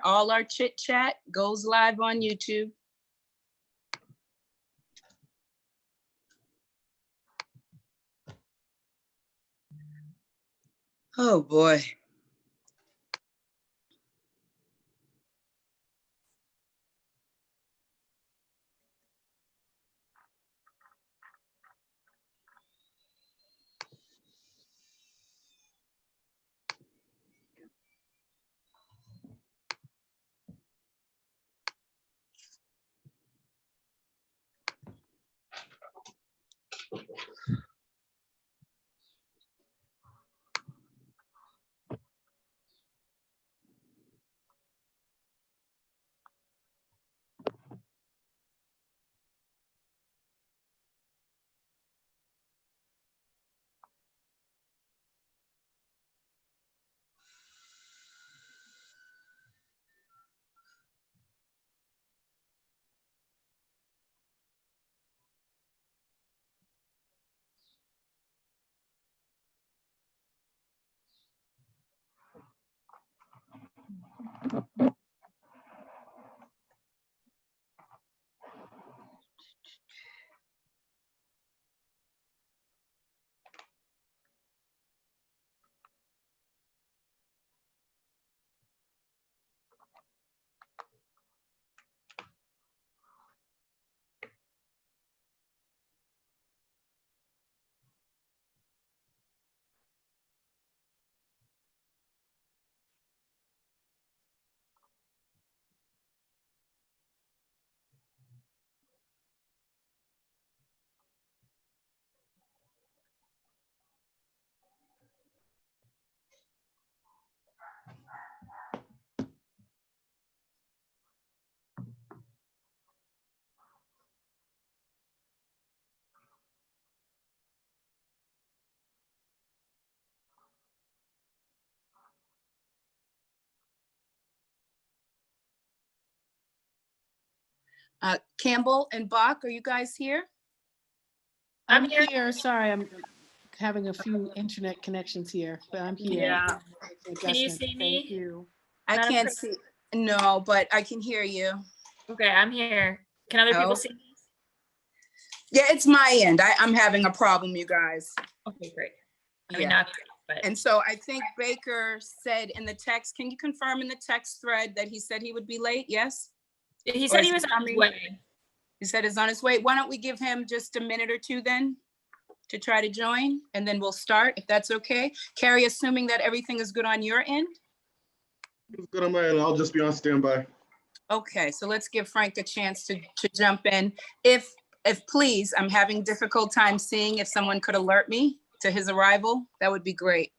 All our chit chat goes live on YouTube. Oh boy. Campbell and Bach, are you guys here? I'm here. Sorry, I'm having a few internet connections here, but I'm here. Yeah. Can you see me? Thank you. I Madam can't President? see. No, but I can hear you. Okay, I'm here. Can other people Oh. see me? Yeah, it's my end. I'm having a problem, you guys. Okay, great. I mean, Yeah. not great, but And so I think Baker said in the text, can you confirm in the text thread that he said he would be late? Yes? he Or said is he was on his coming? way. He said he's on his way. Why don't we give him just a minute or two then to try to join, and then we'll start, if that's okay. Carrie, assuming that everything is good on your end? It's good on my end. I'll just be on standby. Okay, so let's give Frank a chance to jump in. If please, I'm having difficult time seeing, if someone could alert me to his arrival, that would be great.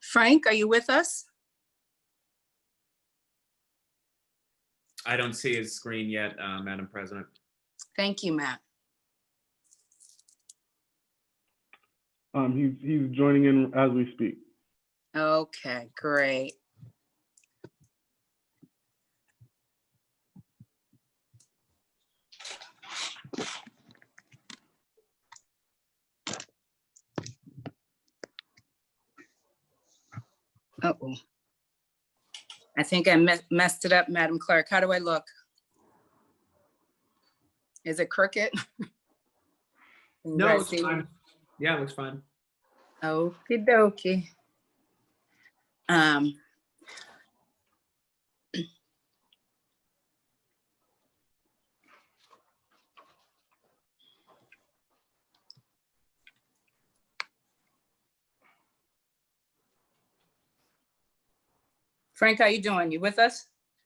Frank, are you with us? I don't see his screen yet, Madam President. Thank you, Matt. He's joining in as we speak. Okay, great. Uh-oh. I think I messed it up, Madam Clerk. How do I look? Is it crooked? Can you No, guys it's see? fine. Yeah, it looks fine. Okie dokie. Frank, how you doing? You with us?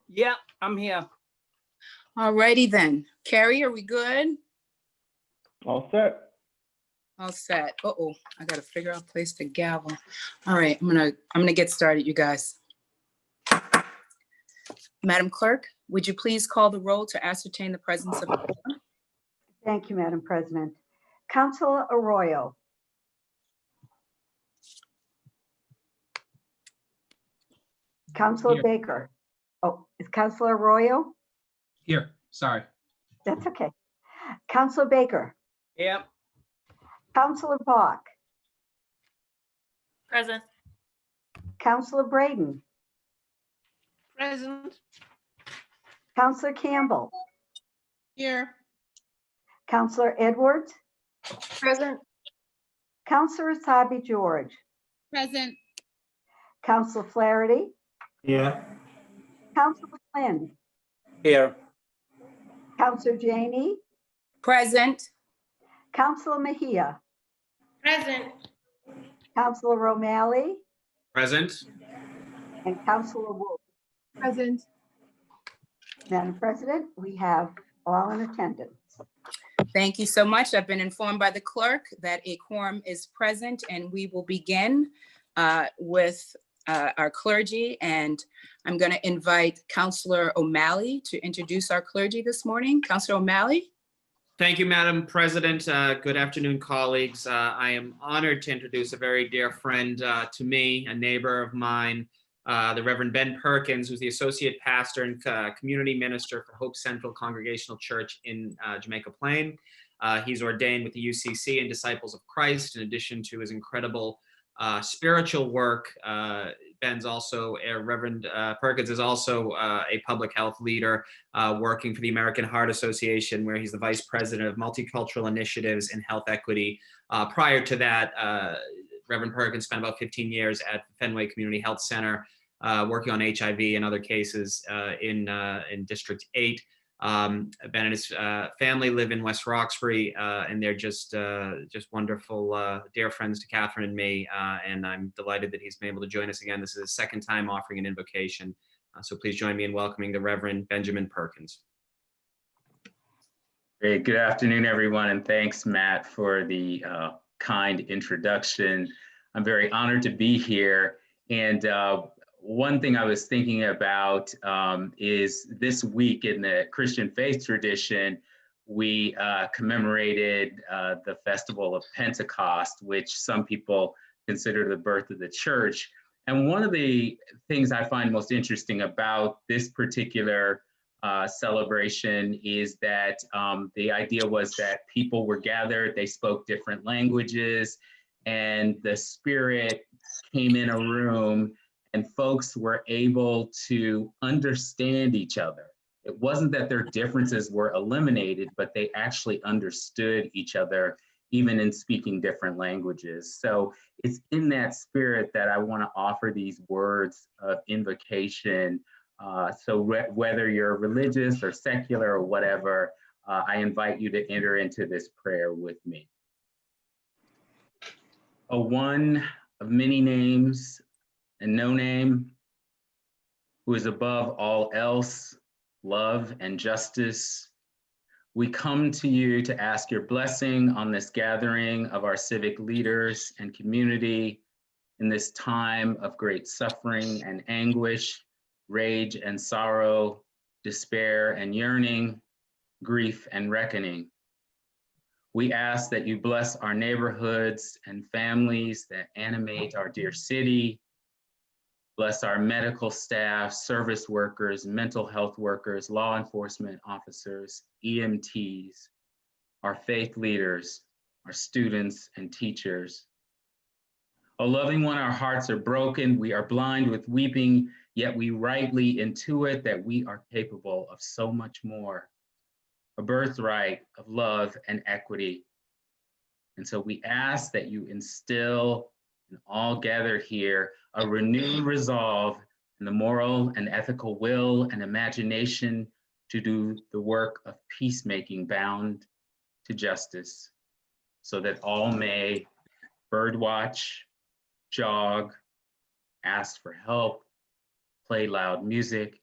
Yeah, I'm here. All righty then. Carrie, are we good? All set. All set. Uh-oh, I gotta figure out a place to gavel. All right, I'm gonna get started, you guys. Madam Clerk, would you please call the roll to ascertain the presence of a quorum? Thank you, Madam President. Councilor Arroyo. Councilor Here. Baker. Oh, is Councilor Arroyo? Here, sorry. That's okay. Councilor Baker. Yep. Councilor Bach. Present. Councilor Braden. Present. Councilor Campbell. Here. Councilor Edwards. Present. Councilor Asabi George. Present. Councilor Flaherty. Yeah. Councilor Flynn. Here. Councilor Janey. Present. Councilor Mejia. Present. Councilor O'Malley. Present. And Councilor Wu. Present. Madam President, we have all in attendance. Thank you so much. I've been informed by the clerk that a quorum is present, and we will begin with our clergy. And I'm going to invite Councilor O'Malley to introduce our clergy this morning. Councilor O'Malley? Thank you, Madam President. Good afternoon, colleagues. I am honored to introduce a very dear friend to me, a neighbor of mine, the Reverend Ben Perkins, who's the Associate Pastor and Community Minister for Hope Central Congregational Church in Jamaica Plain. He's ordained with the UCC and Disciples of Christ, in addition to his incredible spiritual work. Ben's also, Reverend Perkins is also a public health leader working for the American Heart Association, where he's the Vice President of Multicultural Initiatives and Health Equity. Prior to that, Reverend Perkins spent about 15 years at Fenway Community Health Center working on HIV and other cases in District 8. Ben and his family live in West Roxbury, and they're just wonderful, dear friends to Catherine and me. And I'm delighted that he's been able to join us again. This is his second time offering an invocation. So please join me in welcoming the Reverend Benjamin Perkins. Great. Good afternoon, everyone, and thanks, Matt, for the kind introduction. I'm very honored to be here. And one thing I was thinking about is this week in the Christian faith tradition, we commemorated the festival of Pentecost, which some people consider the birth of the church. And one of the things I find most interesting about this particular celebration is that the idea was that people were gathered, they spoke different languages, and the Spirit came in a room and folks were able to understand each other. It wasn't that their differences were eliminated, but they actually understood each other, even in speaking different languages. So it's in that spirit that I want to offer these words of invocation. So whether you're religious or secular or whatever, I invite you to enter into this prayer with me. A one of many names and no name, who is above all else, love and justice, we come to you to ask your blessing on this gathering of our civic leaders and community in this time of great suffering and anguish, rage and sorrow, despair and yearning, grief and reckoning. We ask that you bless our neighborhoods and families that animate our dear city. Bless our medical staff, service workers, mental health workers, law enforcement officers, EMTs, our faith leaders, our students and teachers. O loving one, our hearts are broken. We are blind with weeping, yet we rightly intuit that we are capable of so much more. A birthright of love and equity. And so we ask that you instill in all gathered here a renewed resolve and the moral and ethical will and imagination to do the work of peacemaking bound to justice, so that all may birdwatch, jog, ask for help, play loud music,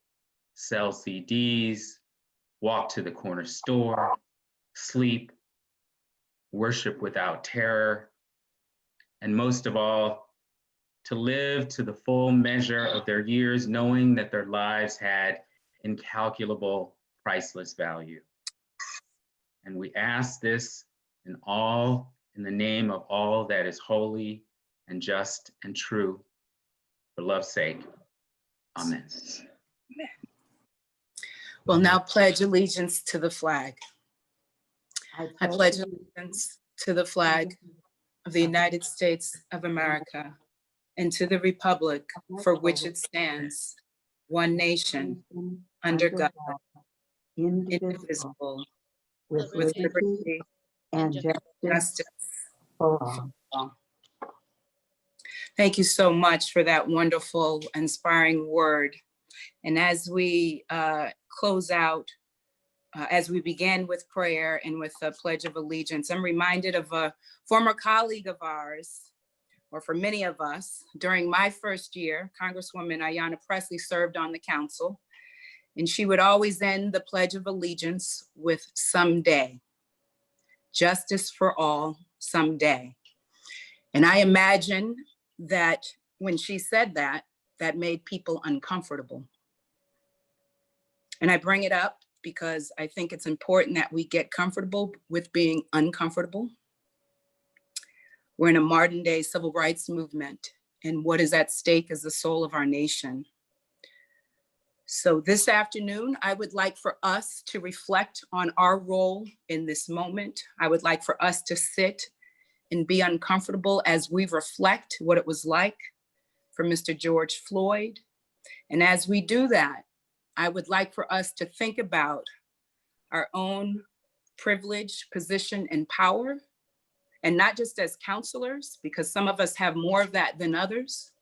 sell CDs, walk to the corner store, sleep, worship without terror, and most of all, to live to the full measure of their years, knowing that their lives had incalculable, priceless value. And we ask this in the name of all that is holy and just and true, for love's sake. Amen. We'll now pledge allegiance to the flag. I pledge allegiance to the flag of the United States of America and to the republic for which it stands, one nation, under God, indivisible, with with liberty liberty and and justice justice. for all. Thank you so much for that wonderful, inspiring word. And as we close out, as we begin with prayer and with the Pledge of Allegiance, I'm reminded of a former colleague of ours, or for many of us, during my first year, Congresswoman Ayanna Pressley served on the council, and she would always end the Pledge of Allegiance with "someday." Justice for all, someday. And I imagine that when she said that, that made people uncomfortable. And I bring it up because I think it's important that we get comfortable with being uncomfortable. We're in a modern day civil rights movement, and what is at stake is the soul of our nation. So this afternoon, I would like for us to reflect on our role in this moment. I would like for us to sit and be uncomfortable as we reflect what it was like for Mr. George Floyd. And as we do that, I would like for us to think about our own privilege, position, and power, and not just as counselors, because some of us have more of that than others.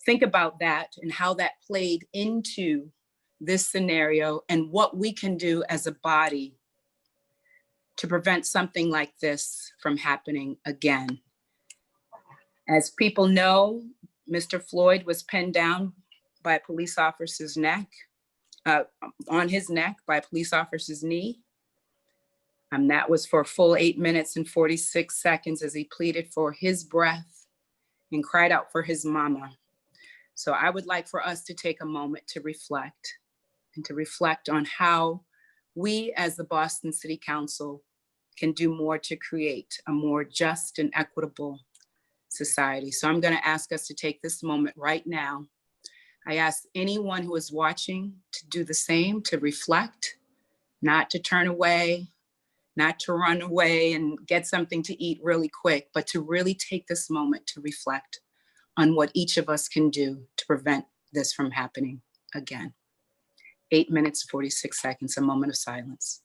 Think about that and how that played into this scenario and what we can do as a body to prevent something like this from happening again. As people know, Mr. Floyd was pinned down by a police officer's neck, on his neck by a police officer's knee. That was for a full 8 minutes and 46 seconds as he pleaded for his breath and cried out for his mama. So I would like for us to take a moment to reflect and to reflect on how we as the Boston City Council can do more to create a more just and equitable society. So I'm going to ask us to take this moment right now. I ask anyone who is watching to do the same, to reflect, not to turn away, not to run away and get something to eat really quick, but to really take this moment to reflect on what each of us can do to prevent this from happening again. 8 minutes, 46 seconds, a moment of silence.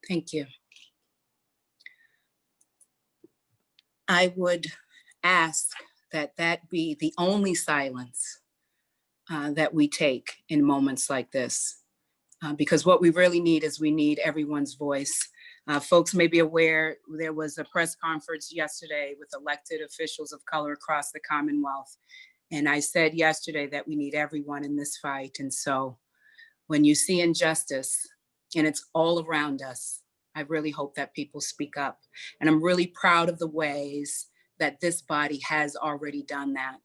Thank you. I would ask that that be the only silence that we take in moments like this. Because what we really need is we need everyone's voice. Folks may be aware there was a press conference yesterday with elected officials of color across the Commonwealth. And I said yesterday that we need everyone in this fight. And so when you see injustice and it's all around us, I really hope that people speak up. And I'm really proud of the ways that this body has already done that.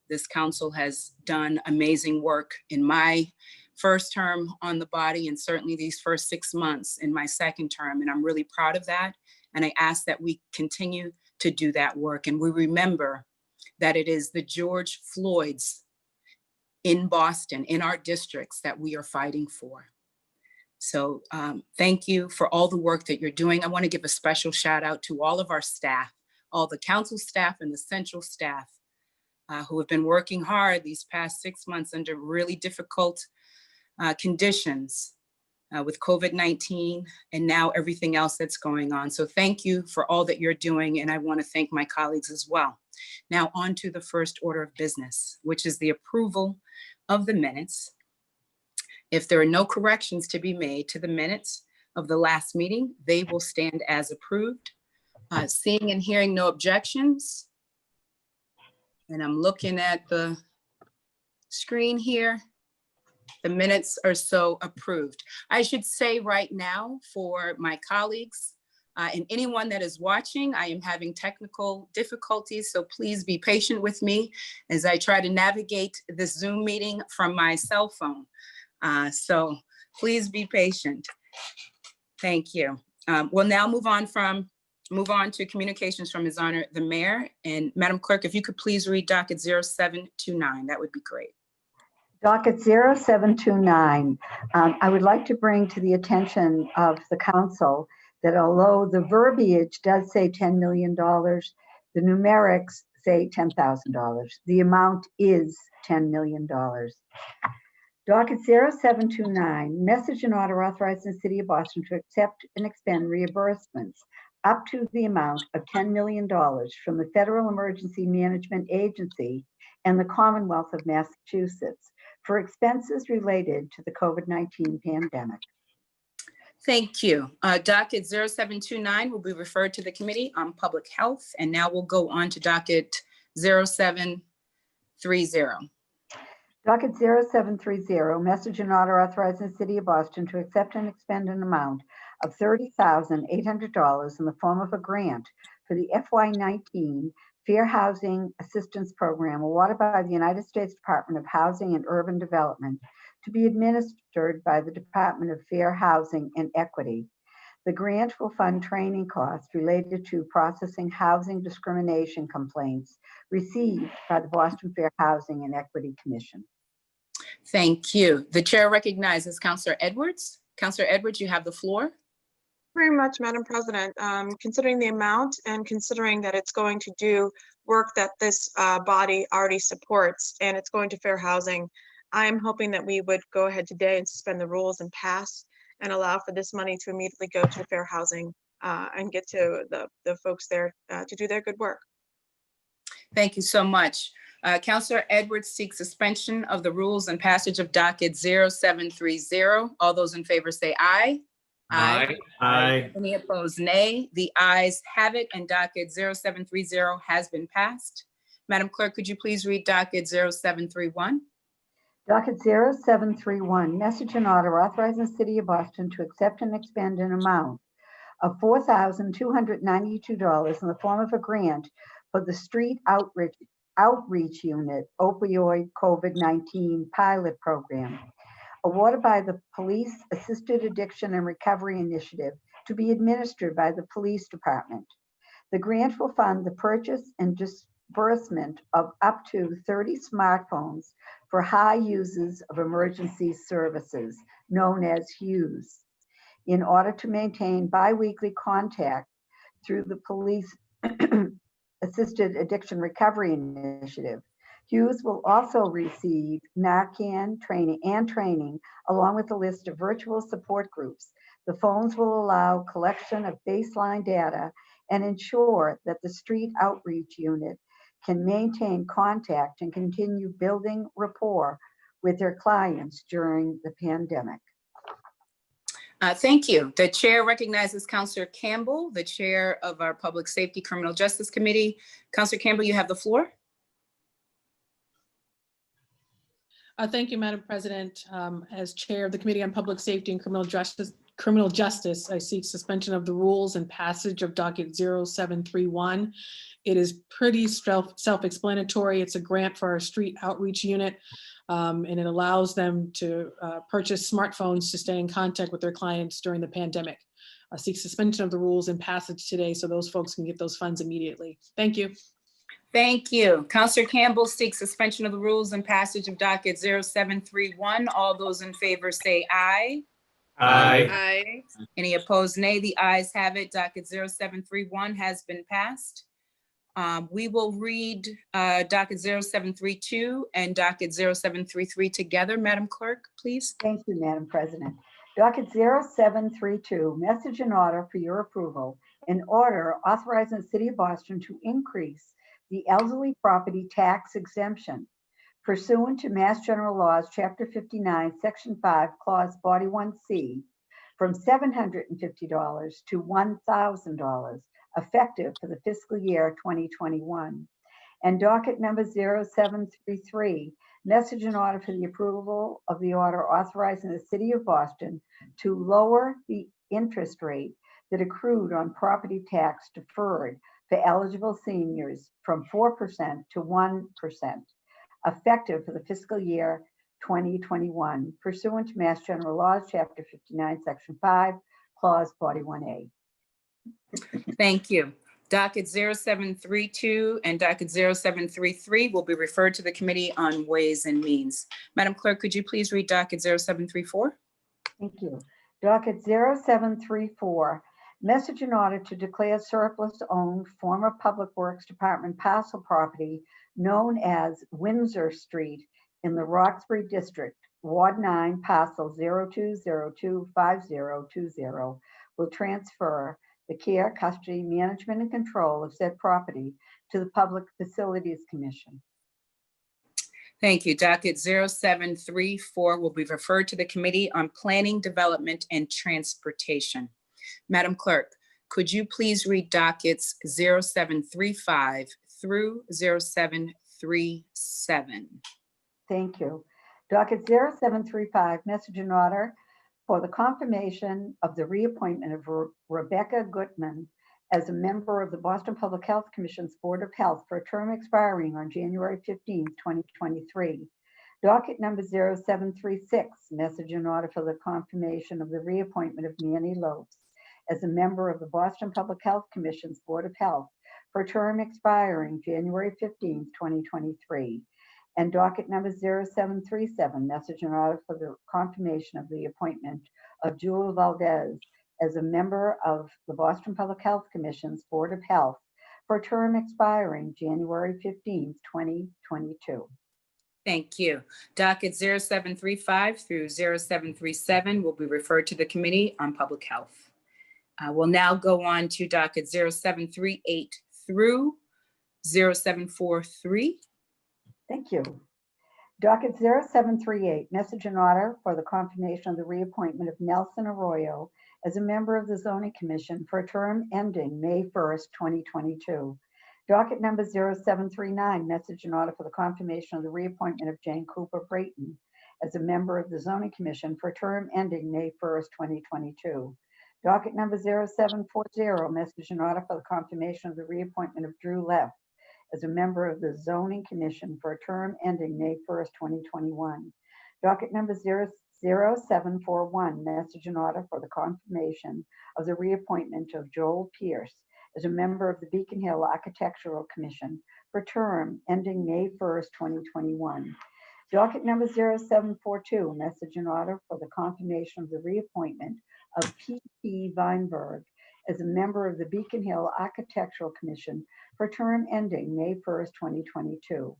This council has done amazing work in my first term on the body, and certainly these first 6 months in my second term. And I'm really proud of that. And I ask that we continue to do that work. And we remember that it is the George Floyds in Boston, in our districts, that we are fighting for. So thank you for all the work that you're doing. I want to give a special shout out to all of our staff, all the council staff and the central staff who have been working hard these past 6 months under really difficult conditions with COVID-19 and now everything else that's going on. So thank you for all that you're doing. And I want to thank my colleagues as well. Now on to the first order of business, which is the approval of the minutes. If there are no corrections to be made to the minutes of the last meeting, they will stand as approved. Seeing and hearing no objections. And I'm looking at the screen here. The minutes are so approved. I should say right now for my colleagues and anyone that is watching, I am having technical difficulties, so please be patient with me as I try to navigate this Zoom meeting from my cell phone. So please be patient. Thank you. We'll now move on to communications from His Honor the Mayor. And Madam Clerk, if you could please read docket 0729, that would be great. Docket 0729. I would like to bring to the attention of the council that although the verbiage does say $10 million, the numerics say $10,000. The amount is $10 million. Docket 0729, message and order authorizing the City of Boston to accept and expend reimbursements up to the amount of $10 million from the Federal Emergency Management Agency and the Commonwealth of Massachusetts for expenses related to the COVID-19 pandemic. Thank you. Docket 0729 will be referred to the Committee on Public Health. And now we'll go on to docket 0730. Docket 0730, message and order authorizing the City of Boston to accept and expend an amount of $30,800 in the form of a grant for the FY19 Fair Housing Assistance Program awarded by the United States Department of Housing and Urban Development to be administered by the Department of Fair Housing and Equity. The grant will fund training costs related to processing housing discrimination complaints received by the Boston Fair Housing and Equity Commission. Thank you. The chair recognizes Councilor Edwards. Councilor Edwards, you have the floor. Very much, Madam President. Considering the amount and considering that it's going to do work that this body already supports and it's going to fair housing, I am hoping that we would go ahead today and suspend the rules and pass and allow for this money to immediately go to fair housing and get to the folks there to do their good work. Thank you so much. Councilor Edwards seeks suspension of the rules and passage of docket 0730. All those in favor say aye. Aye. Aye. Any opposed, nay. The ayes have it, and docket 0730 has been passed. Madam Clerk, could you please read docket 0731? Docket 0731, message and order authorizing the City of Boston to accept and expend an amount of $4,292 in the form of a grant for the Street Outreach Unit Opioid COVID-19 Pilot Program, awarded by the Police Assisted Addiction and Recovery Initiative to be administered by the Police Department. The grant will fund the purchase and disbursement of up to 30 smartphones for high users of emergency services, known as HUES, in order to maintain biweekly contact through the Police Assisted Addiction Recovery Initiative. HUES will also receive Narcan training along with a list of virtual support groups The phones will allow collection of baseline data and ensure that the street outreach unit can maintain contact and continue building rapport with their clients during the pandemic. Thank you. The chair recognizes Counselor Campbell, the chair of our Public Safety Criminal Justice Committee. Counselor Campbell, you have the floor. Thank you, Madam President. As Chair of the Committee on Public Safety and Criminal Justice, I seek suspension of the rules and passage of docket 0731. It is pretty self-explanatory. It's a grant for our street outreach unit, and it allows them to purchase smartphones to stay in contact with their clients during the pandemic. I seek suspension of the rules and passage today so those folks can get those funds immediately. Thank you. Thank you. Counselor Campbell seeks suspension of the rules and passage of docket 0731. All those in favor say aye. Aye. Any opposed, nay? The ayes have it. Docket 0731 has been passed. We will read docket 0732 and docket 0733 together. Madam Clerk, please. Thank you, Madam President. Docket 0732, message and order for your approval. An order authorizing the City of Boston to increase the elderly property tax exemption pursuant to Mass General Laws, Chapter 59, Section 5, Clause 41C, from $750 to $1,000, effective for the fiscal year 2021. And docket number 0733, message and order for the approval of the order authorizing the City of Boston to lower the interest rate that accrued on property tax deferred for eligible seniors from 4% to 1%, effective for the fiscal year 2021, pursuant to Mass General Laws, Chapter 59, Section 5, Clause 41A. Thank you. Docket 0732 and docket 0733 will be referred to the Committee on Ways and Means. Madam Clerk, could you please read docket 0734? Thank you. Docket 0734, message in order to declare surplus-owned former Public Works Department parcel property known as Windsor Street in the Roxbury District, Ward 9, parcel 02025020, will transfer the care, custody, management, and control of said property to the Public Facilities Commission. Thank you. Docket 0734 will be referred to the Committee on Planning, Development, and Transportation. Madam Clerk, could you please read dockets 0735 through 0737? Thank you. Docket 0735, message in order for the confirmation of the reappointment of Rebecca Gutman as a member of the Boston Public Health Commission's Board of Health for a term expiring on January 15, 2023. Docket number 0736, message in order for the confirmation of the reappointment of Manny Lopes as a member of the Boston Public Health Commission's Board of Health for a term expiring January 15, 2023. And docket number 0737, message in order for the confirmation of the appointment of Jewel Valdez as a member of the Boston Public Health Commission's Board of Health for a term expiring January 15, 2022. Thank you. Docket 0735 through 0737 will be referred to the Committee on Public Health. We'll now go on to docket 0738 through 0743. Thank you. Docket 0738, message in order for the confirmation of the reappointment of Nelson Arroyo as a member of the Zoning Commission for a term ending May 1st, 2022. Docket number 0739, message in order for the confirmation of the reappointment of Jane Cooper Brayton as a member of the Zoning Commission for a term ending May 1st, 2022. Docket number 0740, message in order for the confirmation of the reappointment of Drew Leff as a member of the Zoning Commission for a term ending May 1st, 2021. Docket number 0741, message in order for the confirmation of the reappointment of Joel Pierce as a member of the Beacon Hill Architectural Commission for a term ending May 1st, 2021. Docket number 0742, message in order for the confirmation of the reappointment of P.T. Weinberg as a member of the Beacon Hill Architectural Commission for a term ending May 1st, 2022.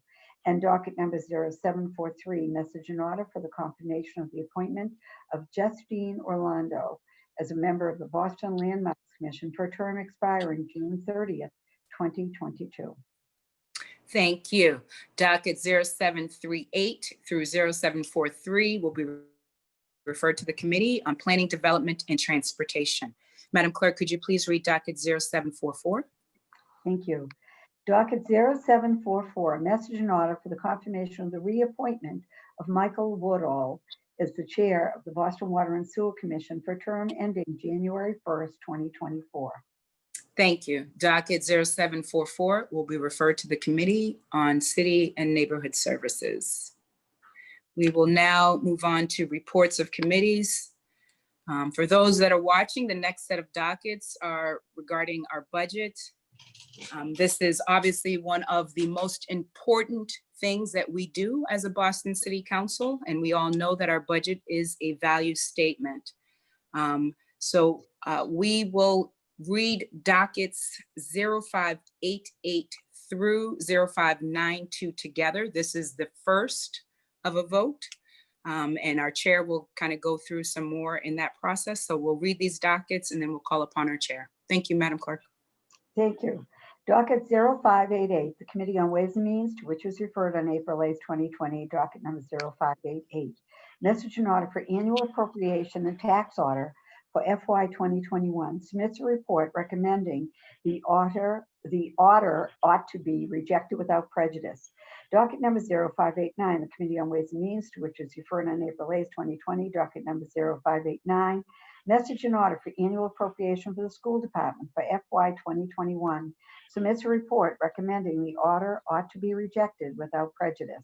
And docket number 0743, message in order for the confirmation of the appointment of Justine Orlando as a member of the Boston Landmarks Commission for a term expiring June 30th, 2022. Thank you. Docket 0738 through 0743 will be referred to the Committee on Planning, Development, and Transportation. Madam Clerk, could you please read docket 0744? Thank you. Docket 0744, a message in order for the confirmation of the reappointment of Michael Woodall as the Chair of the Boston Water and Sewer Commission for a term ending January 1st, 2024. Thank you. Docket 0744 will be referred to the Committee on City and Neighborhood Services. We will now move on to reports of committees. For those that are watching, the next set of dockets are regarding our budget. This is obviously one of the most important things that we do as a Boston City Council, and we all know that our budget is a value statement. So we will read dockets 0588 through 0592 together. This is the first of a vote. And our chair will kind of go through some more in that process. So we'll read these dockets and then we'll call upon our chair. Thank you, Madam Clerk. Thank you. Docket 0588, the Committee on Ways and Means, to which was referred on April 8th, 2020, docket number 0588. Message in order for annual appropriation and tax order for FY 2021 submits a report recommending the order ought to be rejected without prejudice. Docket number 0589, the Committee on Ways and Means, to which was referred on April 8th, 2020, docket number 0589. Message in order for annual appropriation for the school department for FY 2021 submits a report recommending the order ought to be rejected without prejudice.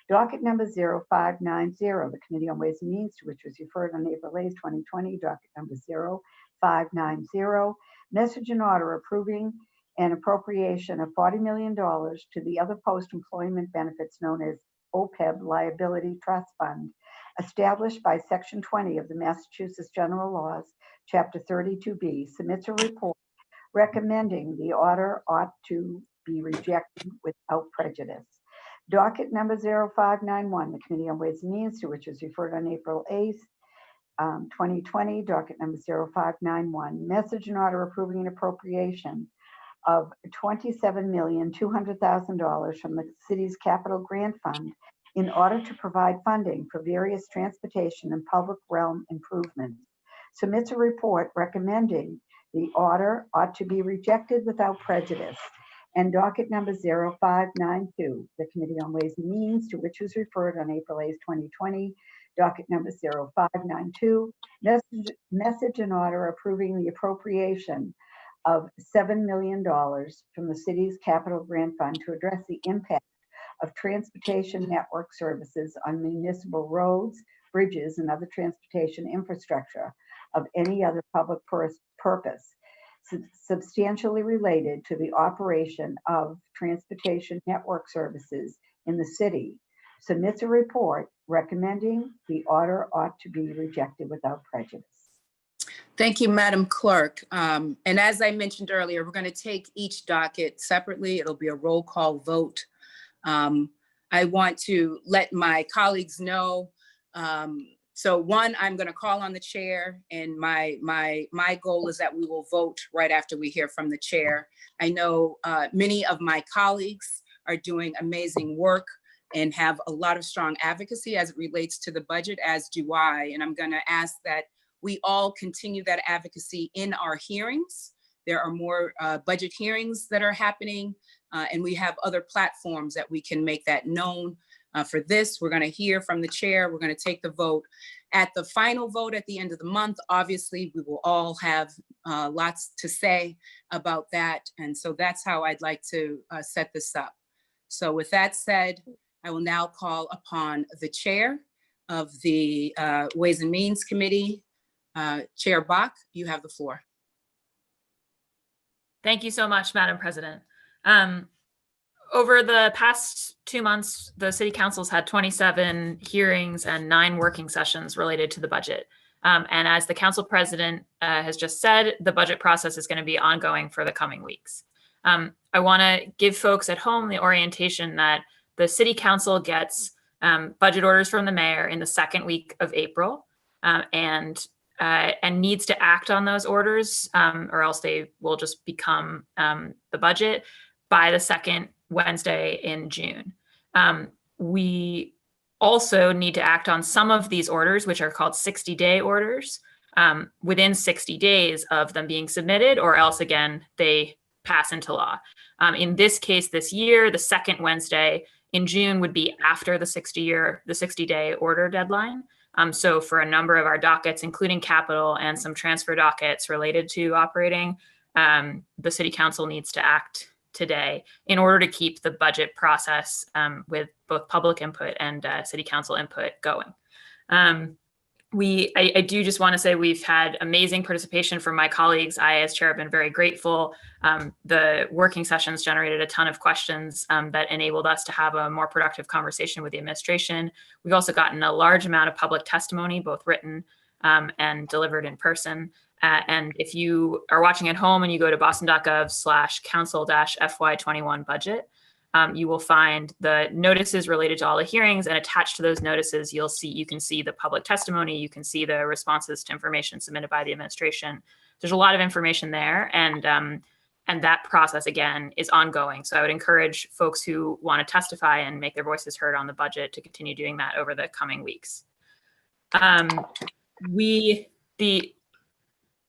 Docket number 0590, the Committee on Ways and Means, to which was referred on April 8th, 2020, docket number 0590. Message in order approving an appropriation of $40 million to the other post-employment benefits known as OPEB Liability Trust Fund, established by Section 20 of the Massachusetts General Laws, Chapter 32B, submits a report recommending the order ought to be rejected without prejudice. Docket number 0591, the Committee on Ways and Means, to which was referred on April 8th, 2020, docket number 0591. Message in order approving an appropriation of $27,200,000 from the city's capital grant fund in order to provide funding for various transportation and public realm improvements. Submits a report recommending the order ought to be rejected without prejudice. And docket number 0592, the Committee on Ways and Means, to which was referred on April 8th, 2020, docket number 0592, message in order approving the appropriation of $7 million from the city's capital grant fund to address the impact of transportation network services on municipal roads, bridges, and other transportation infrastructure of any other public purpose substantially related to the operation of transportation network services in the city. Submits a report recommending the order ought to be rejected without prejudice. Thank you, Madam Clerk. And as I mentioned earlier, we're going to take each docket separately. It'll be a roll call vote. I want to let my colleagues know. So one, I'm going to call on the chair, and my goal is that we will vote right after we hear from the chair. I know many of my colleagues are doing amazing work and have a lot of strong advocacy as it relates to the budget, as do I. And I'm going to ask that we all continue that advocacy in our hearings. There are more budget hearings that are happening, and we have other platforms that we can make that known. For this, we're going to hear from the chair. We're going to take the vote. At the final vote at the end of the month, obviously, we will all have lots to say about that. And so that's how I'd like to set this up. So with that said, I will now call upon the chair of the Ways and Means Committee, Chair Bach. You have the floor. Thank you so much, Madam President. Over the past 2 months, the City Council's had 27 hearings and 9 working sessions related to the budget. And as the Council President has just said, the budget process is going to be ongoing for the coming weeks. I want to give folks at home the orientation that the City Council gets budget orders from the mayor in the second week of April. And and needs to act on those orders, or else they will just become the budget by the second Wednesday in June. We also need to act on some of these orders, which are called 60-day orders, within 60 days of them being submitted, or else again, they pass into law. In this case, this year, the second Wednesday in June would be after the 60-day order deadline. So for a number of our dockets, including capital and some transfer dockets related to operating, the city council needs to act today in order to keep the budget process with both public input and city council input going. I do just want to say we've had amazing participation from my colleagues. I, as chair, have been very grateful. The working sessions generated a ton of questions that enabled us to have a more productive conversation with the administration. We've also gotten a large amount of public testimony, both written and delivered in person. And if you are watching at home and you go to boston.gov/council-FY21 budget, you will find the notices related to all the hearings, and attached to those notices, you can see the public testimony, you can see the responses to information submitted by the administration. There's a lot of information there, and that process again is ongoing. So I would encourage folks who want to testify and make their voices heard on the budget to continue doing that over the coming weeks.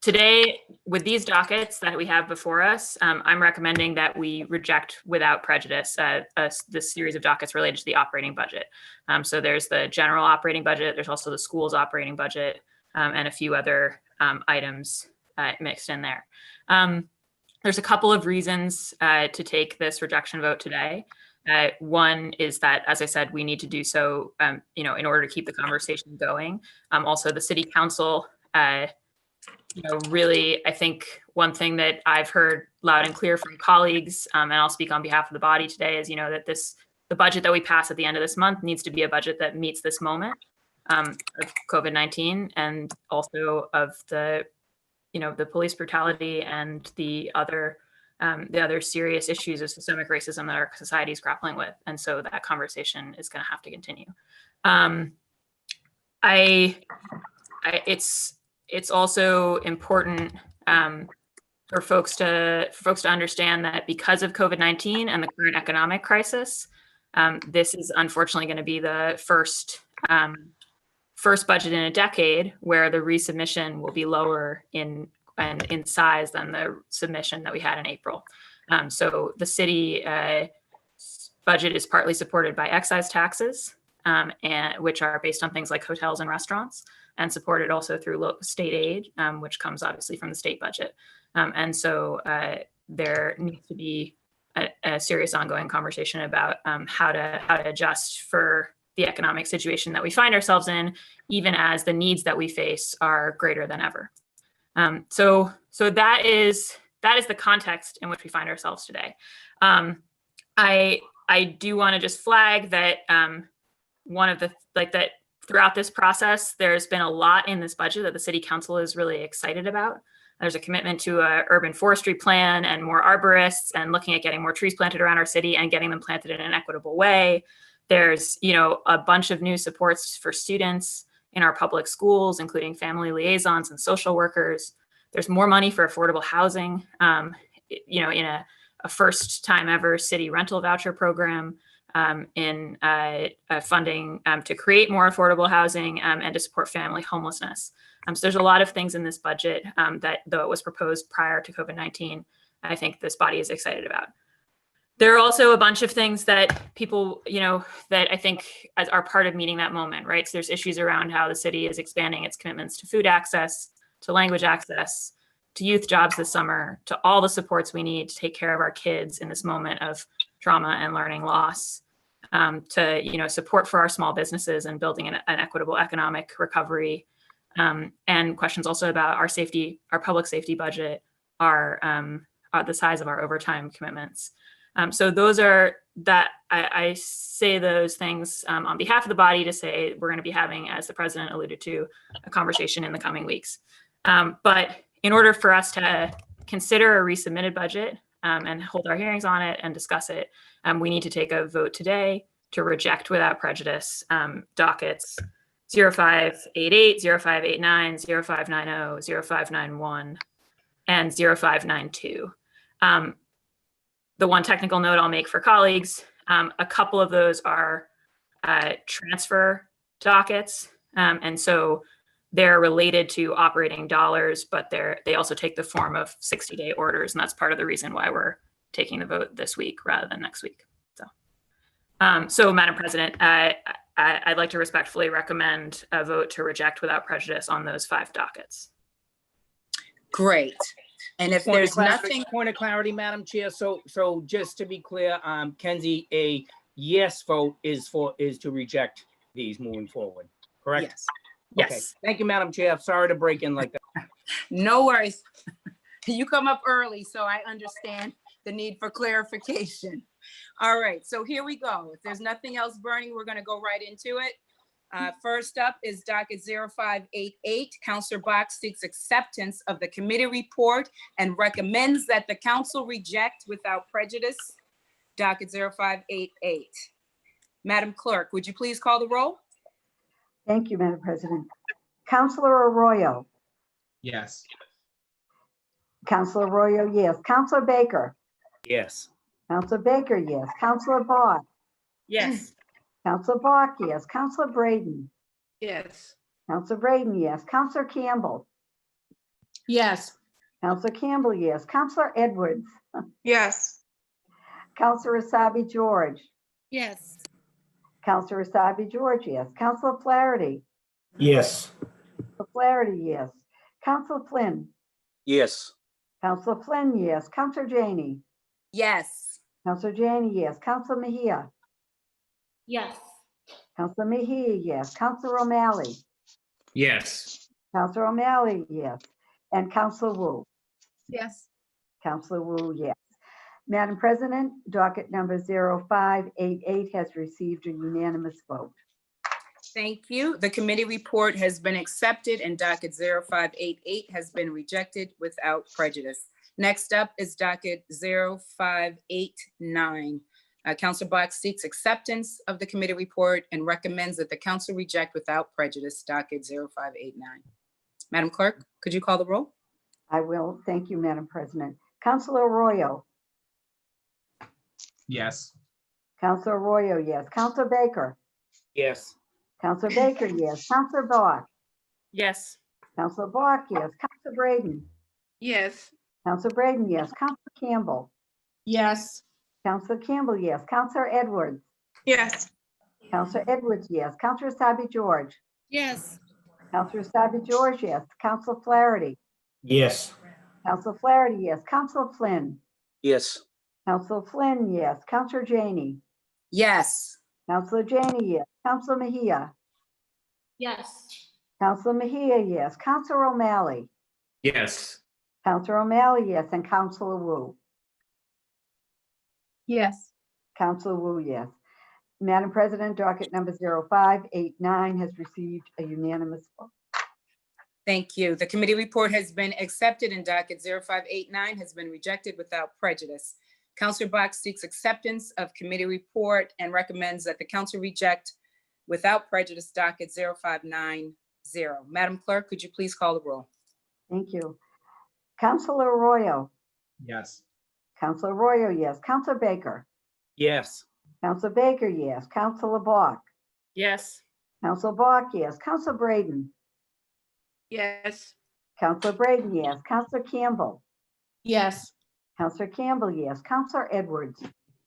Today, with these dockets that we have before us, I'm recommending that we reject without prejudice this series of dockets related to the operating budget. So there's the general operating budget, there's also the school's operating budget, and a few other items mixed in there. There's a couple of reasons to take this rejection vote today. One is that, as I said, we need to do so, in order to keep the conversation going. Also, the city council, really, I think one thing that I've heard loud and clear from colleagues, and I'll speak on behalf of the body today, is, that the budget that we pass at the end of this month needs to be a budget that meets this moment of COVID-19, and also of the police brutality and the other serious issues of systemic racism that our society is grappling with. And so that conversation is going to have to continue. It's also important for folks to understand that because of COVID-19 and the current economic crisis, this is unfortunately going to be the first budget in a decade where the resubmission will be lower in size than the submission that we had in April. So the city budget is partly supported by excise taxes, which are based on things like hotels and restaurants, and supported also through state aid, which comes obviously from the state budget. And so there needs to be a serious ongoing conversation about how to adjust for the economic situation that we find ourselves in, even as the needs that we face are greater than ever. So that is the context in which we find ourselves today. I do want to just flag that that throughout this process, there's been a lot in this budget that the city council is really excited about. There's a commitment to an urban forestry plan and more arborists, and looking at getting more trees planted around our city and getting them planted in an equitable way. There's, a bunch of new supports for students in our public schools, including family liaisons and social workers. There's more money for affordable housing, in a first time ever city rental voucher program, in funding to create more affordable housing and to support family homelessness. So there's a lot of things in this budget that, though it was proposed prior to COVID-19, I think this body is excited about. There are also a bunch of things that people, that I think are part of meeting that moment, right? So there's issues around how the city is expanding its commitments to food access, to language access, to youth jobs this summer, to all the supports we need to take care of our kids in this moment of trauma and learning loss, to, support for our small businesses and building an equitable economic recovery, and questions also about our safety, our public safety budget, the size of our overtime commitments. So those are that I say those things on behalf of the body to say we're going to be having, as the president alluded to, a conversation in the coming weeks. But in order for us to consider a resubmitted budget and hold our hearings on it and discuss it, we need to take a vote today to reject without prejudice dockets 0588, 0589, 0590, 0591, and 0592. The one technical note I'll make for colleagues, a couple of those are transfer dockets. And so they're related to operating dollars, but they also take the form of 60-day orders. And that's part of the reason why we're taking the vote this week rather than next week. So Madam President, I'd like to respectfully recommend a vote to reject without prejudice on those 5 dockets. Great. And if Point of there's clarity- nothing, Point of clarity, Madam Chair. So just to be clear, Kenzie, a yes vote is to reject these moving forward, correct? yes, Okay. Yes. Thank you, Madam Chair. Sorry to break in like that. no worries. You come up early, so I understand the need for clarification. All right, so here we go. If there's nothing else burning, we're going to go right into it. First up is docket 0588. Counselor Box seeks acceptance of the committee report and recommends that the council reject without prejudice. Docket 0588. Madam Clerk, would you please call the roll? Thank you, Madam President. Counselor Arroyo. Yes. Counselor Arroyo, yes. Counselor Baker. Yes. Counselor Baker, yes. Counselor Bach. Yes. Counselor Bach, yes. Counselor Braden. Yes. Counselor Braden, yes. Counselor Campbell. Yes. Counselor Campbell, yes. Counselor Edwards. Yes. Counselor Asabi George. Yes. Counselor Asabi George, yes. Counselor Flaherty. Yes. Counselor Flaherty, yes. Counselor Flynn. Yes. Counselor Flynn, yes. Counselor Janey. Yes. Counselor Janey, yes. Counselor Mejia. Yes. Counselor Mejia, yes. Counselor O'Malley. Yes. Counselor O'Malley, yes. And Counselor Wu. Yes. Counselor Wu, yes. Madam President, docket number 0588 has received a unanimous vote. Thank you. The committee report has been accepted and docket 0588 has been rejected without prejudice. Next up is docket 0589. Counselor Box seeks acceptance of the committee report and recommends that the council reject without prejudice docket 0589. Madam Clerk, could you call the roll? I will. Thank you, Madam President. Counselor Arroyo. Yes. Counselor Arroyo, yes. Counselor Baker. Yes. Counselor Baker, yes. Counselor Bach. Yes. Counselor Bach, yes. Counselor Braden. Yes. Counselor Braden, yes. Counselor Campbell. Yes. Counselor Campbell, yes. Counselor Edwards. Yes. Counselor Edwards, yes. Counselor Asabi George. Yes. Counselor Asabi George, yes. Counselor Flaherty. Yes. Counselor Flaherty, yes. Counselor Flynn. Yes. Counselor Flynn, yes. Counselor Janey. Yes. Counselor Janey, yes. Counselor Mejia. Yes. Counselor Mejia, yes. Counselor O'Malley. Yes. Counselor O'Malley, yes. And Counselor Wu. Yes. Counselor Wu, yes. Madam President, docket number 0589 has received a unanimous vote. Thank you. The committee report has been accepted and docket 0589 has been rejected without prejudice. Counselor Box seeks acceptance of committee report and recommends that the council reject without prejudice docket 0590. Madam Clerk, could you please call the roll? Thank you. Counselor Arroyo. Yes. Counselor Arroyo, yes. Counselor Baker. Yes. Counselor Baker, yes. Counselor Bach. Yes. Counselor Bach, yes. Counselor Braden. Yes. Counselor Braden, yes. Counselor Campbell. Yes. Counselor Campbell, yes. Counselor Edwards.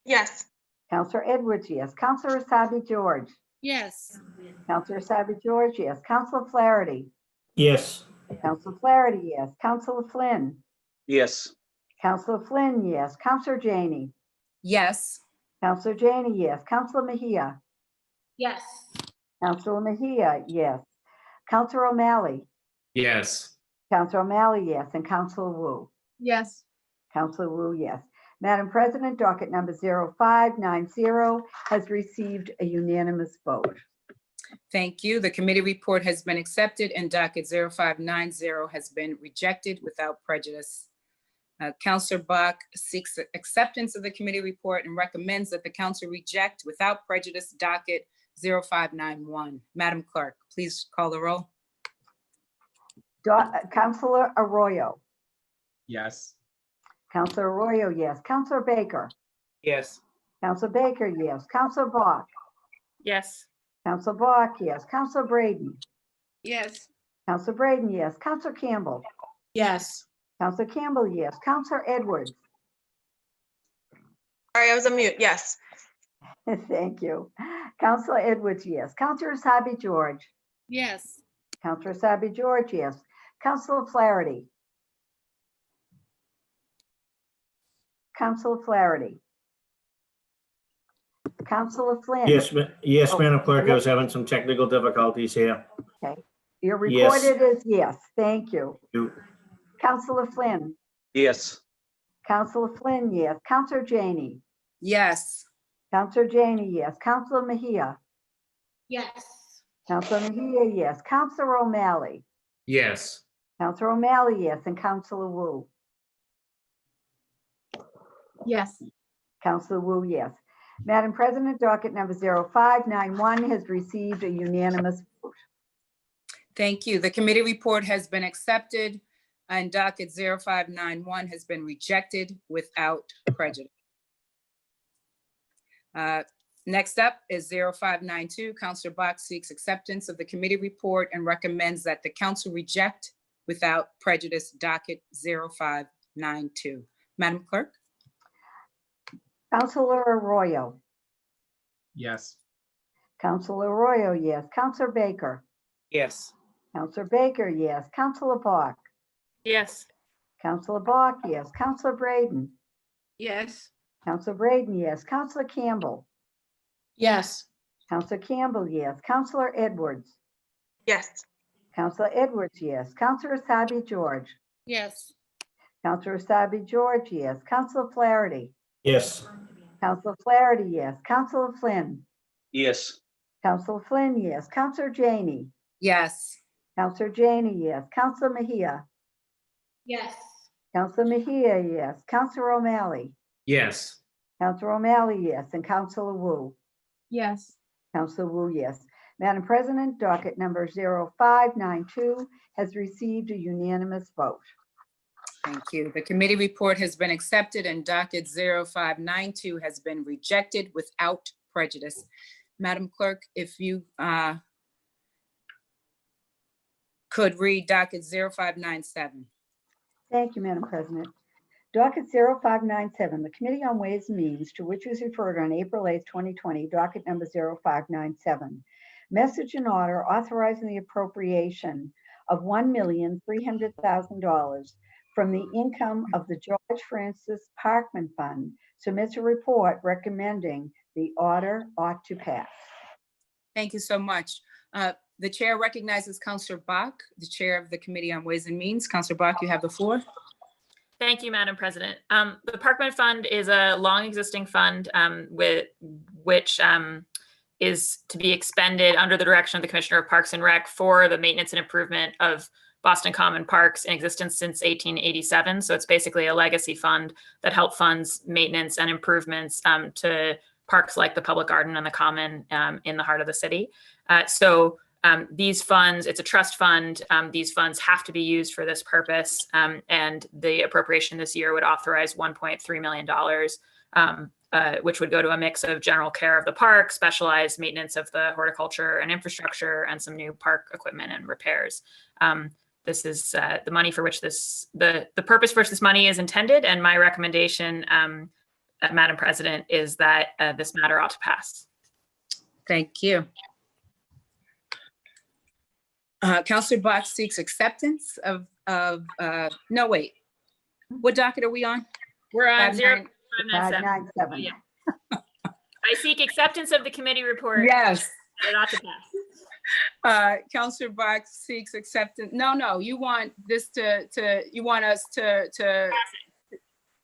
Yes. Counselor Edwards, yes. Counselor Asabi George. Yes. Counselor Asabi George, yes. Counselor Flaherty. Yes. Counselor Flaherty, yes. Counselor Flynn. Yes. Counselor Flynn, yes. Counselor Janey. Yes. Counselor Janey, yes. Counselor Mejia. Yes. Counselor Mejia, yes. Counselor O'Malley. Yes. Counselor O'Malley, yes. And Counselor Wu. Yes. Counselor Wu, yes. Madam President, docket number 0590 has received a unanimous vote. Thank you. The committee report has been accepted and docket 0590 has been rejected without prejudice. Counselor Bach seeks acceptance of the committee report and recommends that the council reject without prejudice docket 0591. Madam Clerk, please call the roll. Counselor Arroyo. Yes. Counselor Arroyo, yes. Counselor Baker. Yes. Counselor Baker, yes. Counselor Bach. Yes. Counselor Bach, yes. Counselor Braden. Yes. Counselor Braden, yes. Counselor Campbell. Yes. Counselor Campbell, yes. Counselor Edwards. Sorry, I was on mute. Yes. Thank you. Counselor Edwards, yes. Counselor Asabi George. Yes. Counselor Asabi George, yes. Counselor Flaherty. Counselor Flaherty. Counselor Flynn. Yes, yes, Oh, Madam Clerk, I yes. was having some technical difficulties here. Okay. You're Yes. recorded as yes. Thank you. You- Counselor Flynn. Yes. Counselor Flynn, yes. Counselor Janey. Yes. Counselor Janey, yes. Counselor Mejia. Yes. Counselor Mejia, yes. Counselor O'Malley. Yes. Counselor O'Malley, yes. And Counselor Wu. Yes. Counselor Wu, yes. Madam President, docket number 0591 has received a unanimous vote. Thank you. The committee report has been accepted and docket 0591 has been rejected without prejudice. Next up is 0592. Counselor Bach seeks acceptance of the committee report and recommends that the council reject without prejudice docket 0592. Madam Clerk? Counselor Arroyo. Yes. Counselor Arroyo, yes. Counselor Baker. Yes. Counselor Baker, yes. Counselor Bach. Yes. Counselor Bach, yes. Counselor Braden. Yes. Counselor Braden, yes. Counselor Campbell. Yes. Counselor Campbell, yes. Counselor Edwards. Yes. Counselor Edwards, yes. Counselor Asabi George. Yes. Counselor Asabi George, yes. Counselor Flaherty. Yes. Counselor Flaherty, yes. Counselor Flynn. Yes. Counselor Flynn, yes. Counselor Janey. Yes. Counselor Janey, yes. Counselor Mejia. Yes. Counselor Mejia, yes. Counselor O'Malley. Yes. Counselor O'Malley, yes. And Counselor Wu. Yes. Counselor Wu, yes. Madam President, docket number 0592 has received a unanimous vote. Thank you. The committee report has been accepted and docket 0592 has been rejected without prejudice. Madam Clerk, if you could read docket 0597. Thank you, Madam President. Docket 0597, the Committee on Ways and Means, to which was referred on April 8th, 2020, docket number 0597. Message and order authorizing the appropriation of $1,300,000 from the income of the George Francis Parkman Fund submits a report recommending the order ought to pass. Thank you so much. The chair recognizes Counselor Bach, the chair of the Committee on Ways and Means. Counselor Bach, you have the floor. Thank you, Madam President. The Parkman Fund is a long existing fund with which is to be expended under the direction of the Commissioner of Parks and Rec for the maintenance and improvement of Boston Common parks in existence since 1887. So it's basically a legacy fund that help funds maintenance and improvements to parks like the Public Garden and the Common in the heart of the city. These funds, it's a trust fund. These funds have to be used for this purpose. And the appropriation this year would authorize $1.3 million, which would go to a mix of general care of the park, specialized maintenance of the horticulture and infrastructure, and some new park equipment and repairs. This is the money for which the purpose for which this money is intended. And my recommendation, Madam President, is that this matter ought to pass. Thank you. Counselor Bach seeks acceptance of no, wait. What docket are we on? We're on 59. 0597. 597. Yeah. I seek acceptance of the committee report. Yes. It ought to pass. Counselor Bach seeks acceptance. No, you want this you want us to,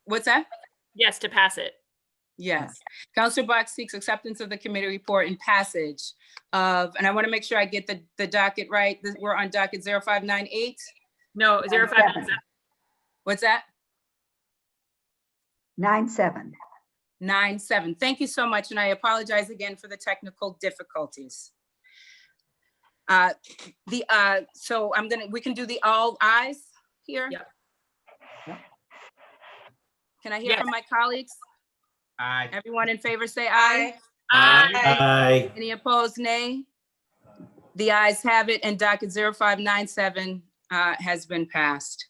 what's that? Yes, to pass it. Yes. Counselor Bach seeks acceptance of the committee report and passage of, and I want to make sure I get the docket right. We're on docket 0598. No, 0597. What's that? 97. 0597. Thank you so much, and I apologize again for the technical difficulties. So we can do the all ayes here? Yep. Can I hear Yes. from my colleagues? Aye. Everyone in favor, say aye. Aye. Any opposed, nay? The ayes have it, and docket 0597 has been passed.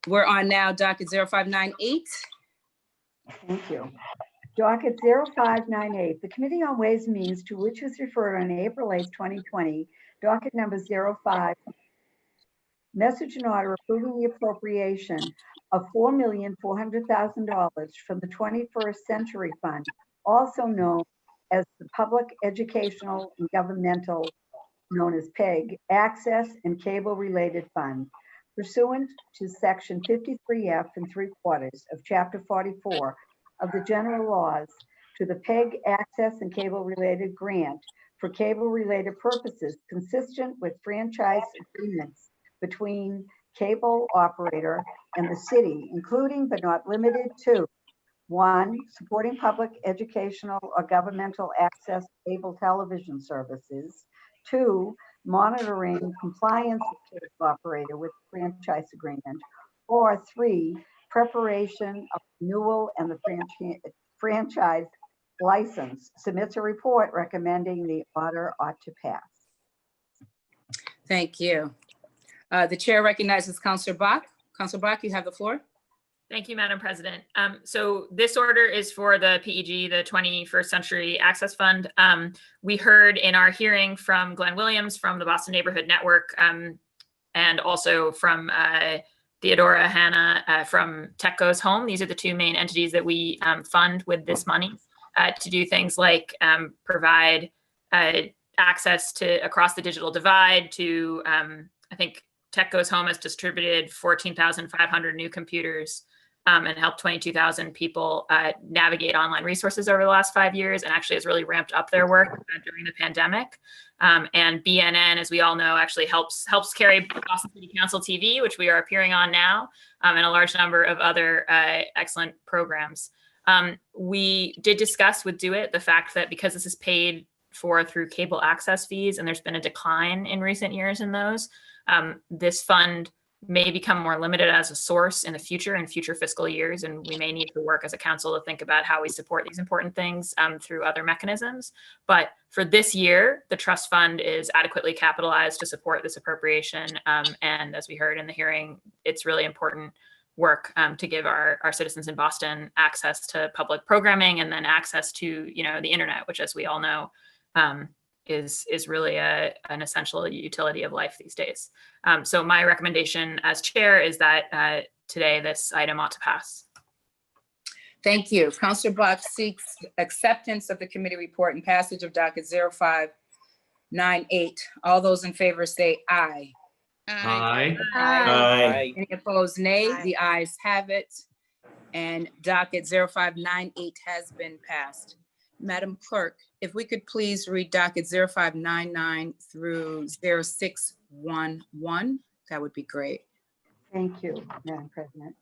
We're on now docket 0598. Thank you. Docket 0598, the Committee on Ways and Means, to which was referred on April 8th, 2020, docket number 05. Message and order approving the appropriation of $4,400,000 from the 21st Century Fund, also known as the Public Educational and Governmental, known as PEG, Access and Cable Related Fund, pursuant to Section 53F and 3/4 of Chapter 44 of the General Laws, to the PEG Access and Cable Related Grant for cable-related purposes consistent with franchise agreements between cable operator and the city, including but not limited to: 1, supporting public educational or governmental access cable television services; 2, monitoring compliance of cable operator with franchise agreement; or 3, preparation of renewal and the franchise license. Submits a report recommending the order ought to pass. Thank you. The chair recognizes Councilor Bach. Councilor Bach, you have the floor. Thank you, Madam President. So this order is for the PEG, the 21st Century Access Fund. We heard in our hearing from Glenn Williams from the Boston Neighborhood Network, and also from Theodora Hanna from Tech Goes Home. These are the two main entities that we fund with this money to do things like provide access to across the digital divide to, I think Tech Goes Home has distributed 14,500 new computers and helped 22,000 people navigate online resources over the last 5 years, and actually has really ramped up their work during the pandemic. And BNN, as we all know, actually helps carry Boston City Council TV, which we are appearing on now, and a large number of other excellent programs. We did discuss with Do It the fact that because this is paid for through cable access fees, and there's been a decline in recent years in those, this fund may become more limited as a source in the future, in future fiscal years, and we may need to work as a council to think about how we support these important things through other mechanisms. But for this year, the trust fund is adequately capitalized to support this appropriation. And as we heard in the hearing, it's really important work to give our citizens in Boston access to public programming, and then access to the internet, which, as we all know, is really an essential utility of life these days. So my recommendation as chair is that today this item ought to pass. Thank you. Councilor Bach seeks acceptance of the committee report and passage of docket 0598. All those in favor say aye. Aye. Aye. Any opposed, nay? The ayes have it. And docket 0598 has been passed. Madam Clerk, if we could please read docket 0599 through 0611, that would be great. Thank you, Madam President.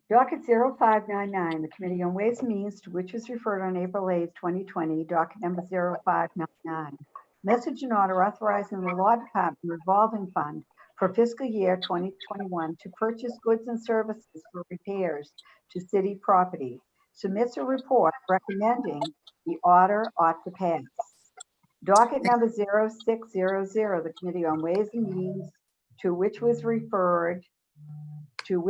Docket 0599, the Committee on Ways and Means, to which was referred on April 8th, 2020, docket number 0599. Message and order authorizing the Law Department revolving fund for fiscal year 2021 to purchase goods and services for repairs to city property. Submits a report recommending the order ought to pass. Docket number 0600, the Committee on Ways and Means, to which was referred, on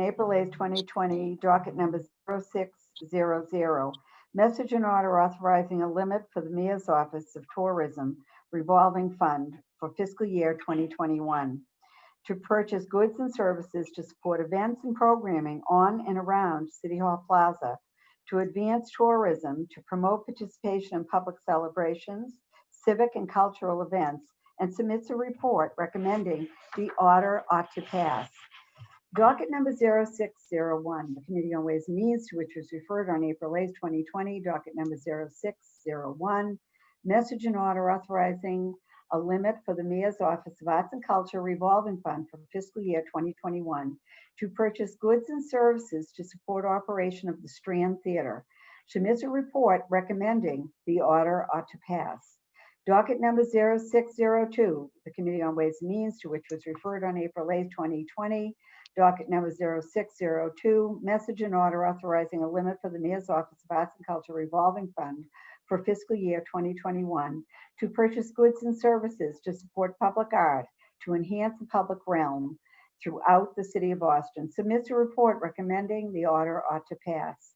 April 8th, 2020, docket number 0600. Message and order authorizing a limit for the Mayor's Office of Tourism revolving fund for fiscal year 2021 to purchase goods and services to support events and programming on and around City Hall Plaza, to advance tourism, to promote participation in public celebrations, civic and cultural events, and submits a report recommending the order ought to pass. Docket number 0601, the Committee on Ways and Means, to which was referred on April 8th, 2020, docket number 0601. Message and order authorizing a limit for the Mayor's Office of Arts and Culture revolving fund for fiscal year 2021 to purchase goods and services to support operation of the Strand Theater. Submits a report recommending the order ought to pass. Docket number 0602, the Committee on Ways and Means, to which was referred on April 8, 2020. Docket number 0602, message and order authorizing a limit for the Mayor's Office of Arts and Culture revolving fund for fiscal year 2021 to purchase goods and services to support public art to enhance the public realm throughout the city of Boston. Submits a report recommending the order ought to pass.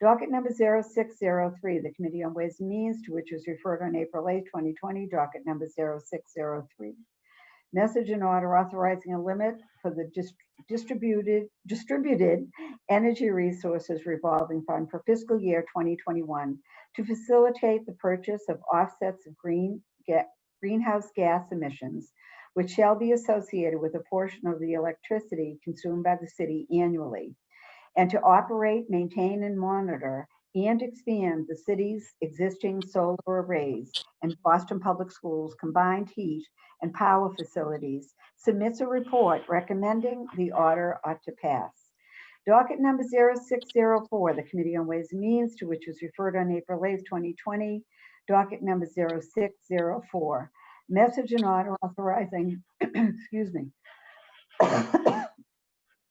Docket number 0603, the Committee on Ways and Means, to which was referred on April 8, 2020. Docket number 0603. Message and order authorizing a limit for the distributed energy resources revolving fund for fiscal year 2021 to facilitate the purchase of offsets of greenhouse gas emissions, which shall be associated with a portion of the electricity consumed by the city annually, and to operate, maintain, and monitor and expand the city's existing solar arrays and Boston Public Schools combined heat and power facilities. Submits a report recommending the order ought to pass. Docket number 0604, the Committee on Ways and Means, to which was referred on April 8, 2020. Docket number 0604. Message and order authorizing, excuse me,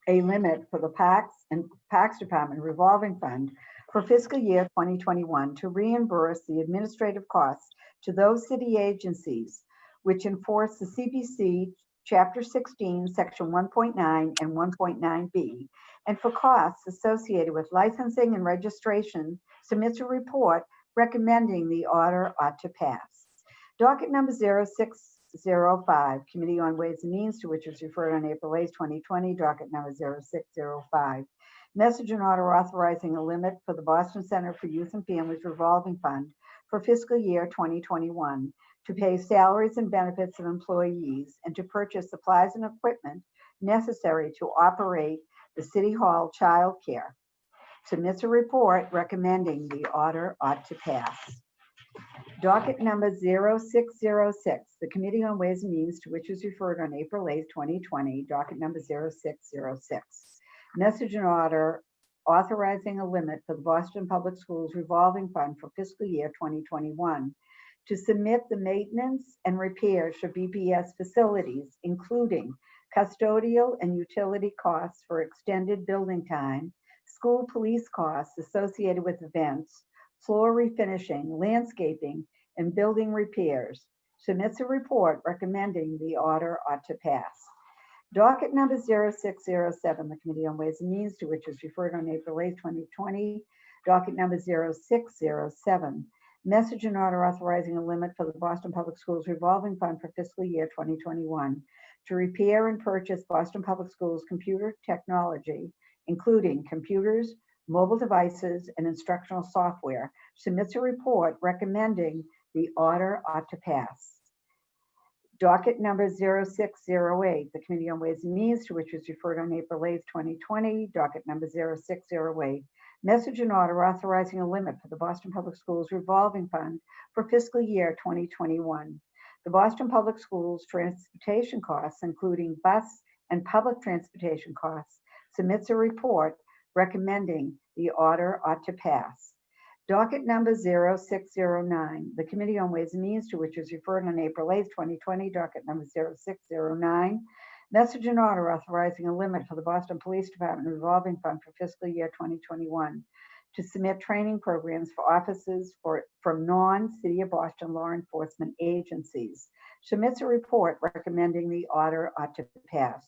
a limit for the Parks Department revolving fund for fiscal year 2021 to reimburse the administrative costs to those city agencies which enforce the CPC Chapter 16, Section 1.9 and 1.9b, and for costs associated with licensing and registration. Submits a report recommending the order ought to pass. Docket number 0605, Committee on Ways and Means, to which was referred on April 8, 2020. Docket number 0605. Message and order authorizing a limit for the Boston Center for Youth and Families revolving fund for fiscal year 2021 to pay salaries and benefits of employees and to purchase supplies and equipment necessary to operate the City Hall child care. Submits a report recommending the order ought to pass. Docket number 0606, the Committee on Ways and Means, to which was referred on April 8, 2020. Docket number 0606. Message and order authorizing a limit for the Boston Public Schools revolving fund for fiscal year 2021 to submit the maintenance and repairs for BPS facilities, including custodial and utility costs for extended building time, school police costs associated with events, floor refinishing, landscaping, and building repairs. Submits a report recommending the order ought to pass. Docket number 0607, the Committee on Ways and Means, to which was referred on April 8, 2020. Docket number 0607. Message and order authorizing a limit for the Boston Public Schools revolving fund for fiscal year 2021 to repair and purchase Boston Public Schools computer technology, including computers, mobile devices, and instructional software. Submits a report recommending the order ought to pass. Docket number 0608, the Committee on Ways and Means, to which was referred on April 8, 2020. Docket number 0608. Message and order authorizing a limit for the Boston Public Schools revolving fund for fiscal year 2021. The Boston Public Schools transportation costs, including bus and public transportation costs, submits a report recommending the order ought to pass. Docket number 0609, the Committee on Ways and Means, to which was referred on April 8, 2020. Docket number 0609. Message and order authorizing a limit for the Boston Police Department revolving fund for fiscal year 2021 to submit training programs for officers from non-City of Boston law enforcement agencies. Submits a report recommending the order ought to pass.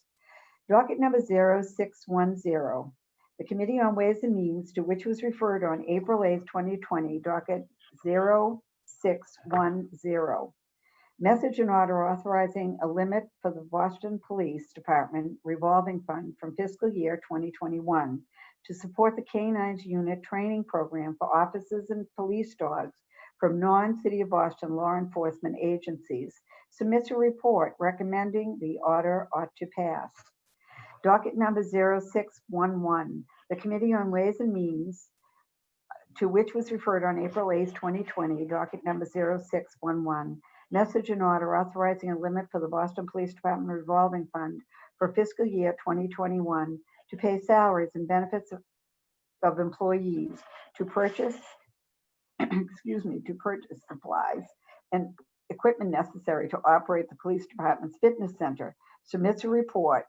Docket number 0610, the Committee on Ways and Means, to which was referred on April 8, 2020, docket 0610. Message and order authorizing a limit for the Boston Police Department revolving fund from fiscal year 2021 to support the K-9 unit training program for officers and police dogs from non-City of Boston law enforcement agencies. Submits a report recommending the order ought to pass. Docket number 0611, the Committee on Ways and Means, to which was referred on April 8, 2020, docket number 0611. Message and order authorizing a limit for the Boston Police Department revolving fund for fiscal year 2021 to pay salaries and benefits of employees, to purchase, to purchase supplies and equipment necessary to operate the police department's fitness center, submits a report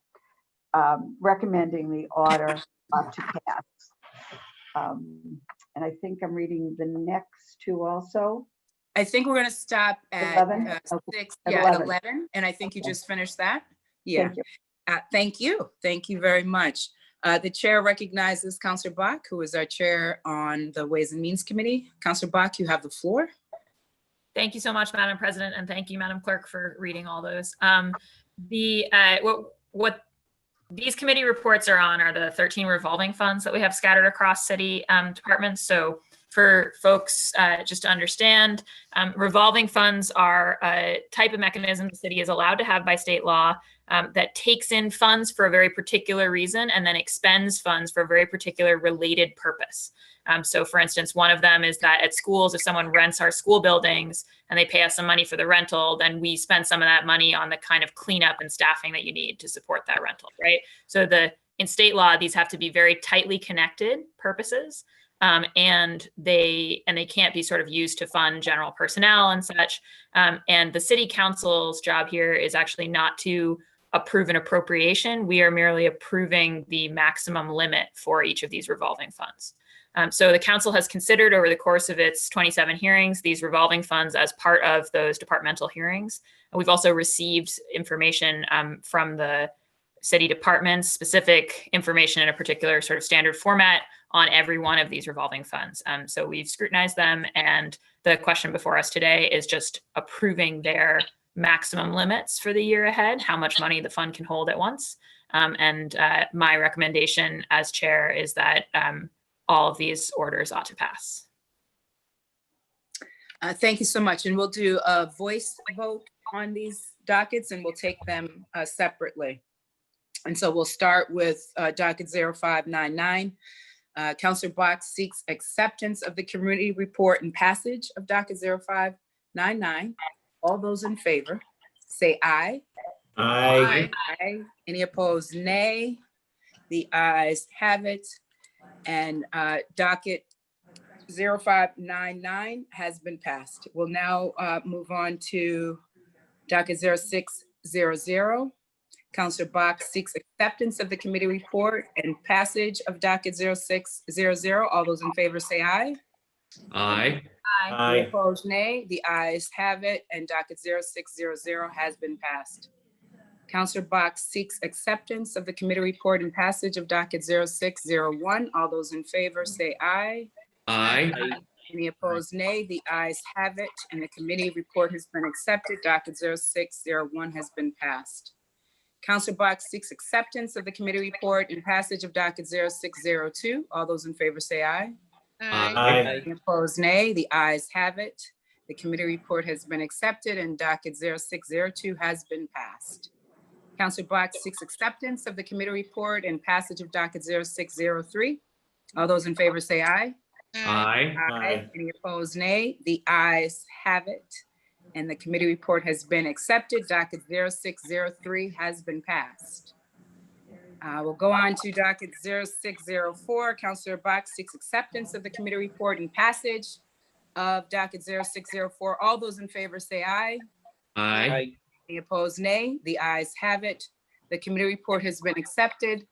recommending the order to pass. And I think I'm reading the next two also. I think we're going to stop at 11? Okay, 6, at yeah, 11. at 11. And I think you Okay. just finished that. Yeah. Thank you. Thank you. Thank you very much. The chair recognizes Counselor Bach, who is our chair on the Ways and Means Committee. Counselor Bach, you have the floor. Thank you so much, Madam President, and thank you, Madam Clerk, for reading all those. What these committee reports are on are the 13 revolving funds that we have scattered across city departments. So for folks just to understand, revolving funds are a type of mechanism the city is allowed to have by state law that takes in funds for a very particular reason and then expends funds for a very particular related purpose. So for instance, one of them is that at schools, if someone rents our school buildings and they pay us some money for the rental, then we spend some of that money on the kind of cleanup and staffing that you need to support that rental, right? So in state law, these have to be very tightly connected purposes. And they can't be sort of used to fund general personnel and such. And the city council's job here is actually not to approve an appropriation. We are merely approving the maximum limit for each of these revolving funds. So the council has considered over the course of its 27 hearings, these revolving funds as part of those departmental hearings. And we've also received information from the city departments, specific information in a particular sort of standard format on every one of these revolving funds. So we've scrutinized them, and the question before us today is just approving their maximum limits for the year ahead, how much money the fund can hold at once. And my recommendation as chair is that all of these orders ought to pass. Thank you so much. And we'll do a voice vote on these dockets, and we'll take them separately. And so we'll start with docket 0599. Counselor Bach seeks acceptance of the community report and passage of docket 0599. All those in favor, say aye. Aye. Aye. Any opposed, nay. The ayes have it. And docket 0599 has been passed. We'll now move on to docket 0600. Counselor Bach seeks acceptance of the committee report and passage of docket 0600. All those in favor say aye. Aye. Any Aye. opposed, nay. The ayes have it, and docket 0600 has been passed. Counselor Bach seeks acceptance of the committee report and passage of docket 0601. All those in favor say aye. Aye. Any opposed, nay. The ayes have it, and the committee report has been accepted. Docket 0601 has been passed. Counselor Bach seeks acceptance of the committee report and passage of docket 0602. All those in favor say aye. Aye. Any opposed, nay. The ayes have it. The committee report has been accepted, and docket 0602 has been passed. Counselor Bach seeks acceptance of the committee report and passage of docket 0603. All those in favor say aye. Aye. Aye. Any opposed, nay. The ayes have it, and the committee report has been accepted. Docket 0603 has been passed. We'll go on to docket 0604. Counselor Bach seeks acceptance of the committee report and passage of docket 0604. All those in favor say aye. Aye. Any opposed, nay. The ayes have it. The committee report has been accepted,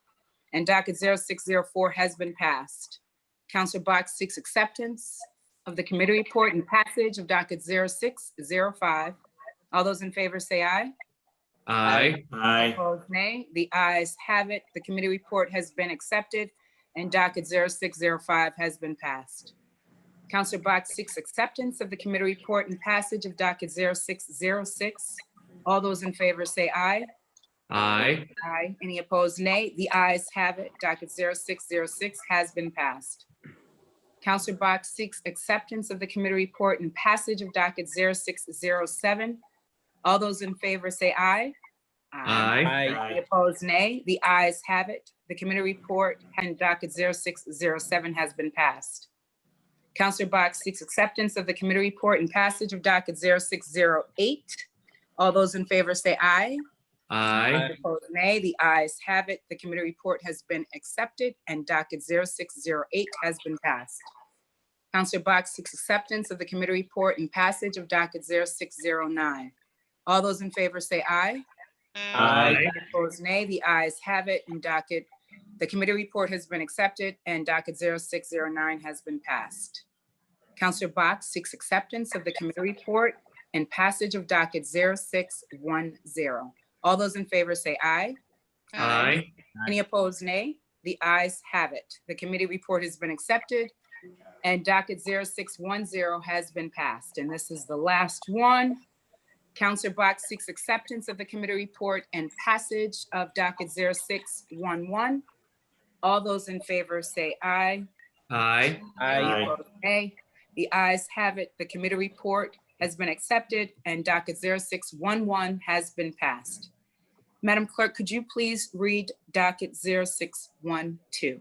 and docket 0604 has been passed. Counselor Bach seeks acceptance of the committee report and passage of docket 0605. All those in favor say aye. Aye. Aye. Opposed, nay. The ayes have it. The committee report has been accepted, and docket 0605 has been passed. Counselor Bach seeks acceptance of the committee report and passage of docket 0606. All those in favor say aye. Aye. Aye. Any opposed, nay. The ayes have it. Docket 0606 has been passed. Counselor Bach seeks acceptance of the committee report and passage of docket 0607. All those in favor say aye. Aye. Any opposed, nay. The ayes have it. The committee report and docket 0607 has been passed. Counselor Box seeks acceptance of the committee report and passage of docket 0608. All those in favor say aye. Aye. Opposed, nay. The ayes have it. The committee report has been accepted and docket 0608 has been passed. Counselor Box seeks acceptance of the committee report and passage of docket 0609. All those in favor say aye. Aye. Opposed, nay. The ayes have it and the committee report has been accepted and docket 0609 has been passed. Counselor Box seeks acceptance of the committee report and passage of docket 0610. All those in favor say aye. Aye. Any opposed, nay? The ayes have it. The committee report has been accepted and docket 0610 has been passed. And this is the last one. Counselor Box seeks acceptance of the committee report and passage of docket 0611. All those in favor say aye. Aye. Aye. Opposed, nay. The ayes have it. The committee report has been accepted and docket 0611 has been passed. Madam Clerk, could you please read docket 0612?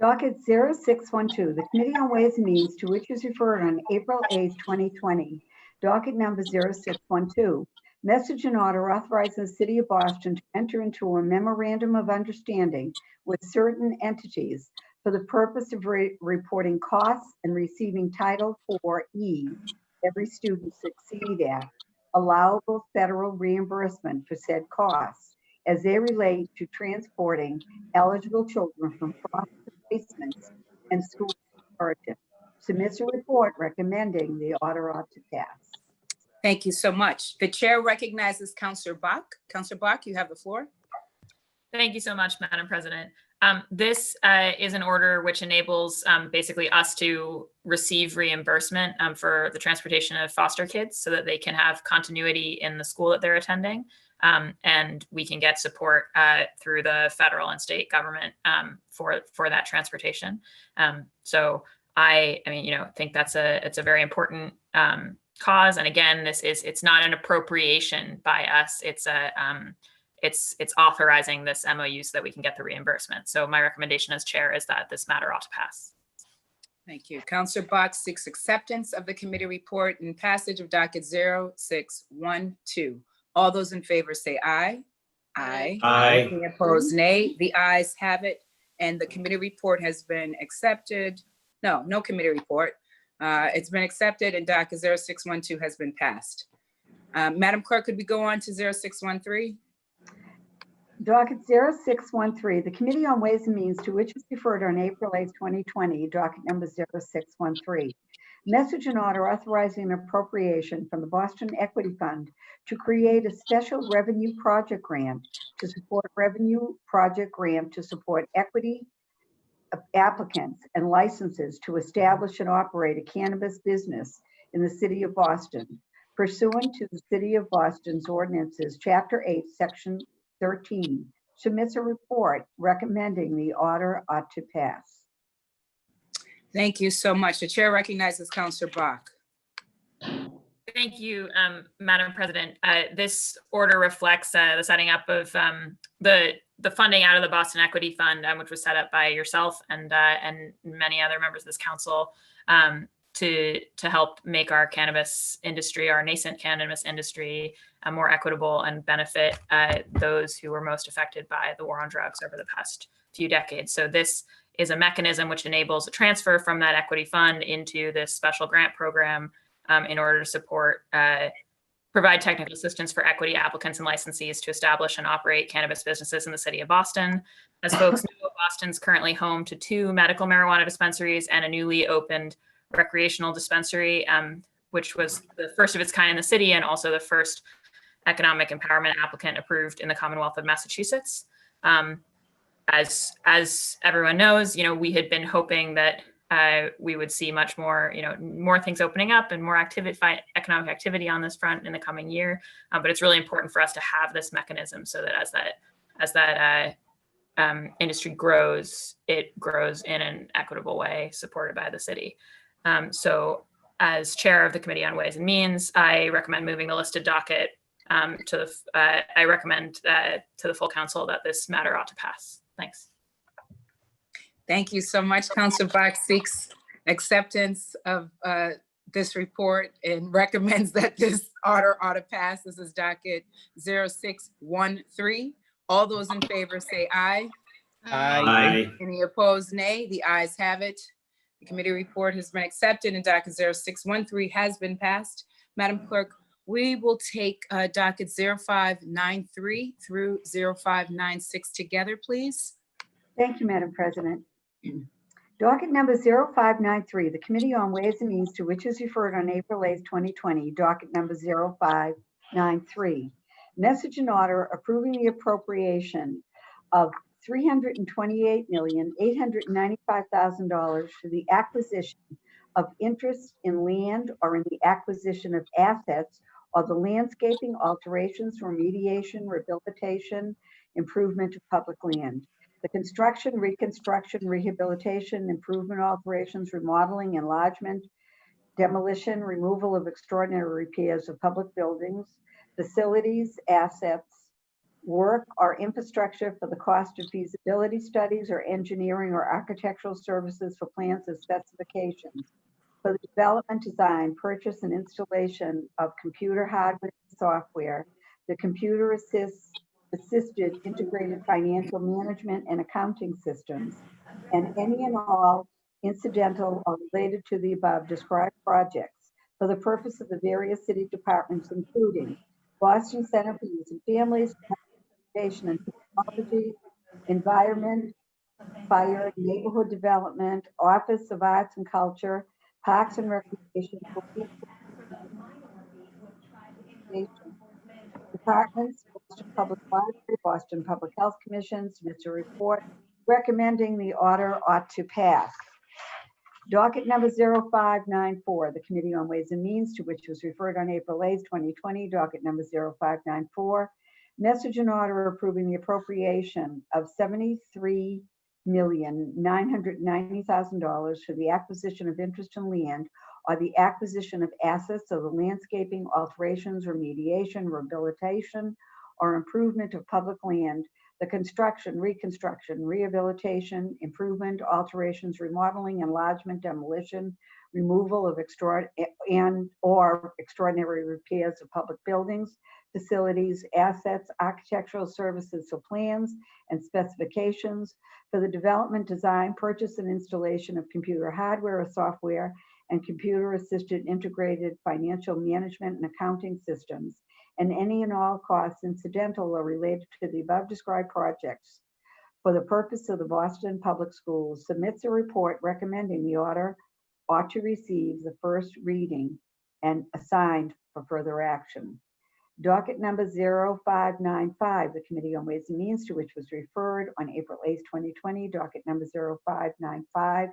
Docket 0612, the Committee on Ways and Means, to which is referred on April 8th, 2020. Docket number 0612, message and order authorizing the City of Boston to enter into a memorandum of understanding with certain entities for the purpose of reporting costs and receiving Title IV Every Student Succeed Act allowable federal reimbursement for said costs as they relate to transporting eligible children from foster placements and school origin. Submits a report recommending the order ought to pass. Thank you so much. The chair recognizes Counselor Bach. Counselor Bach, you have the floor. Thank you so much, Madam President. This is an order which enables basically us to receive reimbursement for the transportation of foster kids so that they can have continuity in the school that they're attending. And we can get support through the federal and state government for that transportation. So I think it's a very important cause. And again, it's not an appropriation by us. It's authorizing this MOU so that we can get the reimbursement. So my recommendation as chair is that this matter ought to pass. Thank you. Counselor Box seeks acceptance of the committee report and passage of docket 0612. All those in favor say aye. Aye. Aye. Any opposed, nay. The ayes have it, and the committee report has been accepted. No committee report. It's been accepted, and docket 0612 has been passed. Madam Clerk, could we go on to 0613? Docket 0613, the Committee on Ways and Means, to which was referred on April 8th, 2020, docket number 0613. Message and order authorizing an appropriation from the Boston Equity Fund to create a special revenue project grant to support equity applicants and licenses to establish and operate a cannabis business in the City of Boston, pursuant to the City of Boston's ordinances, Chapter 8, Section 13, submits a report recommending the order ought to pass. Thank you so much. The chair recognizes Counselor Bach. Thank you, Madam President. This order reflects the setting up of the funding out of the Boston Equity Fund, which was set up by yourself and many other members of this council to help make our cannabis industry, our nascent cannabis industry, more equitable and benefit those who were most affected by the war on drugs over the past few decades. So this is a mechanism which enables a transfer from that equity fund into this special grant program in order to support, provide technical assistance for equity applicants and licensees to establish and operate cannabis businesses in the City of Boston. As folks know, Boston's currently home to 2 medical marijuana dispensaries and a newly opened recreational dispensary, which was the first of its kind in the city and also the first economic empowerment applicant approved in the Commonwealth of Massachusetts. As everyone knows, we had been hoping that we would see much more, more things opening up and more economic activity on this front in the coming year. But it's really important for us to have this mechanism so that as that industry grows, it grows in an equitable way supported by the city. So as chair of the Committee on Ways and Means, I recommend moving the listed docket I recommend to the full council that this matter ought to pass. Thanks. Thank you so much. Counselor Bach seeks acceptance of this report and recommends that this order ought to pass. This is docket 0613. All those in favor say aye. Aye. Any opposed, nay? The ayes have it. The committee report has been accepted and docket 0613 has been passed. Madam Clerk, we will take docket 0593 through 0596 together, please. Thank you, Madam President. Docket number 0593, the Committee on Ways and Means, to which is referred on April 8th, 2020, docket number 0593. Message and order approving the appropriation of $328,895,000 for the acquisition of interest in land or in the acquisition of assets or the landscaping, alterations, remediation, rehabilitation, improvement of public land. The construction, reconstruction, rehabilitation, improvement, alterations, remodeling, enlargement, demolition, removal of extraordinary repairs of public buildings, facilities, assets, work or infrastructure for the cost of feasibility studies or engineering or architectural services for plans and specifications, for the development, design, purchase, and installation of computer hardware and software, the computer assisted integrated financial management and accounting systems, and any and all incidental or related to the above described projects for the purpose of the various city departments, including Boston Center for Youth and Families, Education and Technology, Environment, Fire, Neighborhood Development, Office of Arts and Culture, Parks and Recreation, departments, Boston Public Library, Boston Public Health Commission submits a report recommending the order ought to pass. Docket number 0594, the Committee on Ways and Means, to which was referred on April 8th, 2020, docket number 0594. Message and order approving the appropriation of $73,990,000 for the acquisition of interest in land or the acquisition of assets of the landscaping, alterations, remediation, rehabilitation, or improvement of public land, the construction, reconstruction, rehabilitation, improvement, alterations, remodeling, enlargement, demolition, removal of extraordinary repairs of public buildings, facilities, assets, architectural services for plans and specifications, for the development, design, purchase, and installation of computer hardware or software and computer-assisted integrated financial management and accounting systems, and any and all costs incidental or related to the above described projects for the purpose of the Boston Public Schools, submits a report recommending the order ought to receive the first reading and assigned for further action. Docket number 0595, the Committee on Ways and Means, to which was referred on April 8th, 2020, docket number 0595,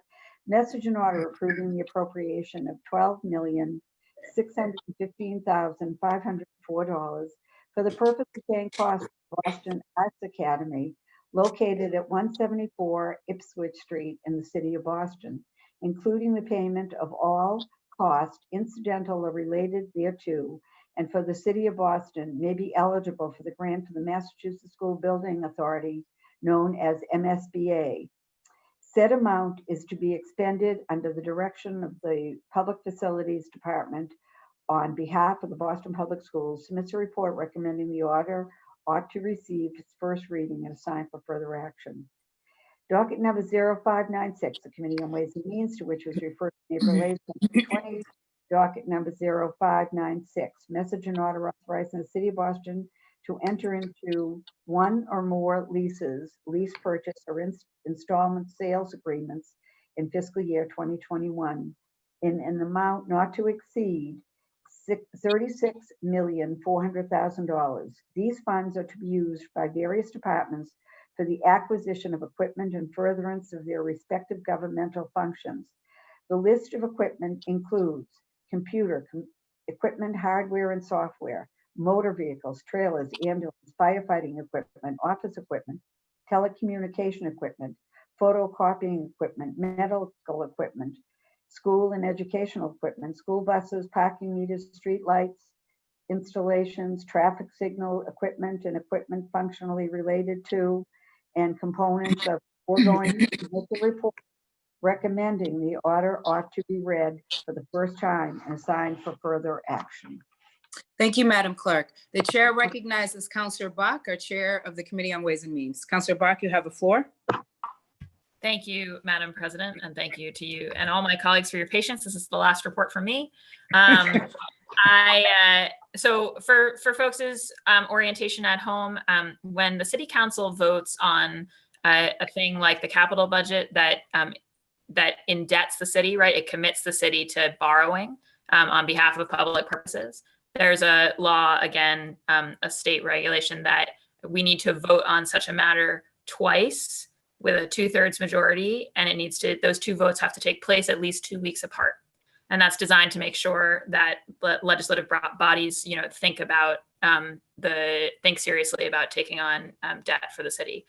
message and order approving the appropriation of $12,615,504 for the purpose of paying costs of Boston Arts Academy, located at 174 Ipswich Street in the city of Boston, including the payment of all costs incidental or related thereto, and for the city of Boston may be eligible for the grant for the Massachusetts School Building Authority, known as MSBA. Said amount is to be expended under the direction of the Public Facilities Department on behalf of the Boston Public Schools, submits a report recommending the order ought to receive its first reading and assigned for further action. Docket number 0596, the Committee on Ways and Means, to which was referred on April 8th, 2020, docket number 0596, message and order authorizing the city of Boston to enter into one or more leases, lease purchase, or installment sales agreements in fiscal year 2021 in an amount not to exceed $36,400,000. These funds are to be used by various departments for the acquisition of equipment and furtherance of their respective governmental functions. The list of equipment includes computer equipment, hardware and software, motor vehicles, trailers, ambulance, firefighting equipment, office equipment, telecommunication equipment, photocopying equipment, medical equipment, school and educational equipment, school buses, parking meters, street lights, installations, traffic signal equipment, and equipment functionally related to and components of foregoing report recommending the order ought to be read for the first time and assigned for further action. Thank you, Madam Clerk. The chair recognizes Counselor Bach, our Chair of the Committee on Ways and Means. Counselor Bach, you have the floor. Thank you, Madam President, and thank you to you and all my colleagues for your patience. This is the last report from me. So for folks' orientation at home, when the City Council votes on a thing like the capital budget that indebts the city, right? It commits the city to borrowing on behalf of public purposes. There's a law, again, a state regulation that we need to vote on such a matter twice with a 2/3 majority, and those two votes have to take place at least 2 weeks apart. And that's designed to make sure that the legislative bodies, think seriously about taking on debt for the city.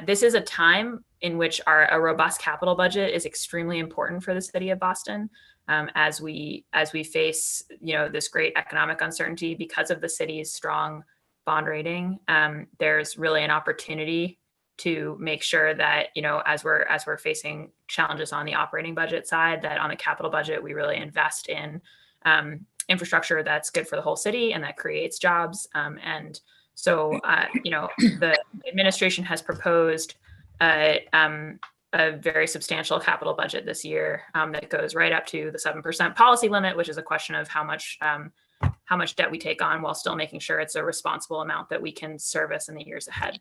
This is a time in which a robust capital budget is extremely important for the city of Boston, as we face, this great economic uncertainty because of the city's strong bond rating. There's really an opportunity to make sure that, as we're facing challenges on the operating budget side, that on the capital budget, we really invest in infrastructure that's good for the whole city and that creates jobs. And so, the administration has proposed a very substantial capital budget this year that goes right up to the 7% policy limit, which is a question of how much debt we take on while still making sure it's a responsible amount that we can service in the years ahead.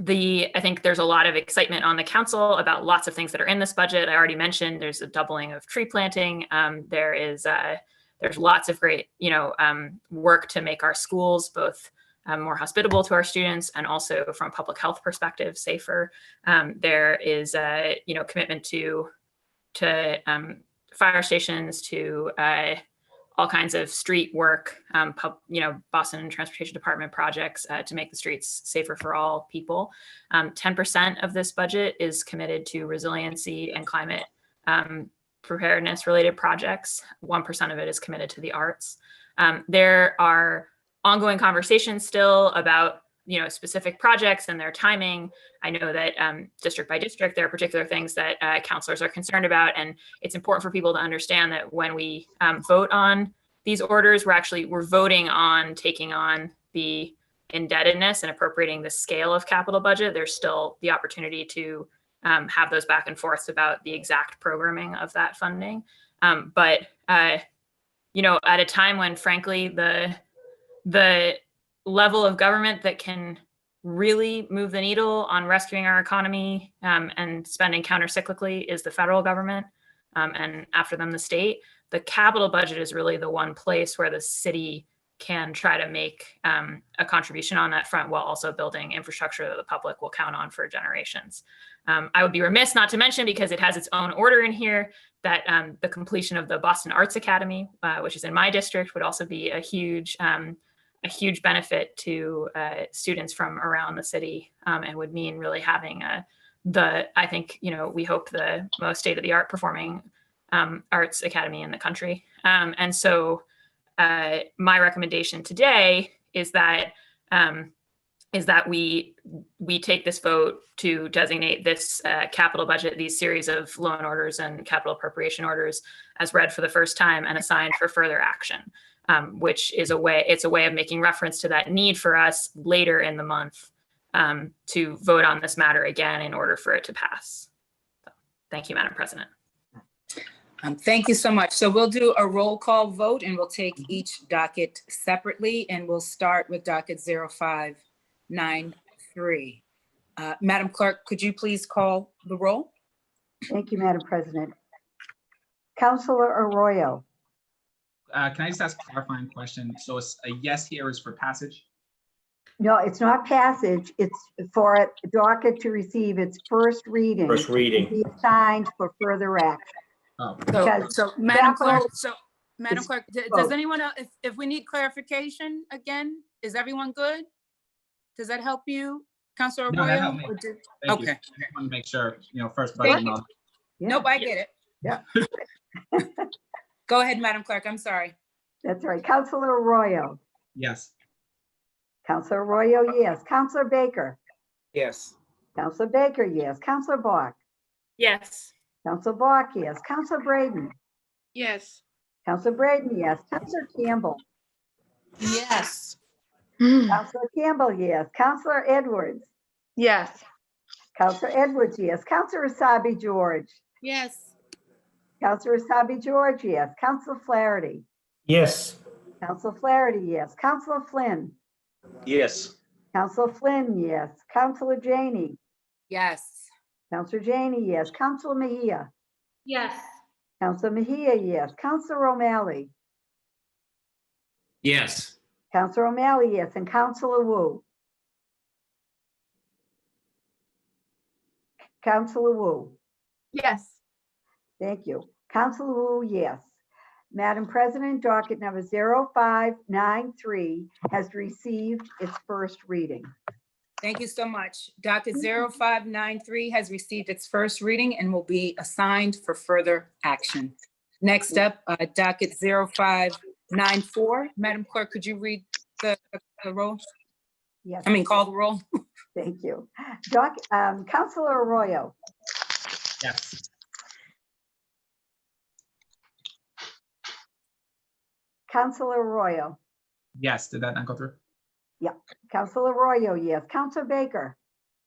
I think there's a lot of excitement on the council about lots of things that are in this budget. I already mentioned there's a doubling of tree planting. There's lots of great, work to make our schools both more hospitable to our students and also from a public health perspective, safer. There is a, commitment to fire stations, to all kinds of street work, Boston Transportation Department projects to make the streets safer for all people. 10% of this budget is committed to resiliency and climate preparedness related projects. 1% of it is committed to the arts. There are ongoing conversations still about specific projects and their timing. I know that district by district, there are particular things that counselors are concerned about. And it's important for people to understand that when we vote on these orders, we're voting on taking on the indebtedness and appropriating the scale of capital budget. There's still the opportunity to have those back and forths about the exact programming of that funding. But at a time when, frankly, the level of government that can really move the needle on rescuing our economy and spending countercyclically is the federal government, and after them, the state. The capital budget is really the one place where the city can try to make a contribution on that front while also building infrastructure that the public will count on for generations. I would be remiss not to mention, because it has its own order in here, that the completion of the Boston Arts Academy, which is in my district, would also be a huge benefit to students from around the city, and would mean really having we hope the most state-of-the-art performing arts academy in the country. And so my recommendation today is that we take this vote to designate this capital budget, these series of loan orders and capital appropriation orders, as read for the first time and assigned for further action, which is a way of making reference to that need for us later in the month to vote on this matter again in order for it to pass. So, thank you, Madam President. Thank you so much. So we'll do a roll call vote and we'll take each docket separately, and we'll start with docket 0593. Madam Clerk, could you please call the roll? Thank you, Madam President. Councilor Arroyo. Can I just ask a clarifying question? So a yes here is for passage? No, it's not passage. It's for a docket to receive its first reading. First reading. Be assigned for further action. Oh, Because So Madam Clerk, It's does anyone else, if we need clarification again, is everyone good? Does that help you, Councilor No, that Arroyo? helped me. Or Thank you. Okay. I just want to make sure, first Thank budget you. month. Yeah, Nope, I get it. Yeah. Go ahead, Madam Clerk, I'm sorry. that's right. Councilor Arroyo. Yes. Councilor Arroyo, yes. Councilor Baker. Yes. Councilor Baker, yes. Councilor Bach. Yes. Counselor Bach, yes. Counselor Braden. Yes. Counselor Braden, yes. Counselor Campbell. Yes. Counselor Campbell, yes. Counselor Edwards. Yes. Counselor Edwards, yes. Counselor Asabi George. Yes. Counselor Asabi George, yes. Counselor Flaherty. Yes. Counselor Flaherty, yes. Counselor Flynn. Yes. Counselor Flynn, yes. Counselor Janey. Yes. Counselor Janey, yes. Counselor Mejia. Yes. Counselor Mejia, yes. Counselor O'Malley. Yes. Counselor O'Malley, yes. And Counselor Wu. Counselor Wu. Yes. Thank you. Counselor Wu, yes. Madam President, docket number 0593 has received its first reading. Thank you so much. Docket 0593 has received its first reading and will be assigned for further action. Next up, docket 0594. Madam Clerk, could you read the roll? Yes, Call the roll. thank you. Counselor Arroyo. Yes. Counselor Arroyo. Yes, did that not go through? Counselor Arroyo, yes. Counselor Baker.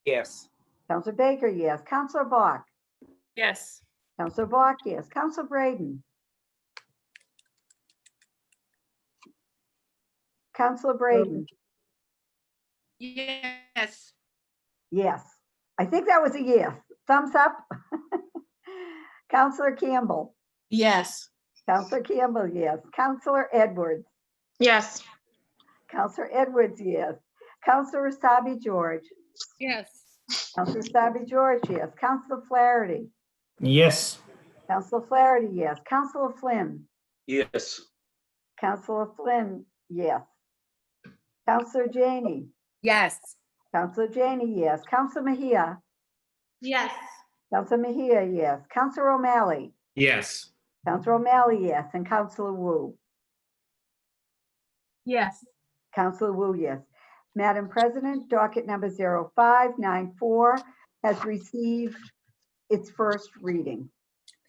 Yes. Counselor Baker, yes. Counselor Bach. Yes. Counselor Bach, yes. Counselor Braden. Counselor Braden. Yes. Yes. I think that was a yes. Thumbs up. Counselor Campbell. Yes. Counselor Campbell, yes. Counselor Edwards. Yes. Counselor Edwards, yes. Counselor Asabi George. Yes. Counselor Asabi George, yes. Counselor Flaherty. Yes. Counselor Flaherty, yes. Counselor Flynn. Yes. Counselor Flynn, yes. Counselor Janey. Yes. Counselor Janey, yes. Counselor Mejia. Yes. Counselor Mejia, yes. Counselor O'Malley. Yes. Counselor O'Malley, yes. And Counselor Wu. Yes. Counselor Wu, yes. Madam President, docket number 0594 has received its first reading.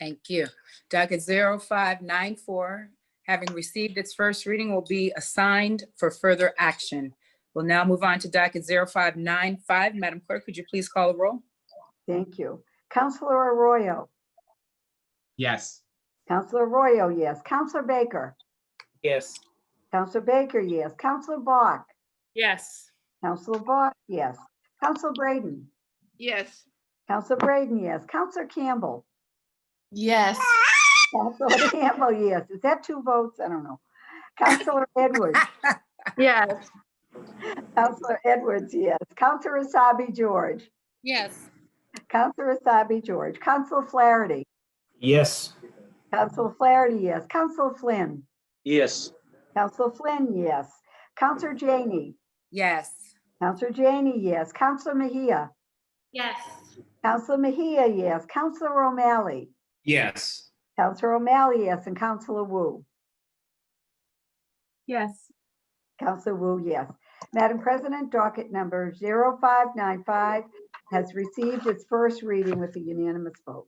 Thank you. Docket 0594, having received its first reading, will be assigned for further action. We'll now move on to docket 0595. Madam Clerk, could you please call the roll? Thank you. Counselor Arroyo. Yes. Counselor Arroyo, yes. Counselor Baker. Yes. Counselor Baker, yes. Counselor Bach. Yes. Counselor Bach, yes. Counselor Braden. Yes. Counselor Braden, yes. Counselor Campbell. Yes. Counselor Campbell, yes. Is that 2 votes? I don't know. Counselor Edwards. Yes. Counselor Edwards, yes. Counselor Asabi George. Yes. Counselor Asabi George. Counselor Flaherty. Yes. Counselor Flaherty, yes. Counselor Flynn. Yes. Counselor Flynn, yes. Counselor Janey. Yes. Counselor Janey, yes. Counselor Mejia. Yes. Counselor Mejia, yes. Counselor O'Malley. Yes. Counselor O'Malley, yes. And Counselor Wu. Yes. Counselor Wu, yes. Madam President, docket number 0595 has received its first reading with a unanimous vote.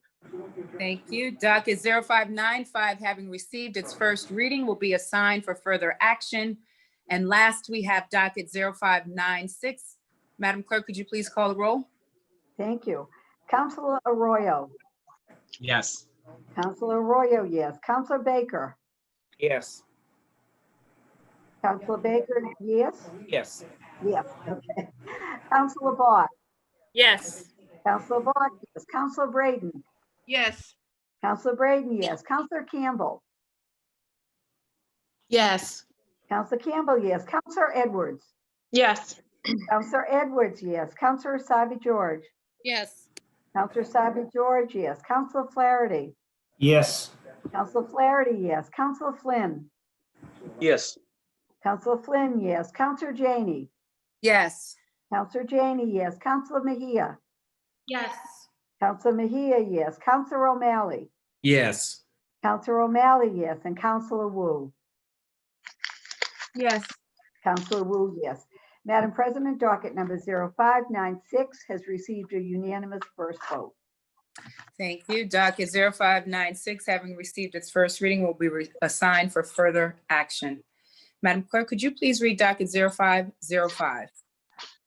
Thank you. Docket 0595, having received its first reading, will be assigned for further action. And last, we have docket 0596. Madam Clerk, could you please call the roll? Thank you. Counselor Arroyo. Yes. Counselor Arroyo, yes. Counselor Baker. Yes. Counselor Baker, yes? Yes. Yes, okay. Counselor Bach. Yes. Counselor Bach, yes. Counselor Braden. Yes. Counselor Braden, yes. Counselor Campbell. Yes. Counselor Campbell, yes. Counselor Edwards. Yes. Counselor Edwards, yes. Counselor Asabi George. Yes. Counselor Asabi George, yes. Counselor Flaherty. Yes. Counselor Flaherty, yes. Counselor Flynn. Yes. Counselor Flynn, yes. Counselor Janey. Yes. Counselor Janey, yes. Counselor Mejia. Yes. Counselor Mejia, yes. Counselor O'Malley. Yes. Counselor O'Malley, yes. And Counselor Wu. Yes. Counselor Wu, yes. Madam President, docket number 0596 has received a unanimous first vote. Thank you. Docket 0596, having received its first reading, will be assigned for further action. Madam Clerk, could you please read docket 0505?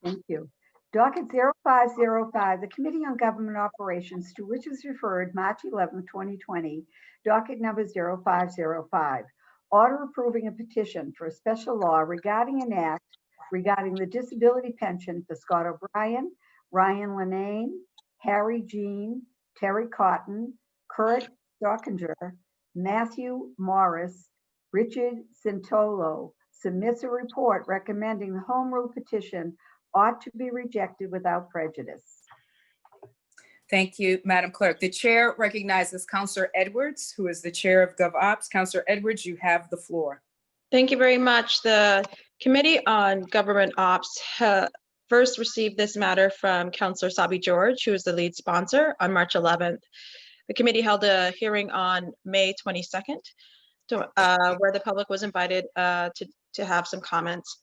Thank you. Docket 0505, the Committee on Government Operations, to which is referred March 11, 2020, docket number 0505. Order approving a petition for a special law regarding an act regarding the disability pension for Scott O'Brien, Ryan Lanane, Harry Jean, Terry Cotton, Kurt Stockinger, Matthew Morris, Richard Sintolo, submits a report recommending the home rule petition ought to be rejected without prejudice. Thank you, Madam Clerk. The chair recognizes Counselor Edwards, who is the chair of GovOps. Counselor Edwards, you have the floor. Thank you very much. The Committee on Government Ops first received this matter from Councillor Sabi George, who is the lead sponsor, on March 11th. The committee held a hearing on May 22nd, where the public was invited to have some comments.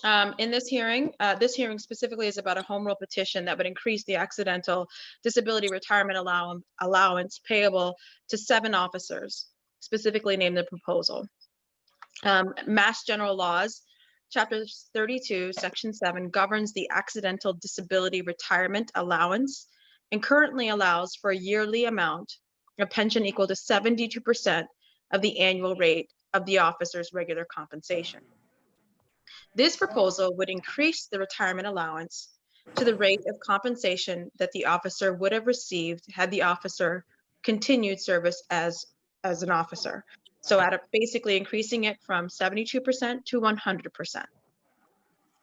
In this hearing specifically is about a home rule petition that would increase the accidental disability retirement allowance payable to 7 officers, specifically named the proposal. Mass General Laws, Chapter 32, Section 7 governs the accidental disability retirement allowance and currently allows for a yearly amount of pension equal to 72% of the annual rate of the officer's regular compensation. This proposal would increase the retirement allowance to the rate of compensation that the officer would have received had the officer continued service as an officer. So basically increasing it from 72% to 100%.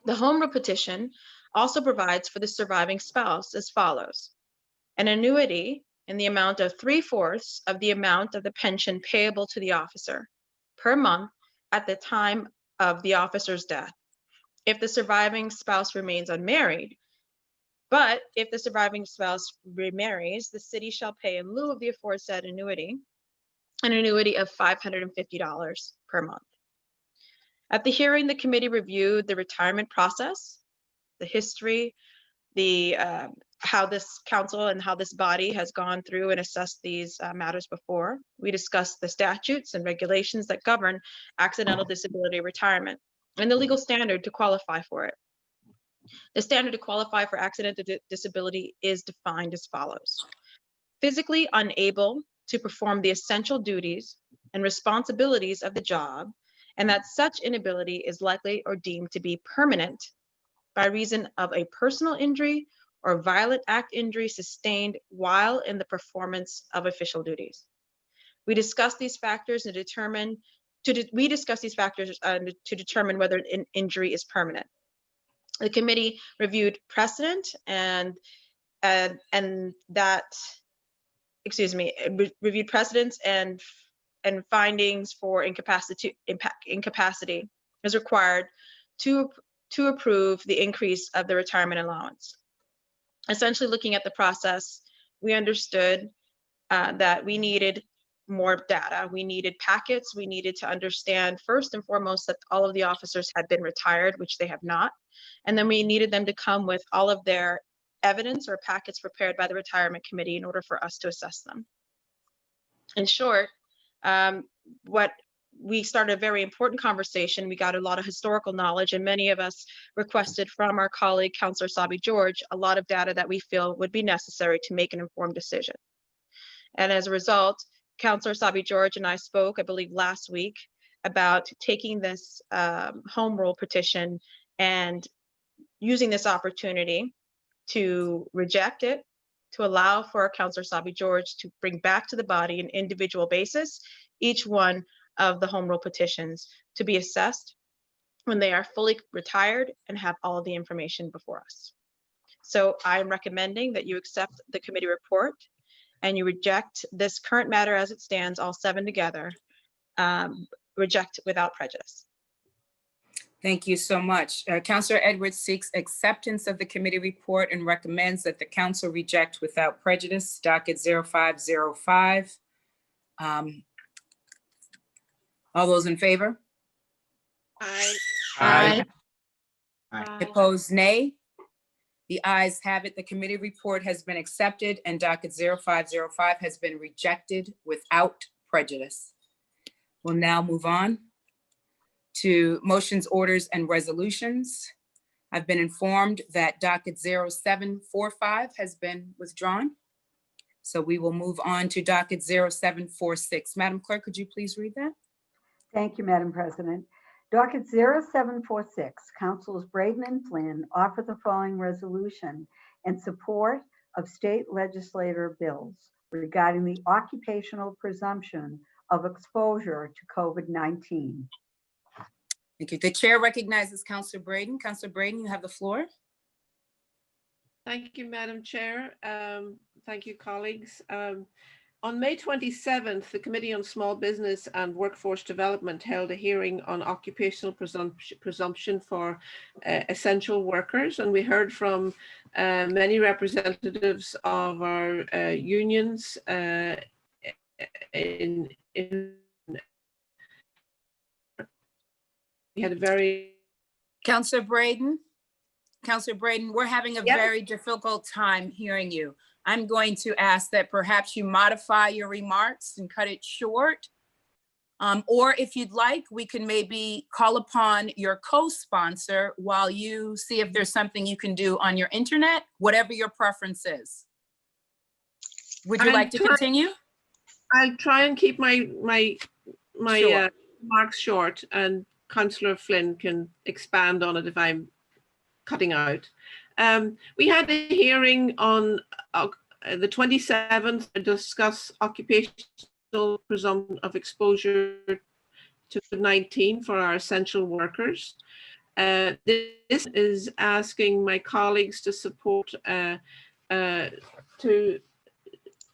The home rule petition also provides for the surviving spouse as follows: an annuity in the amount of 3/4 of the amount of the pension payable to the officer per month at the time of the officer's death, if the surviving spouse remains unmarried. But if the surviving spouse remarries, the city shall pay in lieu of the aforesaid annuity, an annuity of $550 per month. At the hearing, the committee reviewed the retirement process, the history, how this council and how this body has gone through and assessed these matters before. We discussed the statutes and regulations that govern accidental disability retirement and the legal standard to qualify for it. The standard to qualify for accidental disability is defined as follows: physically unable to perform the essential duties and responsibilities of the job, and that such inability is likely or deemed to be permanent by reason of a personal injury or violent act injury sustained while in the performance of official duties. We discussed these factors to determine whether an injury is permanent. The committee reviewed precedent reviewed precedents and findings for incapacity is required to approve the increase of the retirement allowance. Essentially, looking at the process, we understood that we needed more data. We needed packets. We needed to understand first and foremost that all of the officers had been retired, which they have not. And then we needed them to come with all of their evidence or packets prepared by the retirement committee in order for us to assess them. In short, we started a very important conversation. We got a lot of historical knowledge, and many of us requested from our colleague, Councillor Sabi George, a lot of data that we feel would be necessary to make an informed decision. And as a result, Councillor Sabi George and I spoke, I believe last week, about taking this home rule petition and using this opportunity to reject it, to allow for Councillor Sabi George to bring back to the body an individual basis each one of the home rule petitions to be assessed when they are fully retired and have all of the information before us. So I'm recommending that you accept the committee report and you reject this current matter as it stands, all 7 together, reject without prejudice. Thank you so much. Councillor Edwards seeks acceptance of the committee report and recommends that the council reject without prejudice. Docket 0505. All those in favor? Aye. Aye. Opposed, nay. The ayes have it. The committee report has been accepted and docket 0505 has been rejected without prejudice. We'll now move on to motions, orders, and resolutions. I've been informed that docket 0745 has been withdrawn. So we will move on to docket 0746. Madam Clerk, could you please read that? Thank you, Madam President. Docket 0746, Councilors Braden and Flynn offer the following resolution in support of state legislator bills regarding the occupational presumption of exposure to COVID-19. Thank you. The chair recognizes Councilor Braden. Councilor Braden, you have the floor. Thank you, Madam Chair. Thank you, colleagues. On May 27th, the Committee on Small Business and Workforce Development held a hearing on occupational presumption for essential workers, and we heard from many representatives of our unions we had a very... Councilor Braden, we're having a Yep. very difficult time hearing you. I'm going to ask that perhaps you modify your remarks and cut it short. Or if you'd like, we can maybe call upon your co-sponsor while you see if there's something you can do on your internet, whatever your preference is. Would you like to continue? I'll try and keep my Sure. remarks short, and Councillor Flynn can expand on it if I'm cutting out. We had a hearing on the 27th to discuss occupational presumption of exposure to COVID-19 for our essential workers. This is asking my colleagues to support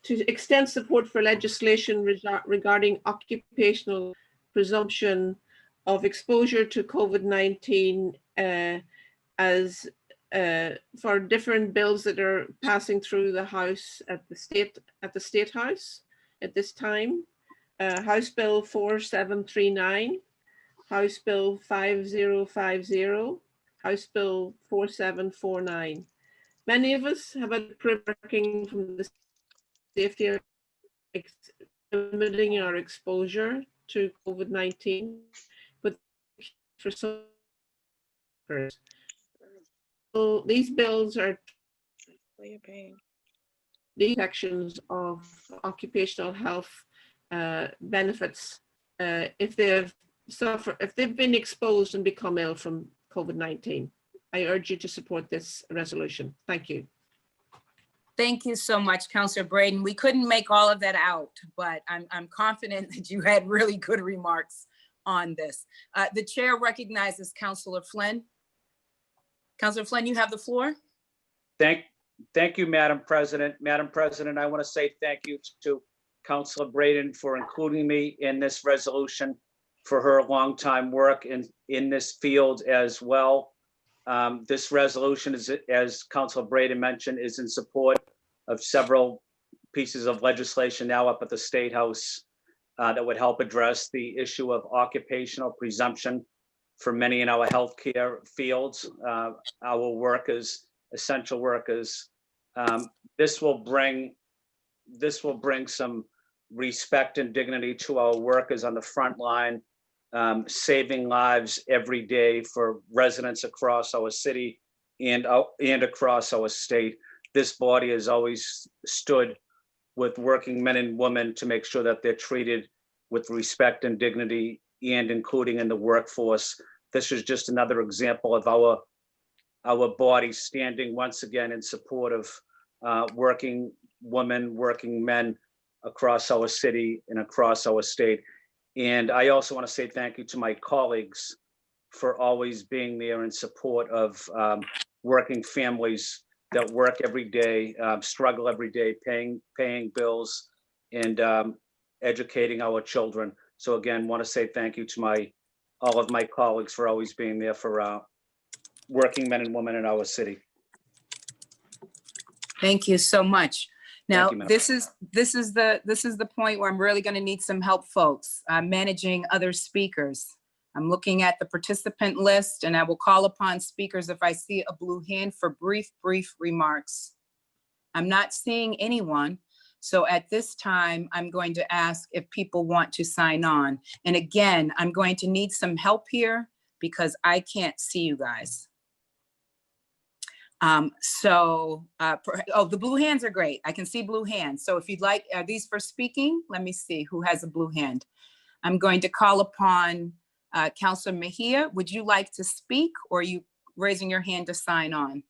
to extend support for legislation regarding occupational presumption of exposure to COVID-19 as for different bills that are passing through the House at the State House at this time. House Bill 4739, House Bill 5050, House Bill 4749. Many of us have had working from the safety of limiting our exposure to COVID-19, but for some, so these bills are these sections of occupational health benefits if they've been exposed and become ill from COVID-19. I urge you to support this resolution. Thank you. Thank you so much, Councilor Braden. We couldn't make all of that out, but I'm confident that you had really good remarks on this. The chair recognizes Councilor Flynn. Councilor Flynn, you have the floor. Thank you, Madam President. Madam President, I want to say thank you to Councilor Braden for including me in this resolution, for her longtime work in this field as well. This resolution is, as Councilor Braden mentioned, is in support of several pieces of legislation now up at the State House that would help address the issue of occupational presumption for many in our healthcare fields, our workers, essential workers. This will bring some respect and dignity to our workers on the front line, saving lives every day for residents across our city and across our state. This body has always stood with working men and women to make sure that they're treated with respect and dignity, and including in the workforce. This is just another example of our body standing once again in support of working women, working men across our city and across our state. And I also want to say thank you to my colleagues for always being there in support of working families that work every day, struggle every day, paying bills and educating our children. So again, want to say thank you to all of my colleagues for always being there for working men and women in our city. Thank you so much. Now, you, Madam. this is the point where I'm really going to need some help, folks, managing other speakers. I'm looking at the participant list, and I will call upon speakers if I see a blue hand for brief remarks. I'm not seeing anyone. So at this time, I'm going to ask if people want to sign on. And again, I'm going to need some help here because I can't see you guys. Oh, the blue hands are great. I can see blue hands. So if you'd like, are these for speaking? Let me see who has a blue hand. I'm going to call upon Councilor Mejia. Would you like to speak, or are you raising your hand to sign on?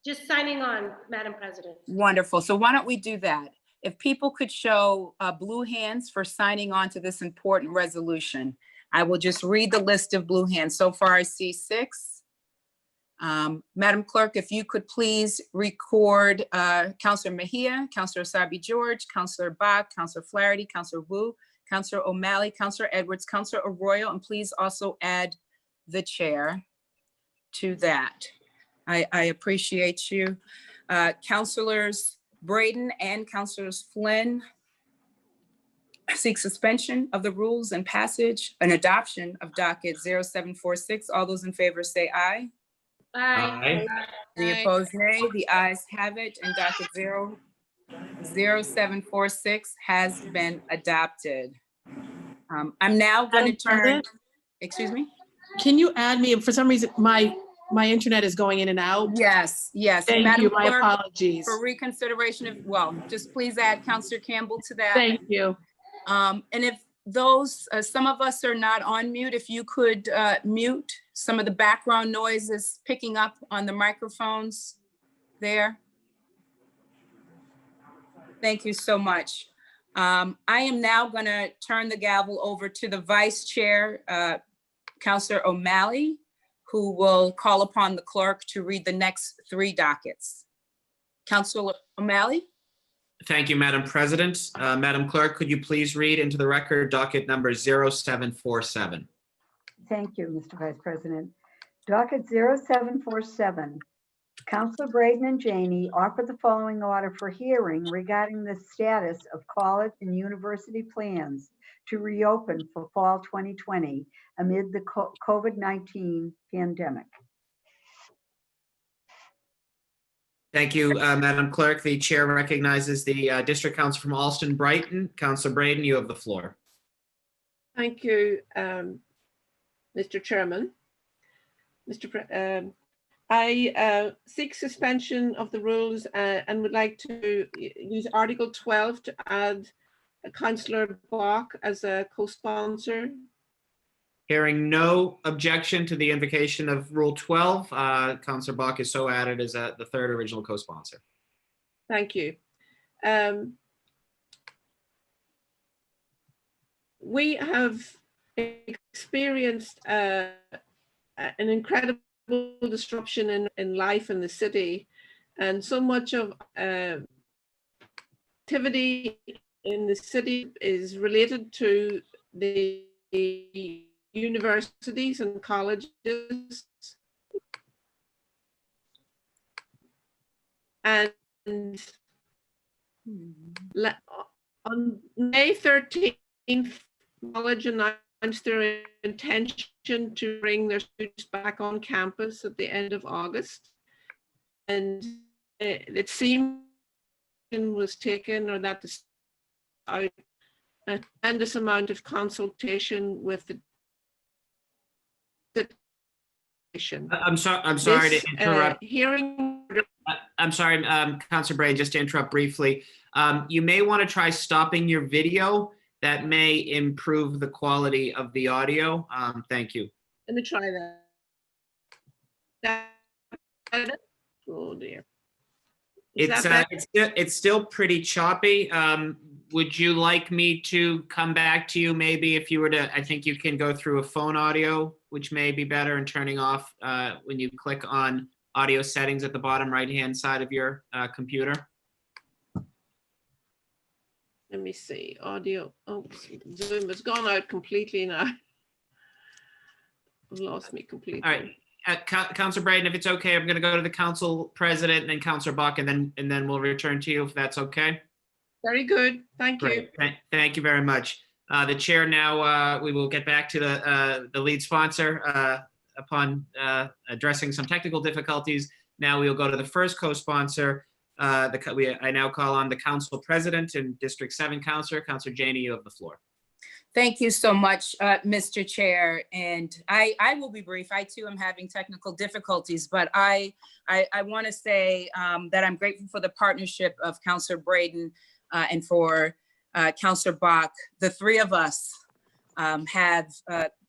Just signing on, Madam President. Wonderful. So why don't we do that? If people could show blue hands for signing on to this important resolution, I will just read the list of blue hands. So far, I see 6. Madam Clerk, if you could please record Councilor Mejia, Councilor Asabi George, Councilor Bach, Councilor Flaherty, Councilor Wu, Councilor O'Malley, Councilor Edwards, Councilor Arroyo, and please also add the chair to that. I appreciate you. Councilors Braden and Councilors Flynn seek suspension of the rules and passage and adoption of docket 0746. All those in favor say aye. Aye. The opposed, nay. The ayes have it, and docket 0746 has been adopted. I'm now going to turn, excuse me? Can you add me? For some reason, my internet is going in and out. Yes. Thank Madam you. My Clerk, apologies. for reconsideration of, well, just please add Councilor Campbell to that. Thank you. And if those, some of us are not on mute, if you could mute some of the background noises picking up on the microphones there. Thank you so much. I am now going to turn the gavel over to the Vice Chair, Councilor O'Malley, who will call upon the clerk to read the next 3 dockets. Councilor O'Malley? Thank you, Madam President. Madam Clerk, could you please read into the record docket number 0747? Thank you, Mr. Vice President. Docket 0747. Councilor Braden and Janey offer the following order for hearing regarding the status of college and university plans to reopen for fall 2020 amid the COVID-19 pandemic. Thank you, Madam Clerk. The chair recognizes the District Council from Alston Brighton. Councilor Braden, you have the floor. Thank you, Mr. Chairman. I seek suspension of the rules and would like to use Article 12 to add Councillor Bach as a co-sponsor. Hearing no objection to the invocation of Rule 12, Councilor Bach is so added as the 3rd original co-sponsor. Thank you. We have experienced an incredible disruption in life in the city, and so much of activity in the city is related to the universities and colleges. And on May 13th, college announced their intention to bring their students back on campus at the end of August. And it seemed was taken, or that a tremendous amount of consultation with the I'm sorry to interrupt. Hearing. I'm sorry, Councilor Braden, just to interrupt briefly. You may want to try stopping your video. That may improve the quality of the audio. Thank you. Let me try that. Oh dear. It's still pretty choppy. Would you like me to come back to you maybe if you were to, I think you can go through a phone audio, which may be better, and turning off when you click on audio settings at the bottom right-hand side of your computer. Let me see, audio. Oh, Zoom has gone out completely now. Lost me completely. All right. Councilor Braden, if it's okay, I'm going to go to the council president and then Councilor Bach, and then we'll return to you if that's okay. Very good. Thank you. Thank you very much. The chair now, we will get back to the lead sponsor upon addressing some technical difficulties. Now we will go to the first co-sponsor. I now call on the council president and District 7 Councilor. Councilor Janey, you have the floor. Thank you so much, Mr. Chair. And I will be brief. I too am having technical difficulties, but I want to say that I'm grateful for the partnership of Councilor Braden and for Councilor Bach. The three of us have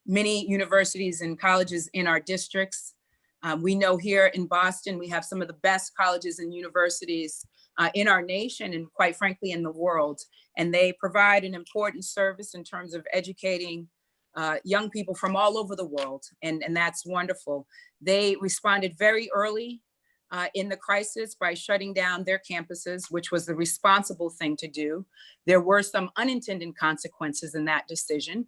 many universities and colleges in our districts. We know here in Boston, we have some of the best colleges and universities in our nation and quite frankly in the world. And they provide an important service in terms of educating young people from all over the world. And that's wonderful. They responded very early in the crisis by shutting down their campuses, which was the responsible thing to do. There were some unintended consequences in that decision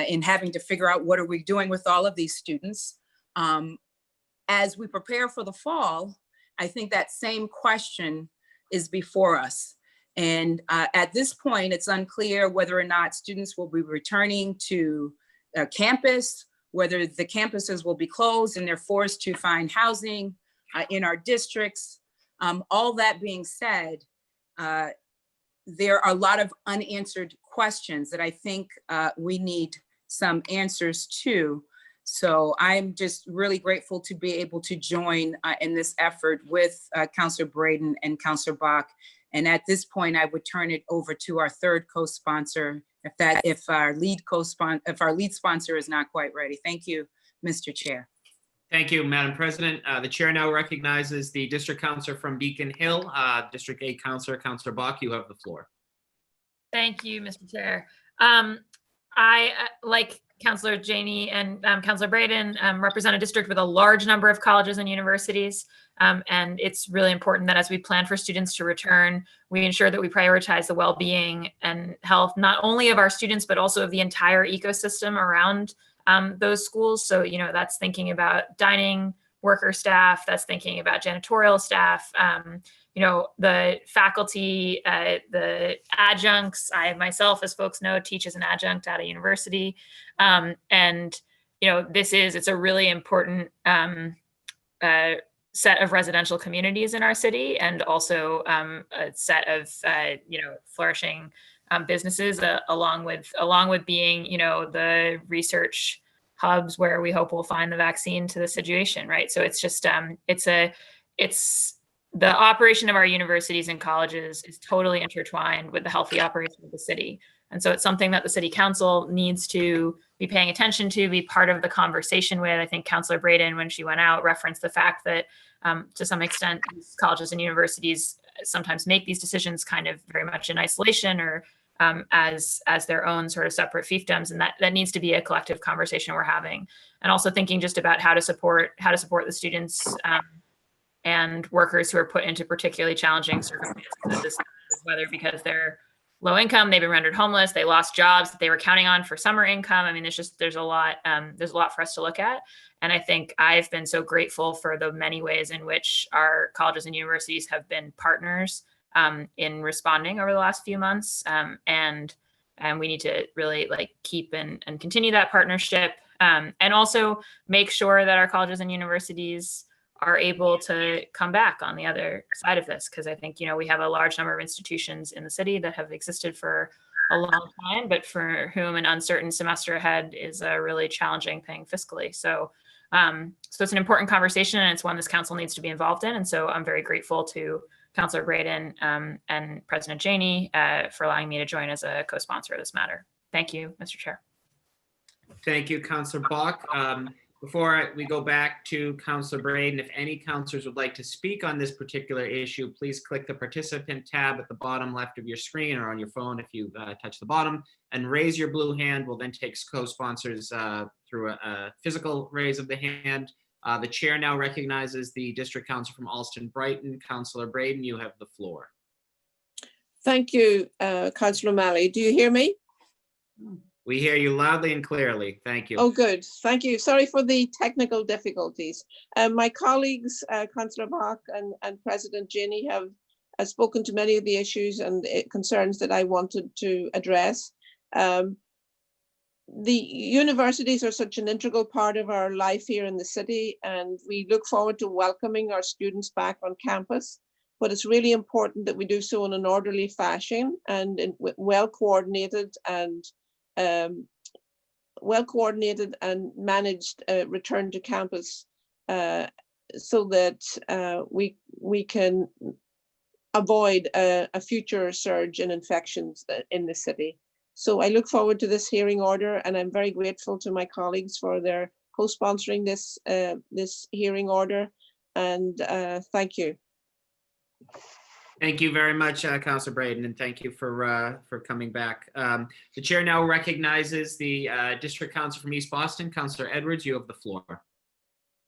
in having to figure out what are we doing with all of these students. As we prepare for the fall, I think that same question is before us. And at this point, it's unclear whether or not students will be returning to campus, whether the campuses will be closed and they're forced to find housing in our districts. All that being said, there are a lot of unanswered questions that I think we need some answers to. So I'm just really grateful to be able to join in this effort with Councilor Braden and Councilor Bach. And at this point, I would turn it over to our third co-sponsor if our lead sponsor is not quite ready. Thank you, Mr. Chair. Thank you, Madam President. The chair now recognizes the district councilor from Beacon Hill, District 8 Councilor, Councilor Bach, you have the floor. Thank you, Mr. Chair. I, like Councilor Janey and Councilor Braden, represent a district with a large number of colleges and universities. And it's really important that as we plan for students to return, we ensure that we prioritize the well-being and health, not only of our students, but also of the entire ecosystem around those schools. So, you know, that's thinking about dining worker staff, that's thinking about janitorial staff, you know, the faculty, the adjuncts. I myself, as folks know, teach as an adjunct at a university. And, you know, it's a really important set of residential communities in our city, and also a set of, you know, flourishing businesses along with being, you know, the research hubs where we hope we'll find the vaccine to the situation, right? So it's just, it's the operation of our universities and colleges is totally intertwined with the healthy operation of the city. And so it's something that the city council needs to be paying attention to, be part of the conversation with. I think Councilor Braden, when she went out, referenced the fact that to some extent, these colleges and universities sometimes make these decisions kind of very much in isolation or as their own sort of separate fiefdoms, and that needs to be a collective conversation we're having. And also thinking just about how to support the students and workers who are put into particularly challenging circumstances, whether because they're low income, they've been rendered homeless, they lost jobs that they were counting on for summer income. I mean, there's a lot for us to look at. And I think I've been so grateful for the many ways in which our colleges and universities have been partners in responding over the last few months. And we need to really keep and continue that partnership, and also make sure that our colleges and universities are able to come back on the other side of this. Because I think, you know, we have a large number of institutions in the city that have existed for a long time, but for whom an uncertain semester ahead is a really challenging thing fiscally. So it's an important conversation, and it's one this council needs to be involved in. And so I'm very grateful to Councilor Braden and President Janey for allowing me to join as a co-sponsor of this matter. Thank you, Mr. Chair. Thank you, Councilor Bach. Before we go back to Councilor Braden, if any councilors would like to speak on this particular issue, please click the participant tab at the bottom left of your screen or on your phone if you touch the bottom, and raise your blue hand. We'll then take co-sponsors through a physical raise of the hand. The chair now recognizes the district council from Alston Brighton. Councilor Braden, you have the floor. Thank you, Councillor O'Malley. Do you hear me? We hear you loudly and clearly. Thank you. Oh, good. Thank you. Sorry for the technical difficulties. My colleagues, Councillor Bach and President Janey, have spoken to many of the issues and concerns that I wanted to address. the universities are such an integral part of our life here in the city, and we look forward to welcoming our students back on campus. But it's really important that we do so in an orderly fashion and well coordinated and managed return to campus, so that we can avoid a future surge in infections in the city. So I look forward to this hearing order, and I'm very grateful to my colleagues for their co-sponsoring this hearing order. And thank you. Thank you very much, Councilor Braden, and thank you for coming back. The chair now recognizes the District Council from East Boston. Councilor Edwards, you have the floor.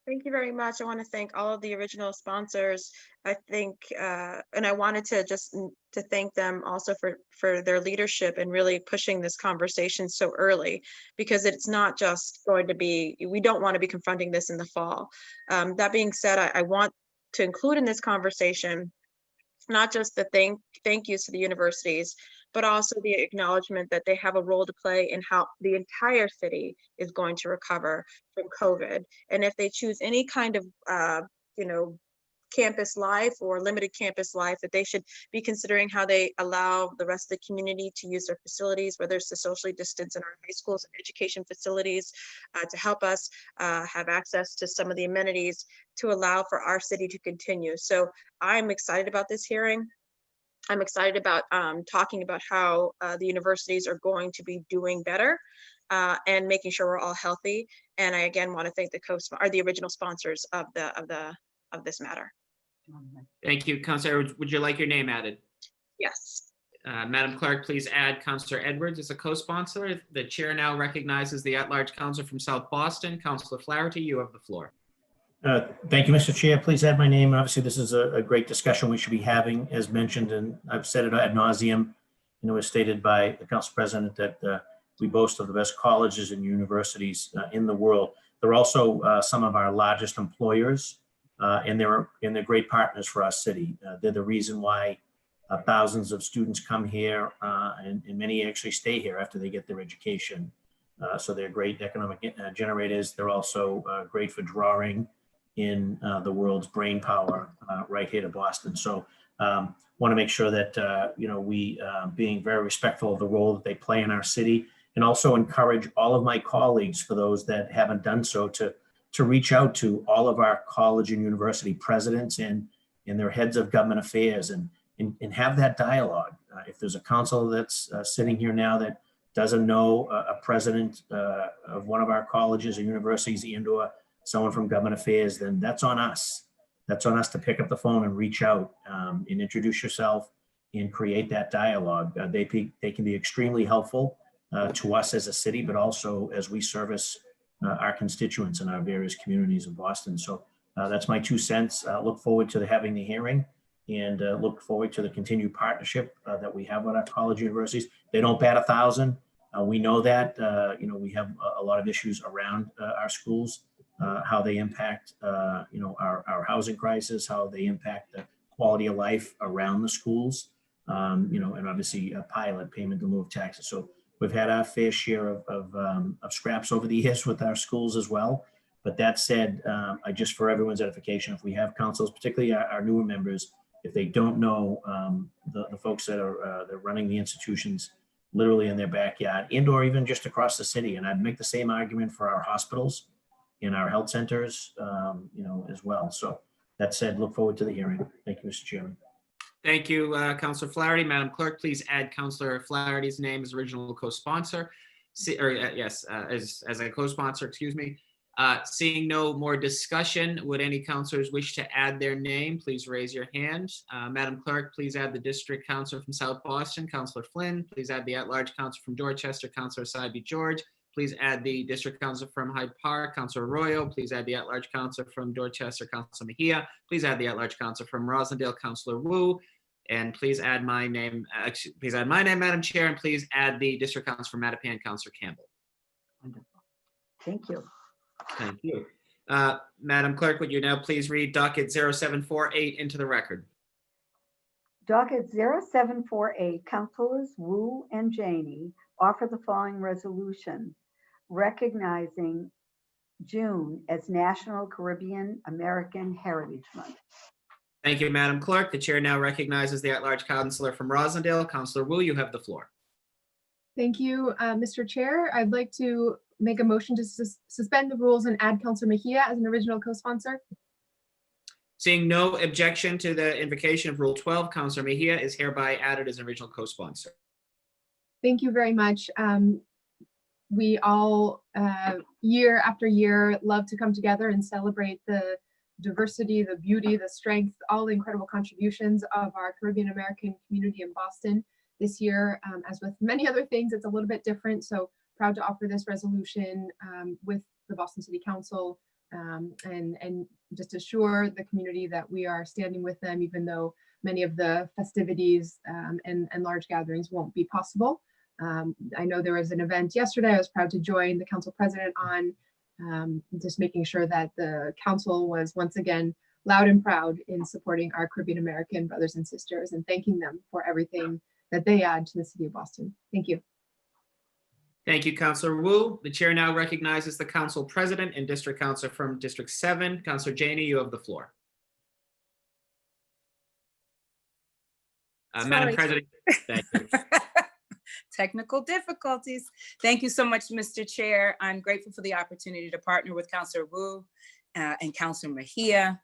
Thank you very much. I want to thank all of the original sponsors. I think, and I wanted to to thank them also for their leadership and really pushing this conversation so early, because it's not just going to be, we don't want to be confronting this in the fall. That being said, I want to include in this conversation not just the thank yous to the universities, but also the acknowledgement that they have a role to play in how the entire city is going to recover from COVID. And if they choose any kind of, campus life or limited campus life, that they should be considering how they allow the rest of the community to use their facilities, whether it's to socially distance in our high schools and education facilities, to help us have access to some of the amenities to allow for our city to continue. So I'm excited about this hearing. I'm excited about talking about how the universities are going to be doing better and making sure we're all healthy. And I again want to thank the original sponsors of this matter. Thank you, Councilor Edwards. Would you like your name added? Yes. Madam Clerk, please add Councilor Edwards as a co-sponsor. The chair now recognizes the at-large councilor from South Boston. Councilor Flaherty, you have the floor. Thank you, Mr. Chair. Please add my name. Obviously, this is a great discussion we should be having, as mentioned, and I've said it ad nauseum, as stated by the Council President, that we boast of the best colleges and universities in the world. They're also some of our largest employers, and they're great partners for our city. They're the reason why thousands of students come here, and many actually stay here after they get their education. So they're great economic generators. They're also great for drawing in the world's brain power right here to Boston. So want to make sure that, we being very respectful of the role that they play in our city, and also encourage all of my colleagues, for those that haven't done so, to reach out to all of our college and university presidents and their heads of government affairs and have that dialogue. If there's a council that's sitting here now that doesn't know a president of one of our colleges or universities and/or someone from government affairs, then that's on us. That's on us to pick up the phone and reach out and introduce yourself and create that dialogue. They can be extremely helpful to us as a city, but also as we service our constituents in our various communities in Boston. So that's my 2 cents. Look forward to having the hearing, and look forward to the continued partnership that we have with our college universities. They don't bat 1,000. We know that. We have a lot of issues around our schools, how they impact, our housing crisis, how they impact the quality of life around the schools, and obviously a pilot payment in lieu of taxes. So we've had our fair share of scraps over the years with our schools as well. But that said, just for everyone's edification, if we have councils, particularly our newer members, if they don't know the folks that are they're running the institutions literally in their backyard and/or even just across the city, and I'd make the same argument for our hospitals and our health centers, as well. So that said, look forward to the hearing. Thank you, Mr. Chairman. Thank you, Councilor Flaherty. Madam Clerk, please add Councilor Flaherty's name as original co-sponsor, as a co-sponsor, excuse me. Seeing no more discussion, would any councilors wish to add their name? Please raise your hand. Madam Clerk, please add the district councilor from South Boston, Councilor Flynn. Please add the at-large councilor from Dorchester, Councilor Saibi George. Please add the district councilor from Hyde Park, Councilor Arroyo. Please add the at-large councilor from Dorchester, Councilor Mejia. Please add the at-large councilor from Rosendale, Councilor Wu. And please add my name, Madam Chair, and please add the district councilor from Mattapan, Councilor Campbell. Wonderful. Thank you. Thank you. Madam Clerk, would you now please read docket 0748 into the record? Docket 0748, Councilors Wu and Janey offer the following resolution. recognizing June as National Caribbean American Heritage Month. Thank you, Madam Clerk. The chair now recognizes the at-large counselor from Rosendale. Counselor Wu, you have the floor. Thank you, Mr. Chair. I'd like to make a motion to suspend the rules and add Counselor Mejia as an original co-sponsor. Seeing no objection to the invocation of Rule 12, Counselor Mejia is hereby added as an original co-sponsor. Thank you very much. We all, year after year, love to come together and celebrate the diversity, the beauty, the strength, all the incredible contributions of our Caribbean American community in Boston. This year, as with many other things, it's a little bit different. So proud to offer this resolution with the Boston City Council and just assure the community that we are standing with them, even though many of the festivities and large gatherings won't be possible. I know there was an event yesterday I was proud to join the council president on, just making sure that the council was once again loud and proud in supporting our Caribbean American brothers and sisters and thanking them for everything that they add to the city of Boston. Thank you. Thank you, Counselor Wu. The chair now recognizes the council president and district councilor from District 7. Counselor Janey, you have the floor. Madam President, thank you. Technical difficulties. Thank you so much, Mr. Chair. I'm grateful for the opportunity to partner with Counselor Wu and Counselor Mejia.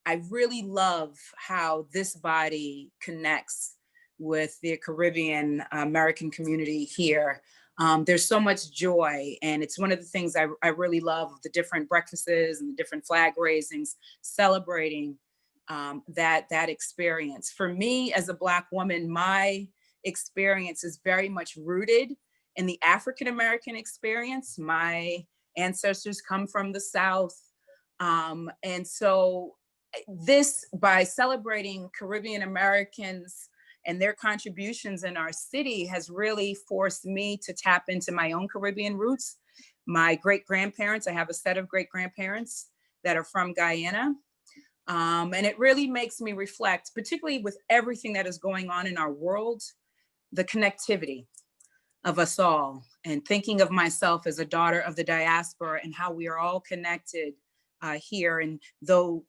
I really love how this body connects with the Caribbean American community here. There's so much joy, and it's one of the things I really love, the different breakfasts and the different flag raisings, celebrating that experience. For me, as a Black woman, my experience is very much rooted in the African American experience. My ancestors come from the South. And so this, by celebrating Caribbean Americans and their contributions in our city, has really forced me to tap into my own Caribbean roots. My great-grandparents, I have a set of great-grandparents that are from Guyana. And it really makes me reflect, particularly with everything that is going on in our world, the connectivity of us all, and thinking of myself as a daughter of the diaspora and how we are all connected here. And though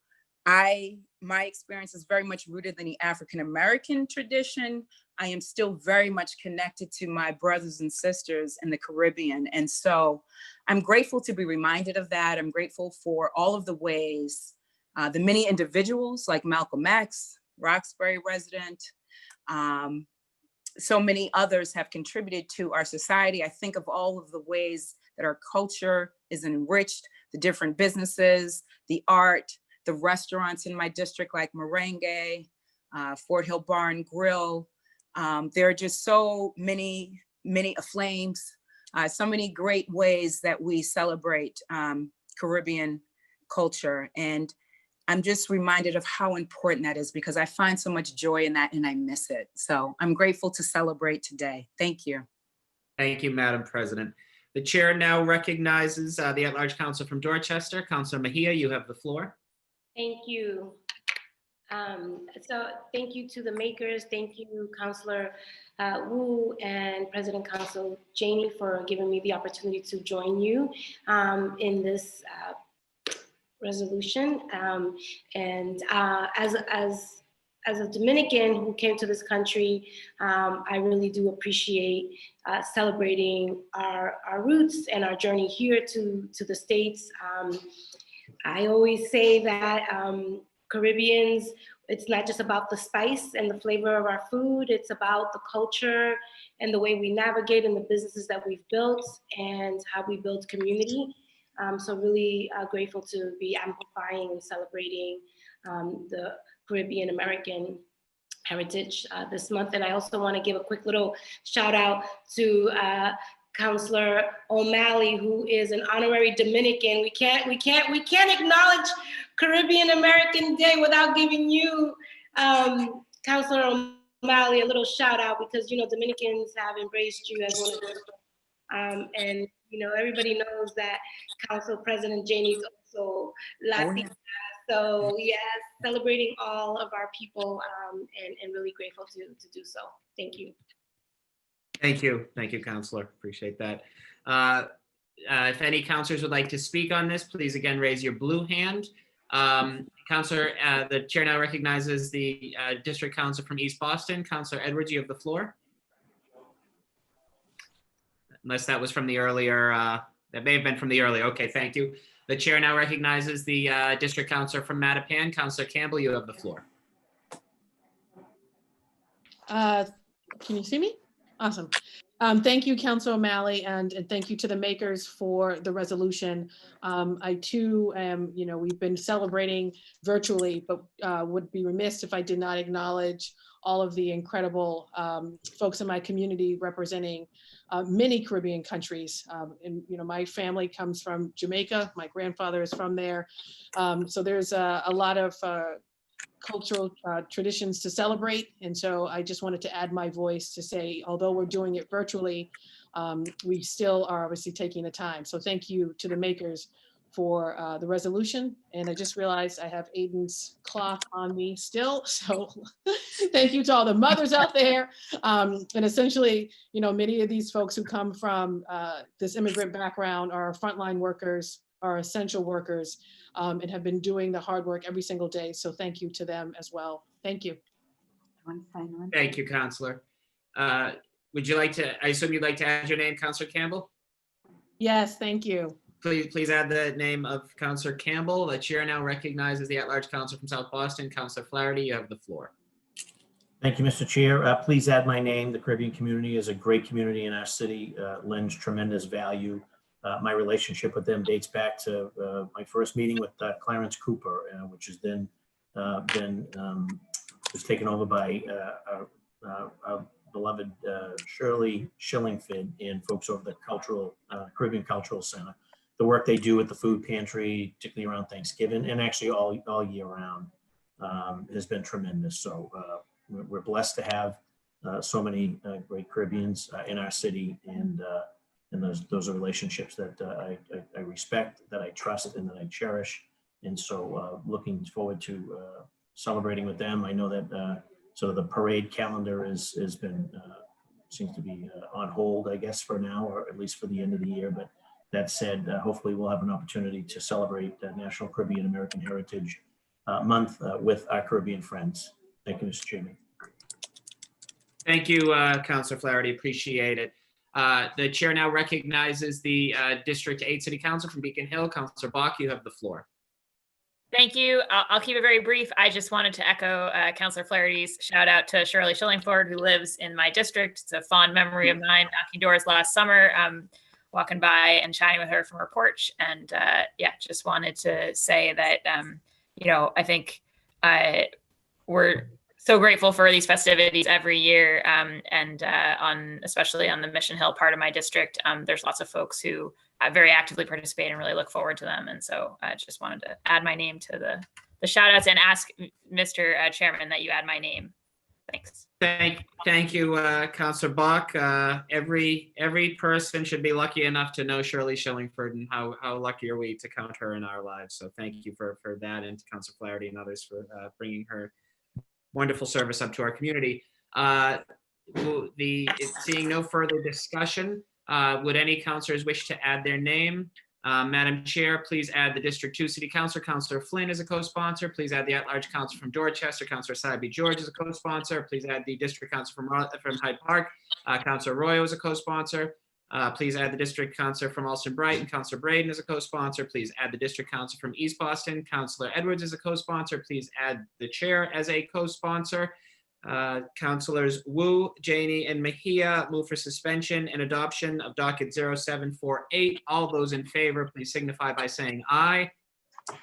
my experience is very much rooted in the African-American tradition, I am still very much connected to my brothers and sisters in the Caribbean. And so I'm grateful to be reminded of that. I'm grateful for all of the ways the many individuals like Malcolm X, Roxbury resident, so many others have contributed to our society. I think of all of the ways that our culture is enriched, the different businesses, the art, the restaurants in my district like Merengue, Fort Hill Bar and Grill. There are just so many flames, so many great ways that we celebrate Caribbean culture. And I'm just reminded of how important that is, because I find so much joy in that and I miss it. So I'm grateful to celebrate today. Thank you. Thank you, Madam President. The chair now recognizes the at-large counsel from Dorchester. Counselor Mejia, you have the floor. Thank you. So thank you to the makers. Thank you, Counselor Wu and President Council Janey, for giving me the opportunity to join you in this resolution. And as a Dominican who came to this country, I really do appreciate celebrating our roots and our journey here to the States. I always say that Caribbeans, it's not just about the spice and the flavor of our food, it's about the culture and the way we navigate and the businesses that we've built and how we build community. So really grateful to be amplifying and celebrating the Caribbean American heritage this month. And I also want to give a quick little shout out to Counselor O'Malley, who is an honorary Dominican. We can't acknowledge Caribbean American Day without giving you, Counselor O'Malley, a little shout out, because Dominicans have embraced you as one of those. And everybody knows that Council President Janey is also Latina. So yes, celebrating all of our people and really grateful to do so. Thank you. Thank you, Counselor. Appreciate that. If any counselors would like to speak on this, please again raise your blue hand. Counselor, the chair now recognizes the district counselor from East Boston. Counselor Edwards, you have the floor. Unless that was from the earlier, that may have been from the earlier. Okay, thank you. The chair now recognizes the district counselor from Mattapan. Counselor Campbell, you have the floor. Can you see me? Awesome. Thank you, Councilor O'Malley, and thank you to the makers for the resolution. I too am, we've been celebrating virtually, but would be remiss if I did not acknowledge all of the incredible folks in my community representing many Caribbean countries. And my family comes from Jamaica. My grandfather is from there. So there's a lot of cultural traditions to celebrate. And so I just wanted to add my voice to say, although we're doing it virtually, we still are obviously taking the time. So thank you to the makers for the resolution. And I just realized I have Aiden's cloth on me still. So thank you to all the mothers out there. And essentially, many of these folks who come from this immigrant background are frontline workers, are essential workers, and have been doing the hard work every single day. So thank you to them as well. Thank you. Thank you, Counselor. Would you like to, I assume you'd like to add your name, Counselor Campbell? Yes, thank you. Please add the name of Counselor Campbell. The chair now recognizes the at-large counselor from South Boston. Counselor Flaherty, you have the floor. Thank you, Mr. Chair. Please add my name. The Caribbean community is a great community in our city, lends tremendous value. My relationship with them dates back to my first meeting with Clarence Cooper, which has then was taken over by our beloved Shirley Shillingford and folks over the Caribbean Cultural Center. The work they do at the food pantry, particularly around Thanksgiving and actually all year round, has been tremendous. So we're blessed to have so many great Caribbeans in our city, and those are relationships that I respect, that I trust, and that I cherish. And so looking forward to celebrating with them. I know that sort of the parade calendar has been, seems to be on hold, I guess, for now, or at least for the end of the year. But that said, hopefully we'll have an opportunity to celebrate National Caribbean American Heritage Month with our Caribbean friends. Thank you, Mr. Chairman. Thank you, Counselor Flaherty. Appreciate it. The chair now recognizes the District 8 City Council from Beacon Hill. Counselor Bach, you have the floor. Thank you. I'll keep it very brief. I just wanted to echo Councilor Flaherty's shout out to Shirley Shillingford, who lives in my district. It's a fond memory of mine, knocking doors last summer, walking by and chatting with her from her porch. And yeah, just wanted to say that, I think we're so grateful for these festivities every year. And especially on the Mission Hill part of my district, there's lots of folks who very actively participate and really look forward to them. And so I just wanted to add my name to the shout outs and ask Mr. Chairman that you add my name. Thanks. Thank you, Counselor Bach. Every person should be lucky enough to know Shirley Shillingford, and how lucky are we to count her in our lives. So thank you for that, and to Counselor Flaherty and others for bringing her wonderful service up to our community. Seeing no further discussion, would any counselors wish to add their name? Madam Chair, please add the District 2 City Councilor, Counselor Flynn, as a co-sponsor. Please add the at-large council from Dorchester, Counselor Sabi George, as a co-sponsor. Please add the District Council from Hyde Park, Counselor Arroyo, as a co-sponsor. Please add the District Councilor from Alston Brighton, Counselor Braden, as a co-sponsor. Please add the District Council from East Boston, Counselor Edwards, as a co-sponsor. Please add the Chair as a co-sponsor. Councilors Wu, Janey, and Mejia move for suspension and adoption of docket 0748. All those in favor, please signify by saying aye.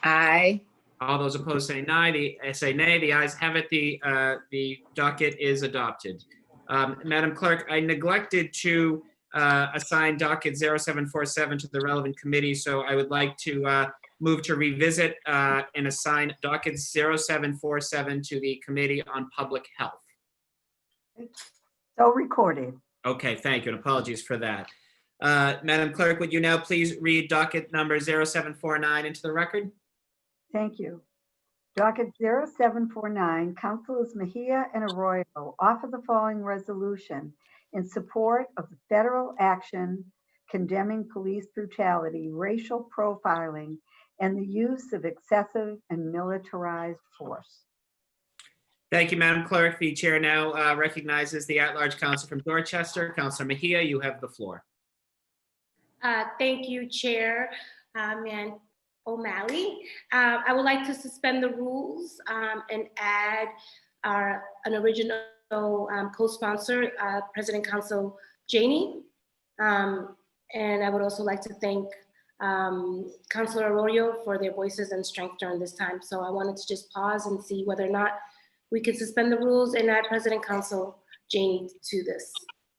Aye. All those opposed say nay. Say nay. The ayes have it. The docket is adopted. Madam Clerk, I neglected to assign docket 0747 to the relevant committee, so I would like to move to revisit and assign docket 0747 to the Committee on Public Health. So recorded. Okay, thank you, and apologies for that. Madam Clerk, would you now please read docket number 0749 into the record? Thank you. Docket 0749, Councilors Mejia and Arroyo offer the following resolution in support of the federal action condemning police brutality, racial profiling, and the use of excessive and militarized force. Thank you, Madam Clerk. The chair now recognizes the at-large counsel from Dorchester. Councilor Mejia, you have the floor. Thank you, Chair and O'Malley. I would like to suspend the rules and add an original co-sponsor, President Council Janey. And I would also like to thank Councilor Arroyo for their voices and strength during this time. So I wanted to just pause and see whether or not we could suspend the rules and add President Council Janey to this.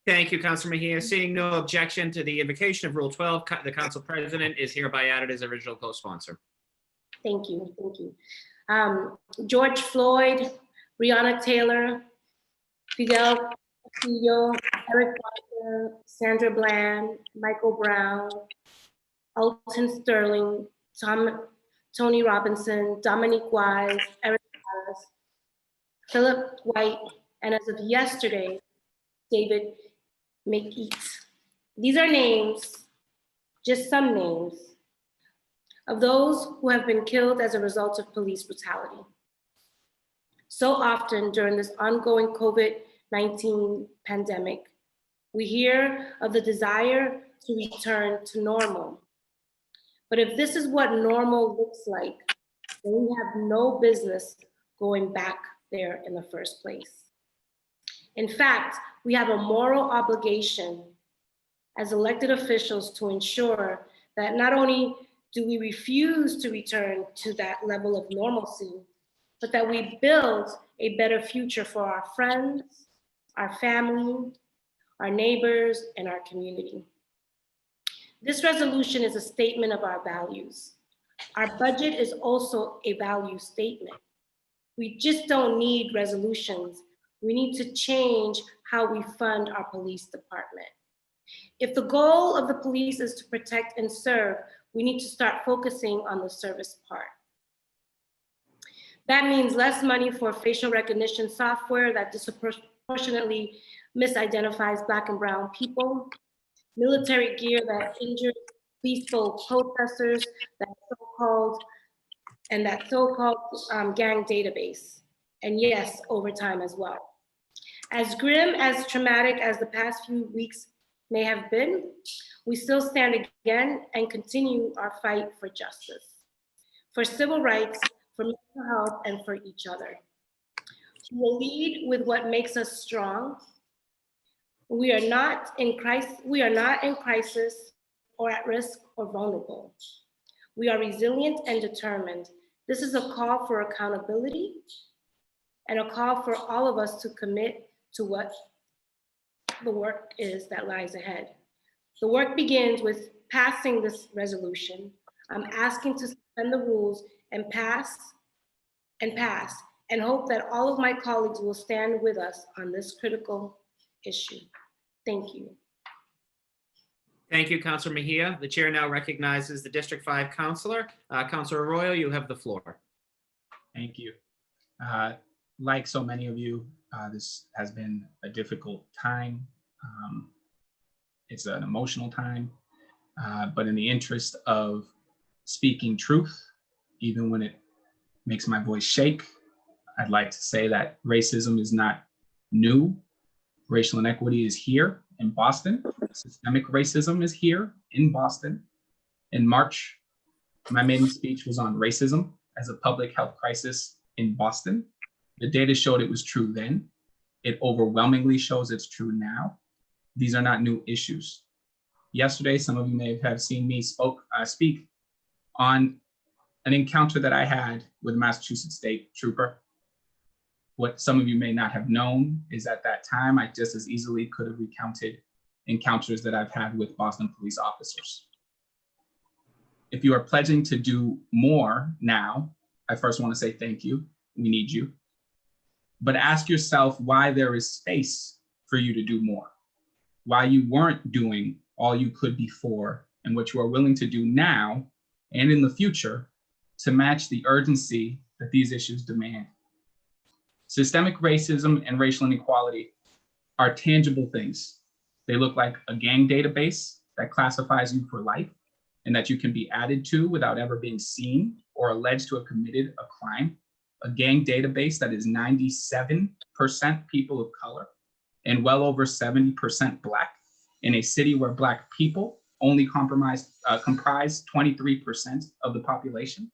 Thank you, Councilor Mejia. Seeing no objection to the invocation of Rule 12, the Council President is hereby added as original co-sponsor. Thank you, thank you. George Floyd, Breonna Taylor, Fidel Castillo, Eric Garner, Sandra Bland, Michael Brown, Alton Sterling, Tony Robinson, Dominique Wise, Eric Harris, Philip White, and as of yesterday, David McEat. These are names, just some names, of those who have been killed as a result of police brutality. So often during this ongoing COVID-19 pandemic, we hear of the desire to return to normal. But if this is what normal looks like, then we have no business going back there in the first place. In fact, we have a moral obligation as elected officials to ensure that not only do we refuse to return to that level of normalcy, but that we build a better future for our friends, our family, our neighbors, and our community. This resolution is a statement of our values. Our budget is also a value statement. We just don't need resolutions. We need to change how we fund our police department. If the goal of the police is to protect and serve, we need to start focusing on the service part. That means less money for facial recognition software that disproportionately misidentifies Black and brown people, military gear that injures peaceful protesters, that so-called gang database, and yes, overtime as well. As grim, as traumatic as the past few weeks may have been, we still stand again and continue our fight for justice, for civil rights, for mental health, and for each other. We will lead with what makes us strong. We are not in crisis or at risk or vulnerable. We are resilient and determined. This is a call for accountability and a call for all of us to commit to what the work is that lies ahead. The work begins with passing this resolution. I'm asking to suspend the rules and pass, and hope that all of my colleagues will stand with us on this critical issue. Thank you. Thank you, Councilor Mejia. The chair now recognizes the District 5 Councilor. Councilor Arroyo, you have the floor. Thank you. Like so many of you, this has been a difficult time. It's an emotional time, but in the interest of speaking truth, even when it makes my voice shake, I'd like to say that racism is not new. Racial inequity is here in Boston. Systemic racism is here in Boston. In March, my maiden speech was on racism as a public health crisis in Boston. The data showed it was true then. It overwhelmingly shows it's true now. These are not new issues. Yesterday, some of you may have seen me speak on an encounter that I had with a Massachusetts State Trooper. What some of you may not have known is at that time, I just as easily could have recounted encounters that I've had with Boston police officers. If you are pledging to do more now, I first want to say thank you. We need you. But ask yourself why there is space for you to do more, why you weren't doing all you could before, and what you are willing to do now and in the future to match the urgency that these issues demand. Systemic racism and racial inequality are tangible things. They look like a gang database that classifies you for life and that you can be added to without ever being seen or alleged to have committed a crime. A gang database that is 97% people of color and well over 70% Black in a city where Black people only comprise 23% of the population.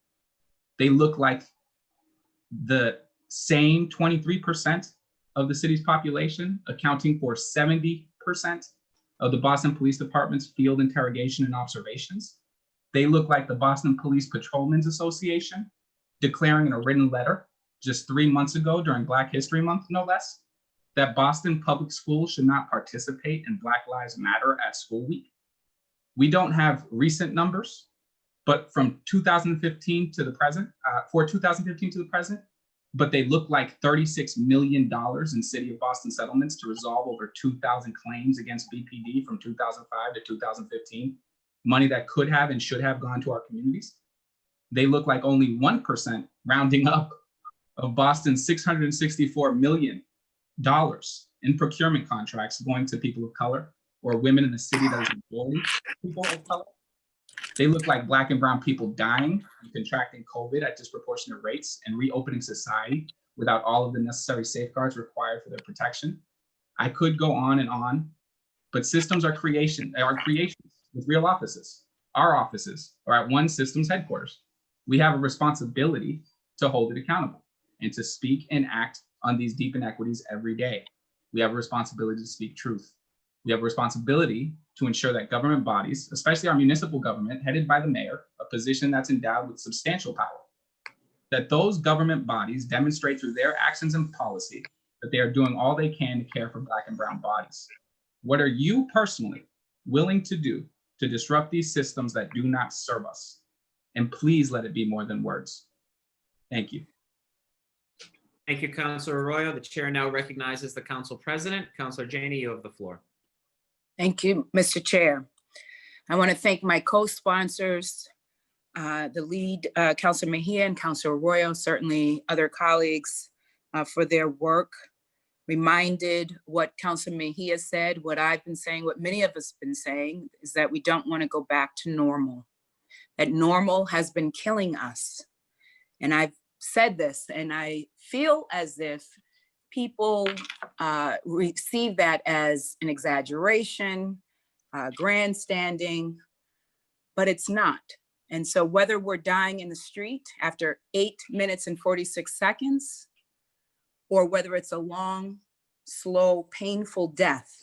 They look like the same 23% of the city's population, accounting for 70% of the Boston Police Department's field interrogation and observations. They look like the Boston Police Patrolmen's Association declaring in a written letter just 3 months ago during Black History Month, no less, that Boston public schools should not participate in Black Lives Matter at School Week. We don't have recent numbers, but from 2015 to the present, but they look like $36 million in City of Boston settlements to resolve over 2,000 claims against BPD from 2005 to 2015, money that could have and should have gone to our communities. They look like only 1%, rounding up, of Boston's $664 million in procurement contracts going to people of color or women in the city that is employing people of color. They look like Black and brown people dying and contracting COVID at disproportionate rates and reopening society without all of the necessary safeguards required for their protection. I could go on, but systems are creations with real offices. Our offices are at one system's headquarters. We have a responsibility to hold it accountable and to speak and act on these deep inequities every day. We have a responsibility to speak truth. We have a responsibility to ensure that government bodies, especially our municipal government headed by the mayor, a position that's endowed with substantial power, that those government bodies demonstrate through their actions and policy that they are doing all they can to care for Black and brown bodies. What are you personally willing to do to disrupt these systems that do not serve us? And please let it be more than words. Thank you. Thank you, Councilor Arroyo. The chair now recognizes the council president. Councilor Janey, you have the floor. Thank you, Mr. Chair. I want to thank my co-sponsors, the lead, Councilor Mejia and Councilor Arroyo, certainly other colleagues for their work. Reminded what Councilor Mejia said, what I've been saying, what many of us have been saying, is that we don't want to go back to normal, that normal has been killing us. And I've said this, and I feel as if people receive that as an exaggeration, grandstanding, but it's not. And so whether we're dying in the street after 8 minutes and 46 seconds, or whether it's a long, slow, painful death,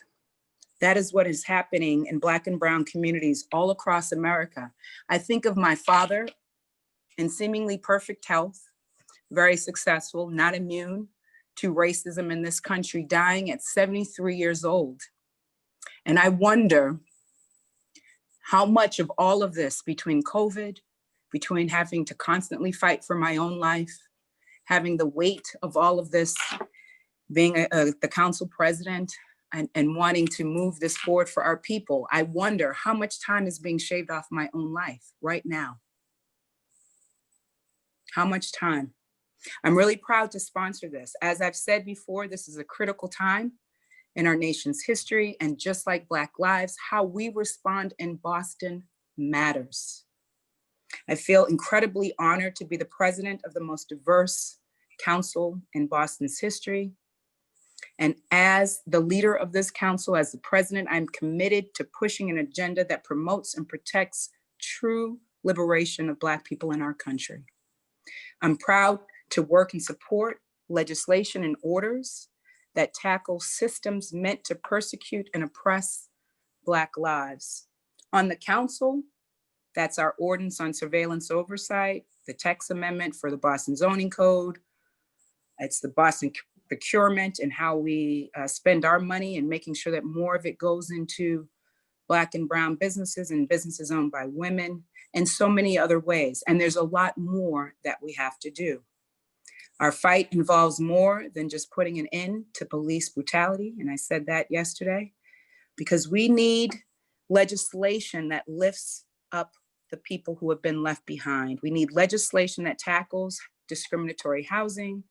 that is what is happening in Black and brown communities all across America. I think of my father in seemingly perfect health, very successful, not immune to racism in this country, dying at 73 years old. And I wonder how much of all of this, between COVID, between having to constantly fight for my own life, having the weight of all of this, being the council president and wanting to move this forward for our people, I wonder how much time is being shaved off my own life right now. How much time? I'm really proud to sponsor this. As I've said before, this is a critical time in our nation's history, and just like Black lives, how we respond in Boston matters. I feel incredibly honored to be the president of the most diverse council in Boston's history. And as the leader of this council, as the president, I'm committed to pushing an agenda that promotes and protects true liberation of Black people in our country. I'm proud to work and support legislation and orders that tackle systems meant to persecute and oppress Black lives. On the council, that's our ordinance on surveillance oversight, the text amendment for the Boston zoning code. It's the Boston procurement and how we spend our money and making sure that more of it goes into Black and brown businesses and businesses owned by women, and so many other ways. And there's a lot more that we have to do. Our fight involves more than just putting an end to police brutality. And I said that yesterday, because we need legislation that lifts up the people who have been left behind. We need legislation that tackles discriminatory housing.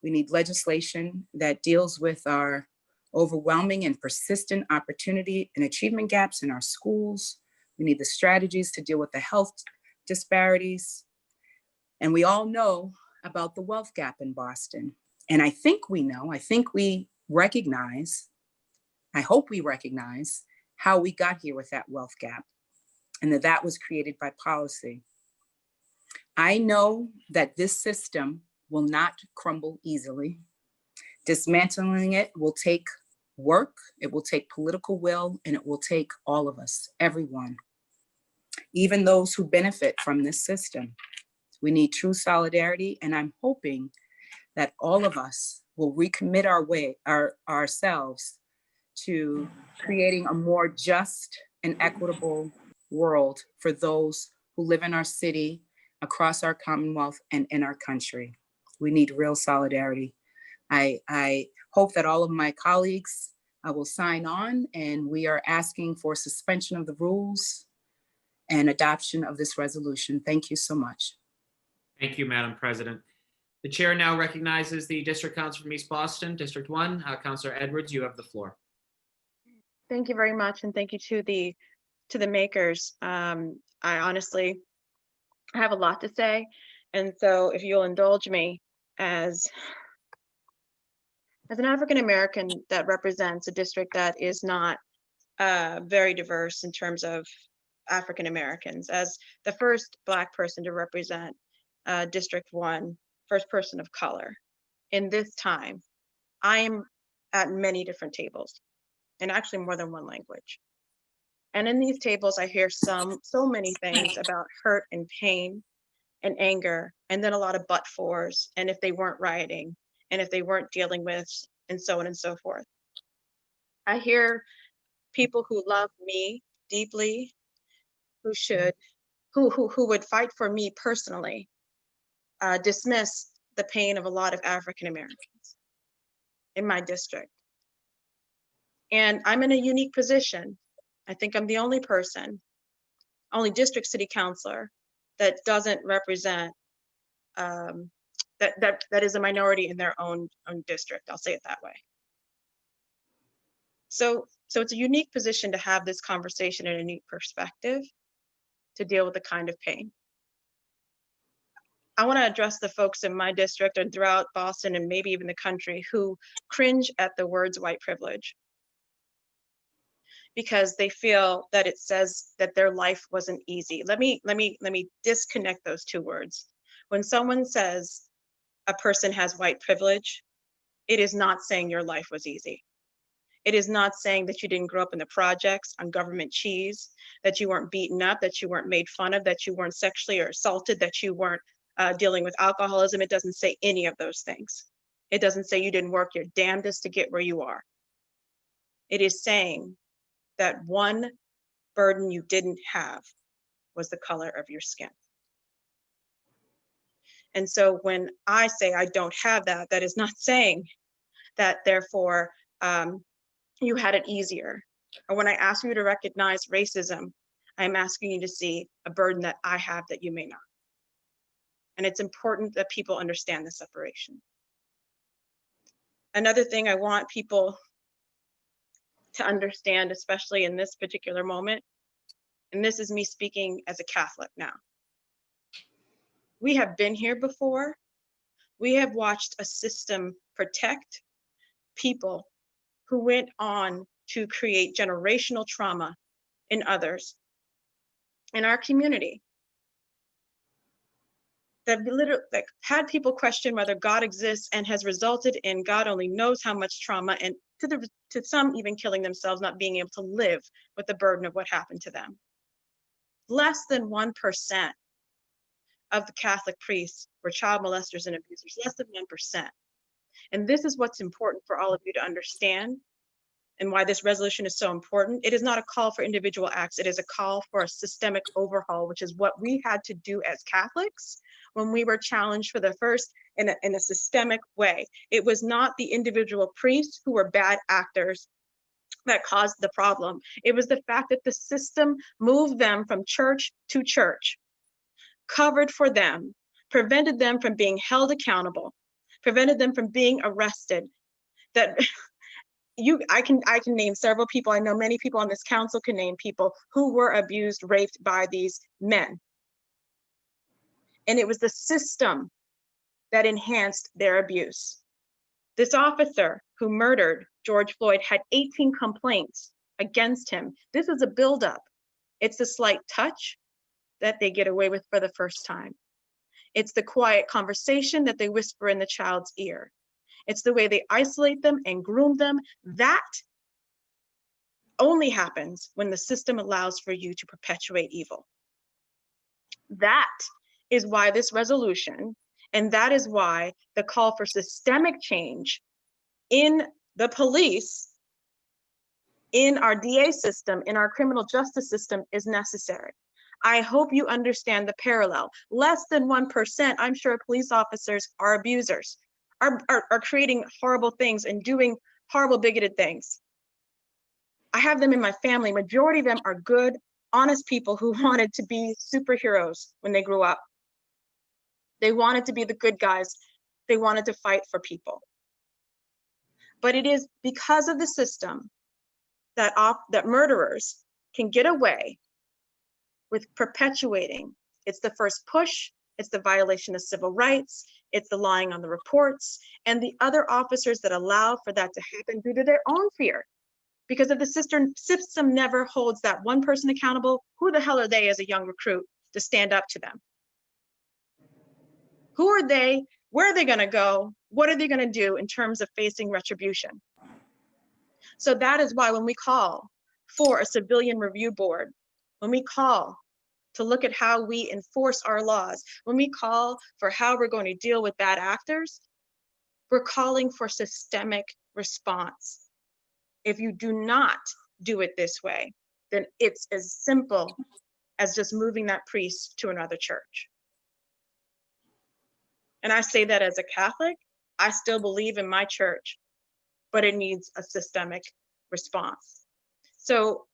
We need legislation that deals with our overwhelming and persistent opportunity and achievement gaps in our schools. We need the strategies to deal with the health disparities. And we all know about the wealth gap in Boston. And I think we recognize, I hope we recognize how we got here with that wealth gap, and that was created by policy. I know that this system will not crumble easily. Dismantling it will take work, it will take political will, and it will take all of us, everyone, even those who benefit from this system. We need true solidarity, and I'm hoping that all of us will recommit ourselves to creating a more just and equitable world for those who live in our city, across our Commonwealth, and in our country. We need real solidarity. I hope that all of my colleagues will sign on, and we are asking for suspension of the rules and adoption of this resolution. Thank you so much. Thank you, Madam President. The chair now recognizes the District Council from East Boston, District 1. Councilor Edwards, you have the floor. Thank you very much, and thank you to the makers. I honestly have a lot to say, and so if you'll indulge me, as an African American that represents a district that is not very diverse in terms of African Americans, as the first Black person to represent District 1, first person of color in this time, I am at many different tables, and actually more than one language. And in these tables, I hear so many things about hurt and pain and anger, and then a lot of but-fors, and if they weren't rioting, and if they weren't dealing with, and so on and so forth. I hear people who love me deeply, who would fight for me personally, dismiss the pain of a lot of African Americans in my district. And I'm in a unique position. I think I'm the only person, only district city councilor that doesn't represent, that is a minority in their own district. I'll say it that way. So it's a unique position to have this conversation in a unique perspective to deal with the kind of pain. I want to address the folks in my district and throughout Boston and maybe even the country who cringe at the words white privilege because they feel that it says that their life wasn't easy. Let me disconnect those two words. When someone says a person has white privilege, it is not saying your life was easy. It is not saying that you didn't grow up in the projects on government cheese, that you weren't beaten up, that you weren't made fun of, that you weren't sexually or assaulted, that you weren't dealing with alcoholism. It doesn't say any of those things. It doesn't say you didn't work your damnedest to get where you are. It is saying that one burden you didn't have was the color of your skin. And so when I say I don't have that, that is not saying that therefore you had it easier. Or when I ask you to recognize racism, I'm asking you to see a burden that I have that you may not. And it's important that people understand the separation. Another thing I want people to understand, especially in this particular moment, and this is me speaking as a Catholic now. We have been here before. We have watched a system protect people who went on to create generational trauma in others in our community. That literally had people question whether God exists and has resulted in God only knows how much trauma, and to some even killing themselves, not being able to live with the burden of what happened to them. Less than 1% of the Catholic priests were child molesters and abusers, less than 1%. And this is what's important for all of you to understand, and why this resolution is so important. It is not a call for individual acts. It is a call for a systemic overhaul, which is what we had to do as Catholics when we were challenged for the first in a systemic way. It was not the individual priests who were bad actors that caused the problem. It was the fact that the system moved them from church to church, covered for them, prevented them from being held accountable, prevented them from being arrested. That I can name several people. I know many people on this council can name people who were abused, raped by these men. And it was the system that enhanced their abuse. This officer who murdered George Floyd had 18 complaints against him. This is a buildup. It's a slight touch that they get away with for the first time. It's the quiet conversation that they whisper in the child's ear. It's the way they isolate them and groom them. That only happens when the system allows for you to perpetuate evil. That is why this resolution, and that is why the call for systemic change in the police, in our DA system, in our criminal justice system is necessary. I hope you understand the parallel. Less than 1%, I'm sure police officers are abusers, are creating horrible things and doing horrible bigoted things. I have them in my family. Majority of them are good, honest people who wanted to be superheroes when they grew up. They wanted to be the good guys. They wanted to fight for people. But it is because of the system that murderers can get away with perpetuating. It's the first push, it's the violation of civil rights, it's the lying on the reports, and the other officers that allow for that to happen due to their own fear. Because if the system never holds that one person accountable, who the hell are they as a young recruit to stand up to them? Who are they? Where are they gonna go? What are they gonna do in terms of facing retribution? So that is why when we call for a civilian review board, when we call to look at how we enforce our laws, when we call for how we're going to deal with bad actors, we're calling for systemic response. If you do not do it this way, then it's as simple as just moving that priest to another church. And I say that as a Catholic, I still believe in my church, but it needs a systemic response. So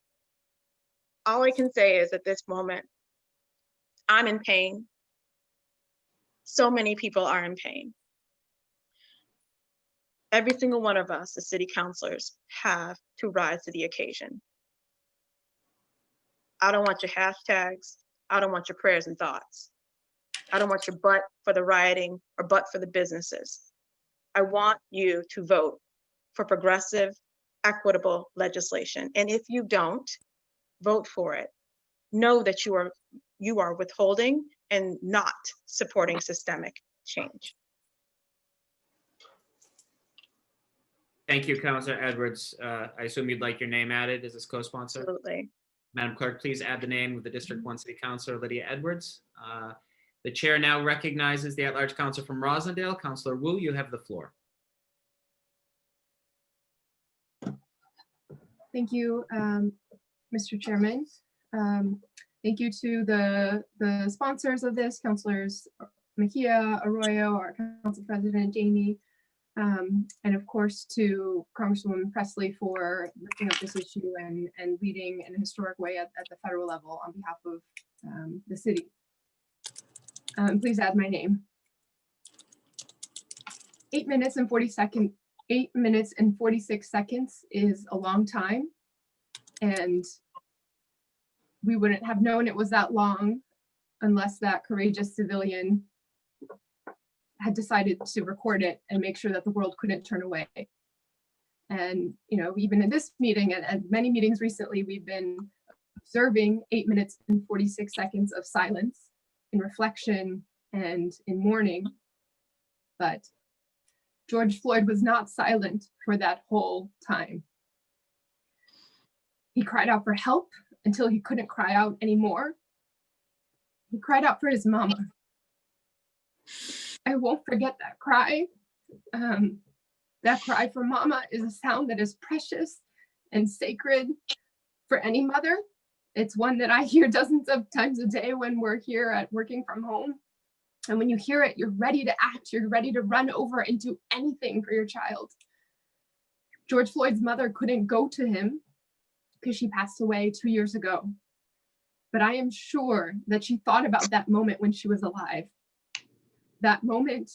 all I can say is at this moment, I'm in pain. So many people are in pain. Every single one of us, the city councilors, have to rise to the occasion. I don't want your hashtags. I don't want your prayers and thoughts. I don't want your butt for the rioting or butt for the businesses. I want you to vote for progressive, equitable legislation. And if you don't vote for it, know that you are withholding and not supporting systemic change. Thank you, Councilor Edwards. I assume you'd like your name added as this co-sponsor? Absolutely. Madam Clerk, please add the name of the District 1 City Councilor, Lydia Edwards. The chair now recognizes the at-large councilor from Roslindale. Councilor Wu, you have the floor. Thank you, Mr. Chairman. Thank you to the sponsors of this, Councilors Mejia, Arroyo, our Council President Jamie, and of course to Congresswoman Presley for lifting up this issue and leading in a historic way at the federal level on behalf of the city. Please add my name. 8 minutes and 8 minutes and 46 seconds is a long time, and we wouldn't have known it was that long unless that courageous civilian had decided to record it and make sure that the world couldn't turn away. And, you know, even in this meeting and many meetings recently, we've been observing 8 minutes and 46 seconds of silence in reflection and in mourning. But George Floyd was not silent for that whole time. He cried out for help until he couldn't cry out anymore. He cried out for his mama. I won't forget that cry. That cry for mama is a sound that is precious and sacred for any mother. It's one that I hear dozens of times a day when we're here at working from home. And when you hear it, you're ready to act. You're ready to run over and do anything for your child. George Floyd's mother couldn't go to him because she passed away 2 years ago. But I am sure that she thought about that moment when she was alive. that moment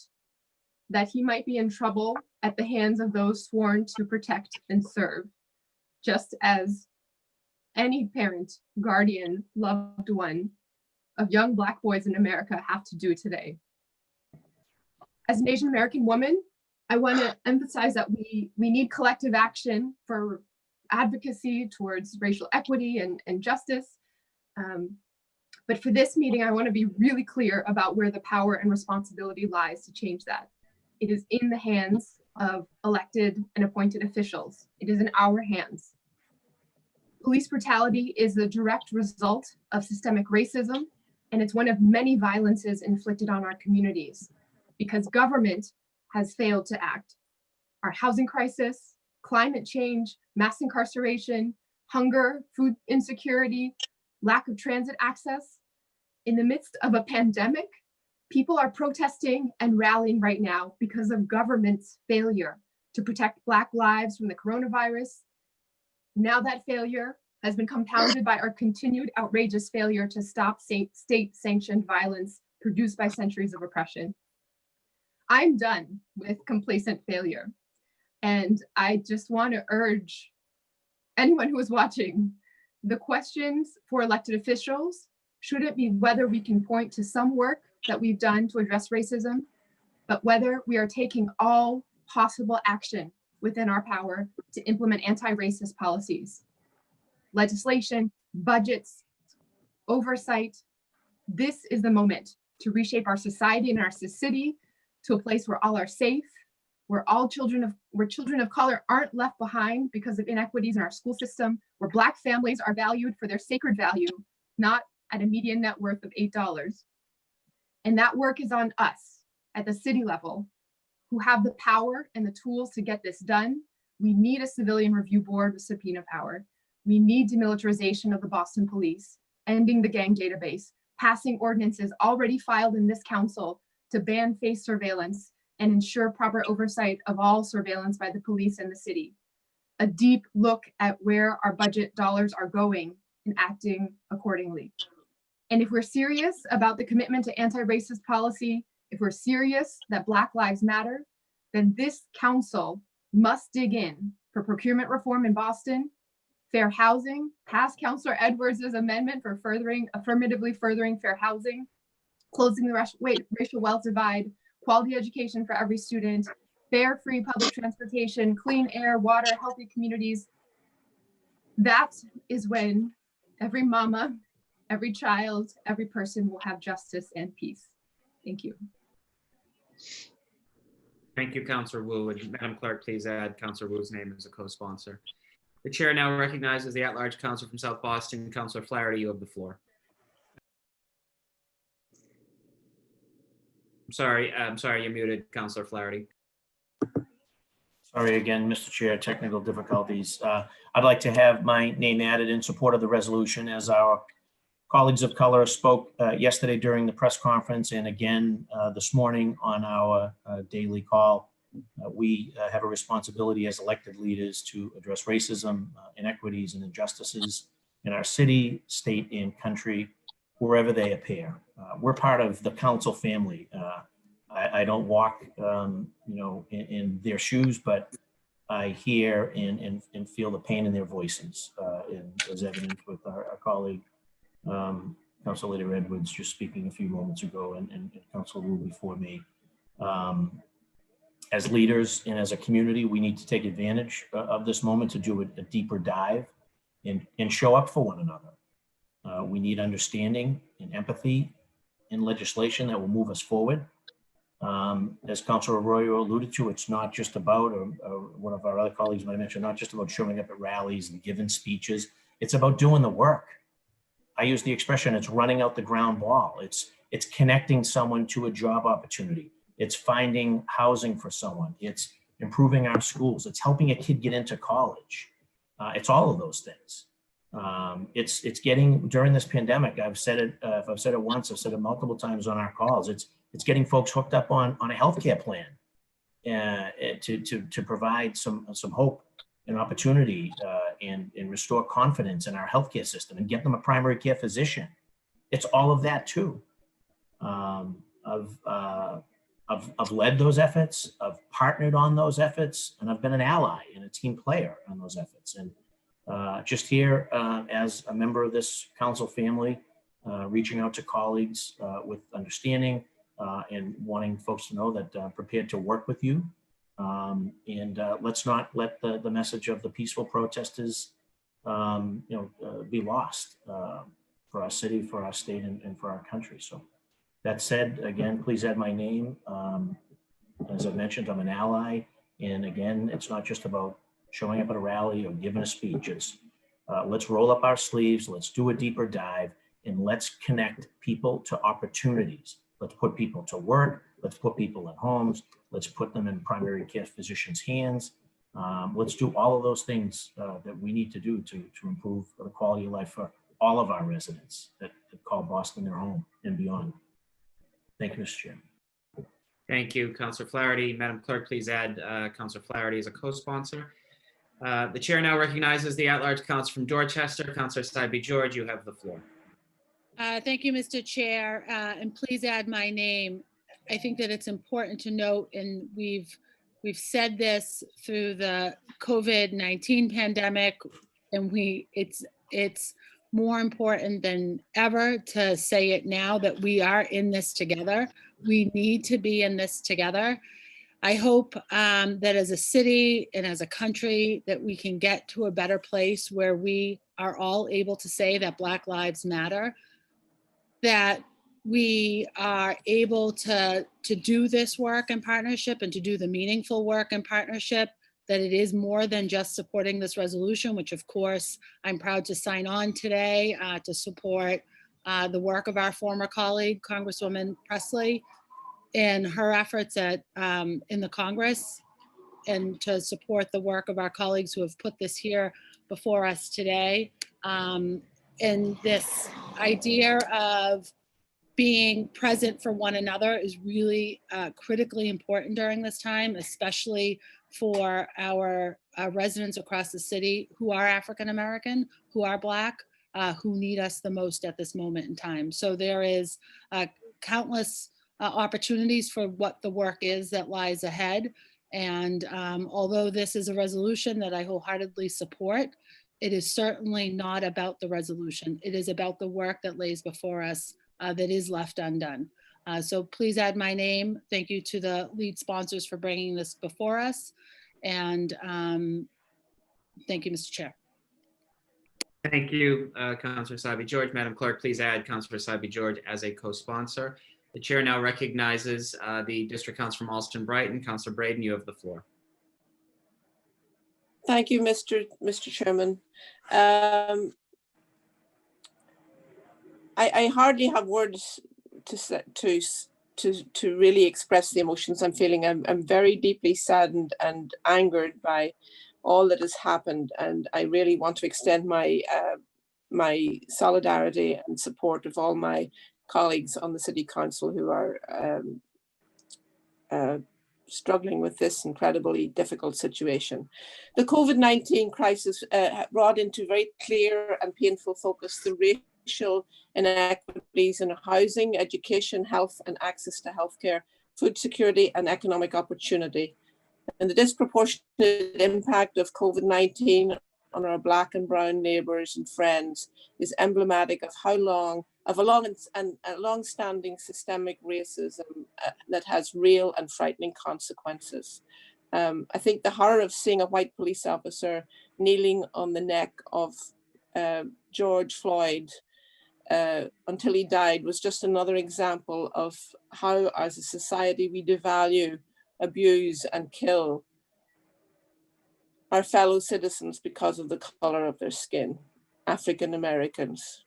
that he might be in trouble at the hands of those sworn to protect and serve, just as any parent, guardian, loved one of young Black boys in America have to do today. As an Asian American woman, I want to emphasize that we need collective action for advocacy towards racial equity and justice. But for this meeting, I want to be really clear about where the power and responsibility lies to change that. It is in the hands of elected and appointed officials. It is in our hands. Police brutality is the direct result of systemic racism, and it's one of many violences inflicted on our communities because government has failed to act. Our housing crisis, climate change, mass incarceration, hunger, food insecurity, lack of transit access. In the midst of a pandemic, people are protesting and rallying right now because of government's failure to protect Black lives from the coronavirus. Now that failure has been compounded by our continued outrageous failure to stop state-sanctioned violence produced by centuries of oppression. I'm done with complacent failure. And I just want to urge anyone who is watching, the questions for elected officials shouldn't be whether we can point to some work that we've done to address racism, but whether we are taking all possible action within our power to implement anti-racist policies, legislation, budgets, oversight. This is the moment to reshape our society and our city to a place where all are safe, where children of color aren't left behind because of inequities in our school system, where Black families are valued for their sacred value, not at a median net worth of $8. And that work is on us at the city level, who have the power and the tools to get this done. We need a civilian review board with subpoena power. We need demilitarization of the Boston Police, ending the gang database, passing ordinances already filed in this council to ban face surveillance and ensure proper oversight of all surveillance by the police in the city. A deep look at where our budget dollars are going and acting accordingly. And if we're serious about the commitment to anti-racist policy, if we're serious that Black Lives Matter, then this council must dig in for procurement reform in Boston, fair housing, pass Councillor Edwards' amendment for affirmatively furthering fair housing, closing the racial wealth divide, quality education for every student, fair, free public transportation, clean air, water, healthy communities. That is when every mama, every child, every person will have justice and peace. Thank you. Thank you, Councillor Wu. And Madam Clerk, please add Councillor Wu's name as a co-sponsor. The chair now recognizes the at-large councillor from South Boston, Councillor Flaherty. You have the floor. I'm sorry, you're muted, Councillor Flaherty. Sorry again, Mr. Chair, technical difficulties. I'd like to have my name added in support of the resolution as our colleagues of color spoke yesterday during the press conference and again this morning on our daily call. We have a responsibility as elected leaders to address racism, inequities, and injustices in our city, state, and country, wherever they appear. We're part of the council family. I don't walk, in their shoes, but I hear and feel the pain in their voices, as evident with our colleague, Councilor Leader Edwards, just speaking a few moments ago, and Councilor Wu before me. As leaders and as a community, we need to take advantage of this moment to do a deeper dive and show up for one another. We need understanding and empathy and legislation that will move us forward. As Councilor Arroyo alluded to, it's not just about, or one of our other colleagues might mention, not just about showing up at rallies and giving speeches. It's about doing the work. I use the expression, it's running out the ground ball. It's connecting someone to a job opportunity. It's finding housing for someone. It's improving our schools. It's helping a kid get into college. It's all of those things. It's getting, during this pandemic, I've said it, if I've said it once, I've said it multiple times on our calls, it's getting folks hooked up on a healthcare plan to provide some hope and opportunity and restore confidence in our healthcare system and get them a primary care physician. It's all of that too. I've led those efforts, I've partnered on those efforts, and I've been an ally and a team player on those efforts. And just here as a member of this council family, reaching out to colleagues with understanding and wanting folks to know that I'm prepared to work with you. Let's not let the message of the peaceful protesters be lost for our city, for our state, and for our country. So that said, again, please add my name. As I mentioned, I'm an ally. And again, it's not just about showing up at a rally or giving a speech. It's let's roll up our sleeves, let's do a deeper dive, and let's connect people to opportunities. Let's put people to work. Let's put people in homes. Let's put them in primary care physicians' hands. Let's do all of those things that we need to do to improve the quality of life for all of our residents that call Boston their home and beyond. Thank you, Mr. Chair. Thank you, Councilor Flaherty. Madam Clerk, please add Councilor Flaherty as a co-sponsor. The chair now recognizes the at-large council from Dorchester. Councilor Saibi George, you have the floor. Thank you, Mr. Chair, and please add my name. I think that it's important to note, and we've said this through the COVID-19 pandemic, and it's more important than ever to say it now that we are in this together. We need to be in this together. I hope that as a city and as a country that we can get to a better place where we are all able to say that Black Lives Matter, that we are able to do this work in partnership and to do the meaningful work in partnership, that it is more than just supporting this resolution, which of course I'm proud to sign on today to support the work of our former colleague, Congresswoman Presley, in her efforts in the Congress, and to support the work of our colleagues who have put this here before us today. And this idea of being present for one another is really critically important during this time, especially for our residents across the city who are African American, who are Black, who need us the most at this moment in time. So there is countless opportunities for what the work is that lies ahead. And although this is a resolution that I wholeheartedly support, it is certainly not about the resolution. It is about the work that lays before us that is left undone. So please add my name. Thank you to the lead sponsors for bringing this before us. And thank you, Mr. Chair. Thank you, Councilor Saibi George. Madam Clerk, please add Councilor Saibi George as a co-sponsor. The chair now recognizes the District Council from Alston Brighton. Councilor Braden, you have the floor. Thank you, Mr. Chairman. I hardly have words to really express the emotions I'm feeling. I'm very deeply saddened and angered by all that has happened, and I really want to extend my my solidarity and support of all my colleagues on the City Council who are struggling with this incredibly difficult situation. The COVID-19 crisis brought into very clear and painful focus the racial inequities in housing, education, health, and access to healthcare, food security, and economic opportunity. And the disproportionate impact of COVID-19 on our Black and brown neighbours and friends is emblematic of a long-standing systemic racism that has real and frightening consequences. I think the horror of seeing a white police officer kneeling on the neck of George Floyd until he died was just another example of how, as a society, we devalue, abuse, and kill our fellow citizens because of the color of their skin, African Americans.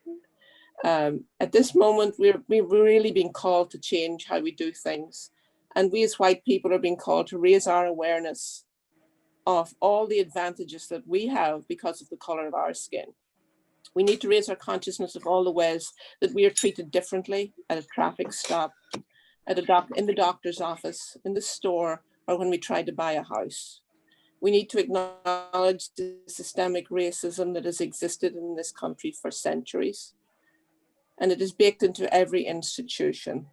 At this moment, we're really being called to change how we do things. And we as white people are being called to raise our awareness of all the advantages that we have because of the color of our skin. We need to raise our consciousness of all the ways that we are treated differently at a traffic stop, in the doctor's office, in the store, or when we try to buy a house. We need to acknowledge the systemic racism that has existed in this country for centuries, and it is baked into every institution.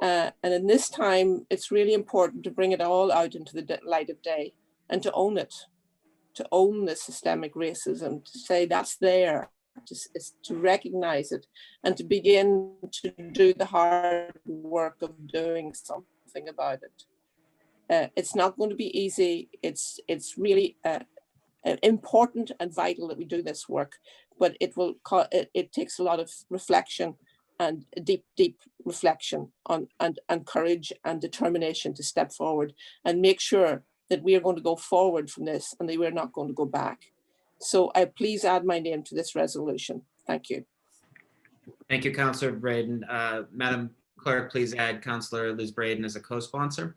And in this time, it's really important to bring it all out into the light of day and to own it, to own the systemic racism, to say that's there, to recognize it and to begin to do the hard work of doing something about it. It's not going to be easy. It's really important and vital that we do this work, but it takes a lot of reflection and deep reflection on and courage and determination to step forward and make sure that we are going to go forward from this and that we're not going to go back. So I please add my name to this resolution. Thank you. Thank you, Councillor Braden. Madam Clerk, please add Councillor Liz Braden as a co-sponsor.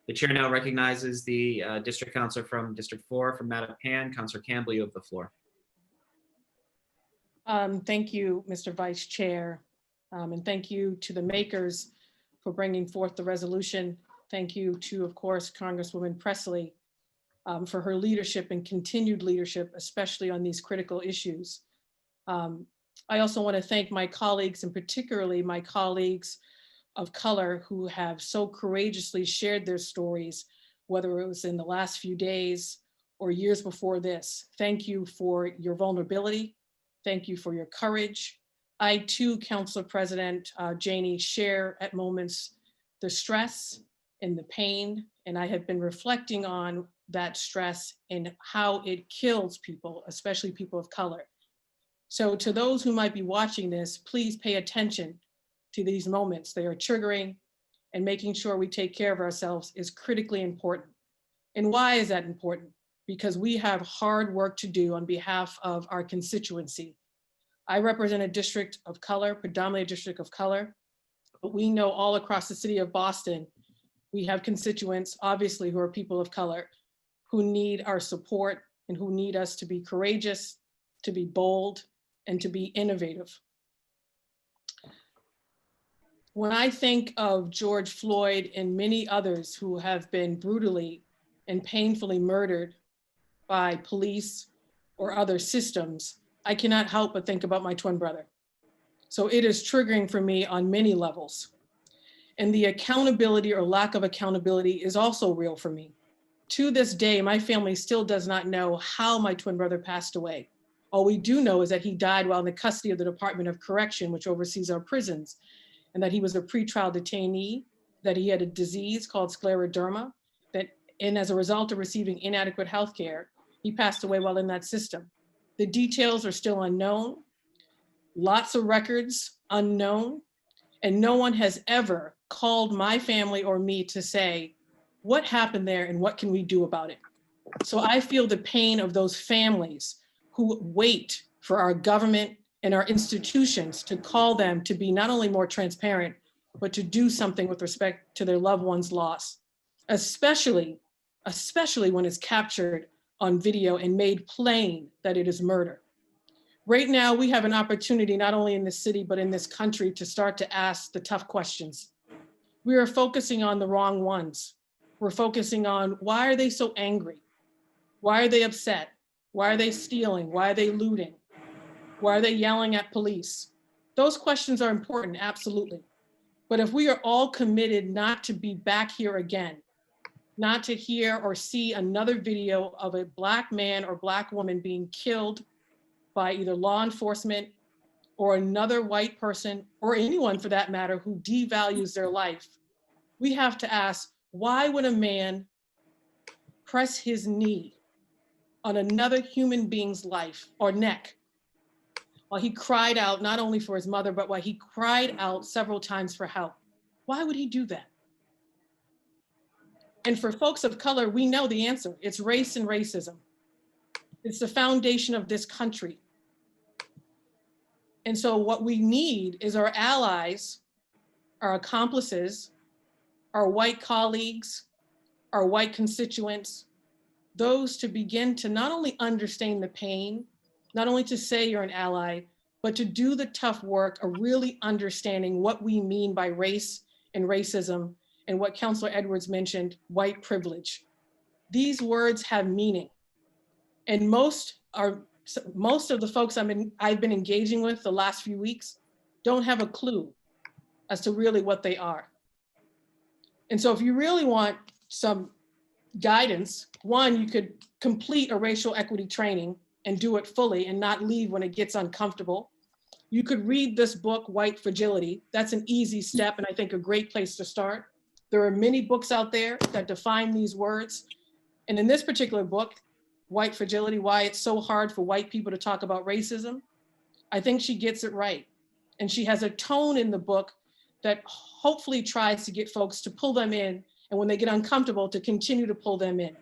The chair now recognizes the District Councillor from District 4 from Mattapan. Councillor Campbell, you have the floor. Thank you, Mr. Vice Chair. And thank you to the makers for bringing forth the resolution. Thank you to, of course, Congresswoman Presley for her leadership and continued leadership, especially on these critical issues. I also want to thank my colleagues, and particularly my colleagues of color who have so courageously shared their stories, whether it was in the last few days or years before this. Thank you for your vulnerability. Thank you for your courage. I too, Council President Janey, share at moments the stress and the pain, and I have been reflecting on that stress and how it kills people, especially people of color. So to those who might be watching this, please pay attention to these moments. They are triggering, and making sure we take care of ourselves is critically important. And why is that important? Because we have hard work to do on behalf of our constituency. I represent a district of color, predominantly a district of color, but we know all across the city of Boston, we have constituents, obviously, who are people of color, who need our support and who need us to be courageous, to be bold, and to be innovative. When I think of George Floyd and many others who have been brutally and painfully murdered by police or other systems, I cannot help but think about my twin brother. So it is triggering for me on many levels. And the accountability or lack of accountability is also real for me. To this day, my family still does not know how my twin brother passed away. All we do know is that he died while in the custody of the Department of Correction, which oversees our prisons, and that he was a pretrial detainee, that he had a disease called scleroderma, and as a result of receiving inadequate health care, he passed away while in that system. The details are still unknown, lots of records unknown, and no one has ever called my family or me to say, what happened there and what can we do about it? So I feel the pain of those families who wait for our government and our institutions to call them to be not only more transparent, but to do something with respect to their loved one's loss, especially when it's captured on video and made plain that it is murder. Right now, we have an opportunity, not only in this city, but in this country, to start to ask the tough questions. We are focusing on the wrong ones. We're focusing on, why are they so angry? Why are they upset? Why are they stealing? Why are they looting? Why are they yelling at police? Those questions are important, absolutely. But if we are all committed not to be back here again, not to hear or see another video of a Black man or Black woman being killed by either law enforcement or another white person, or anyone for that matter, who devalues their life, we have to ask, why would a man press his knee on another human being's life or neck while he cried out not only for his mother, but while he cried out several times for help? Why would he do that? And for folks of color, we know the answer. It's race and racism. It's the foundation of this country. And so what we need is our allies, our accomplices, our white colleagues, our white constituents, those to begin to not only understand the pain, not only to say you're an ally, but to do the tough work of really understanding what we mean by race and racism, and what Councilor Edwards mentioned, white privilege. These words have meaning. And most of the folks I've been engaging with the last few weeks don't have a clue as to really what they are. And so if you really want some guidance, one, you could complete a racial equity training and do it fully and not leave when it gets uncomfortable. You could read this book, White Fragility. That's an easy step and I think a great place to start. There are many books out there that define these words. And in this particular book, White Fragility, Why It's So Hard for White People to Talk About Racism, I think she gets it right. And she has a tone in the book that hopefully tries to get folks to pull them in, and when they get uncomfortable, to continue to pull them in.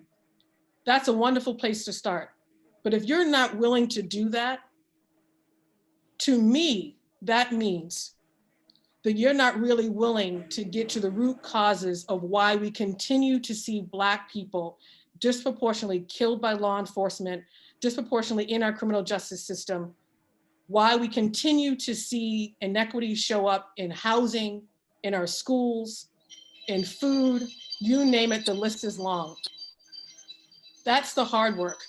That's a wonderful place to start. But if you're not willing to do that, to me, that means that you're not really willing to get to the root causes of why we continue to see Black people disproportionately killed by law enforcement, disproportionately in our criminal justice system, why we continue to see inequities show up in housing, in our schools, in food, you name it, the list is long. That's the hard work.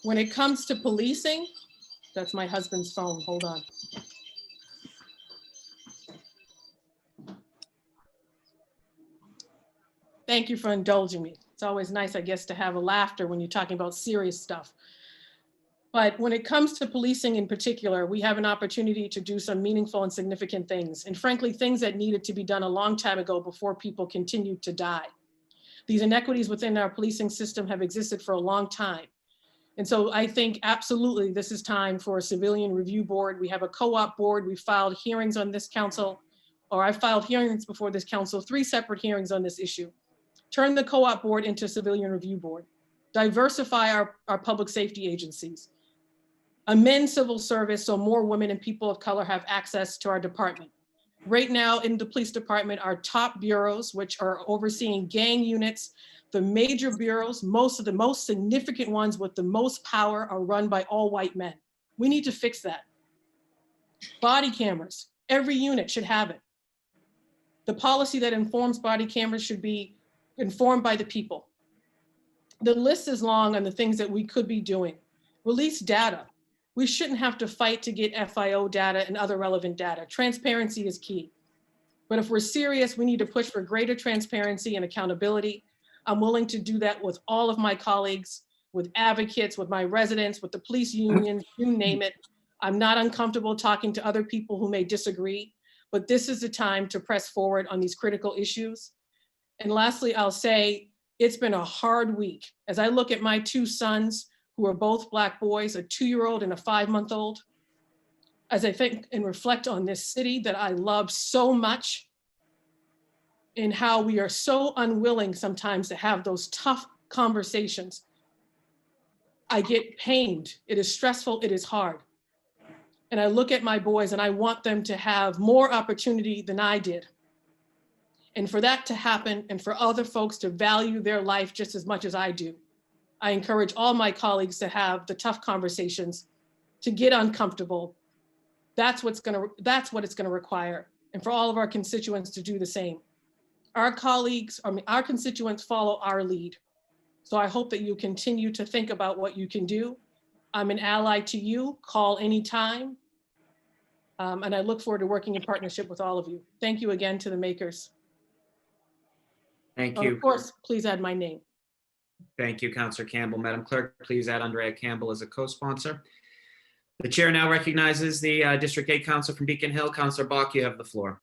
When it comes to policing, that's my husband's phone, hold on. Thank you for indulging me. It's always nice, I guess, to have a laughter when you're talking about serious stuff. But when it comes to policing in particular, we have an opportunity to do some meaningful and significant things. And frankly, things that needed to be done a long time ago before people continued to die. These inequities within our policing system have existed for a long time. And so I think absolutely this is time for a civilian review board. We have a co-op board. We filed hearings on this council, or I filed hearings before this council, 3 separate hearings on this issue. Turn the co-op board into a civilian review board. Diversify our public safety agencies. Amend civil service so more women and people of color have access to our department. Right now in the police department, our top bureaus, which are overseeing gang units, the major bureaus, most of the most significant ones with the most power are run by all white men. We need to fix that. Body cameras, every unit should have it. The policy that informs body cameras should be informed by the people. The list is long on the things that we could be doing. Release data. We shouldn't have to fight to get FIO data and other relevant data. Transparency is key. But if we're serious, we need to push for greater transparency and accountability. I'm willing to do that with all of my colleagues, with advocates, with my residents, with the police union, you name it. I'm not uncomfortable talking to other people who may disagree, but this is the time to press forward on these critical issues. And lastly, I'll say it's been a hard week. As I look at my 2 sons, who are both Black boys, a 2-year-old and a 5-month-old, as I think and reflect on this city that I love so much, and how we are so unwilling sometimes to have those tough conversations. I get pained. It is stressful, it is hard. And I look at my boys and I want them to have more opportunity than I did. And for that to happen and for other folks to value their life just as much as I do, I encourage all my colleagues to have the tough conversations, to get uncomfortable. That's what it's gonna require. And for all of our constituents to do the same. Our constituents follow our lead. So I hope that you continue to think about what you can do. I'm an ally to you, call anytime. And I look forward to working in partnership with all of you. Thank you again to the makers. Thank And you. of course, please add my name. Thank you, Councilor Campbell. Madam Clerk, please add Andrea Campbell as a co-sponsor. The chair now recognizes the District 8 Councilor from Beacon Hill. Councilor Bach, you have the floor.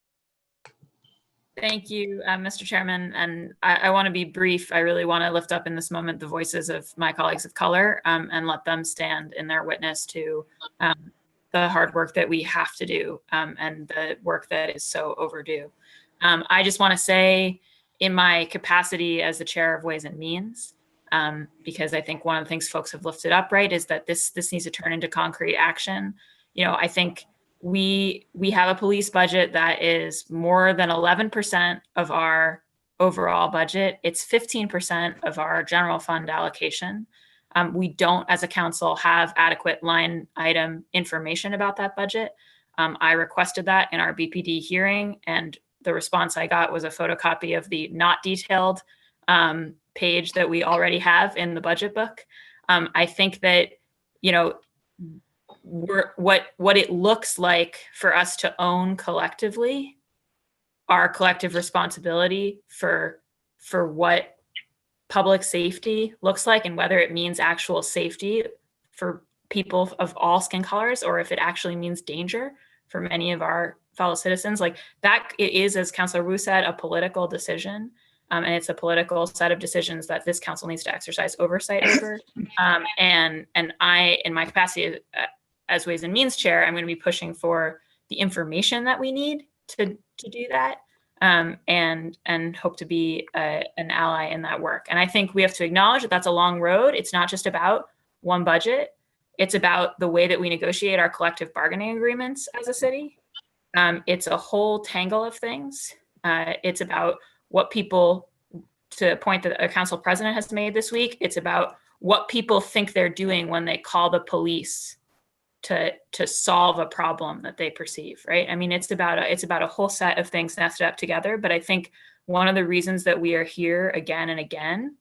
Thank you, Mr. Chairman. And I want to be brief. I really want to lift up in this moment the voices of my colleagues of color and let them stand in their witness to the hard work that we have to do and the work that is so overdue. I just want to say, in my capacity as the chair of Ways and Means, because I think one of the things folks have lifted up, right, is that this needs to turn into concrete action. You know, I think we have a police budget that is more than 11% of our overall budget. It's 15% of our general fund allocation. We don't, as a council, have adequate line item information about that budget. I requested that in our BPD hearing, and the response I got was a photocopy of the not detailed page that we already have in the budget book. I think that, you know, what it looks like for us to own collectively our collective responsibility for what public safety looks like and whether it means actual safety for people of all skin colors or if it actually means danger for many of our fellow citizens. Like that, it is, as Councilor Wu said, a political decision. And it's a political set of decisions that this council needs to exercise oversight over. And I, in my capacity as Ways and Means Chair, I'm going to be pushing for the information that we need to do that, and hope to be an ally in that work. And I think we have to acknowledge that that's a long road. It's not just about one budget. It's about the way that we negotiate our collective bargaining agreements as a city. It's a whole tangle of things. It's about what people, to a point that a council president has made this week, it's about what people think they're doing when they call the police to solve a problem that they perceive, right? I mean, it's about a whole set of things nested up together. But I think one of the reasons that we are here again and again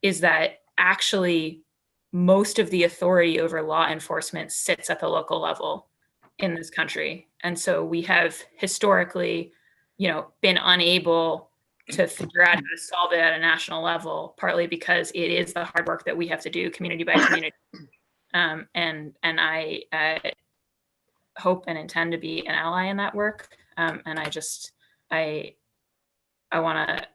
is that actually most of the authority over law enforcement sits at the local level in this country. And so we have historically, been unable to figure out how to solve it at a national level, partly because it is the hard work that we have to do community by community. And I hope and intend to be an ally in that work. And I want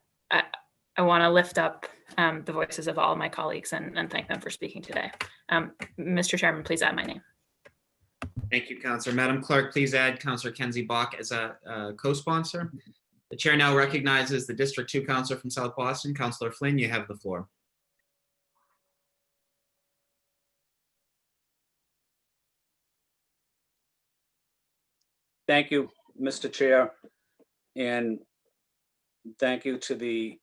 to lift up the voices of all of my colleagues and thank them for speaking today. Mr. Chairman, please add my name. Thank you, Councilor. Madam Clerk, please add Councilor Kenzie Bach as a co-sponsor. The chair now recognizes the District 2 Councilor from South Boston. Councilor Flynn, you have the floor. Thank you, Mr. Chair, and thank you to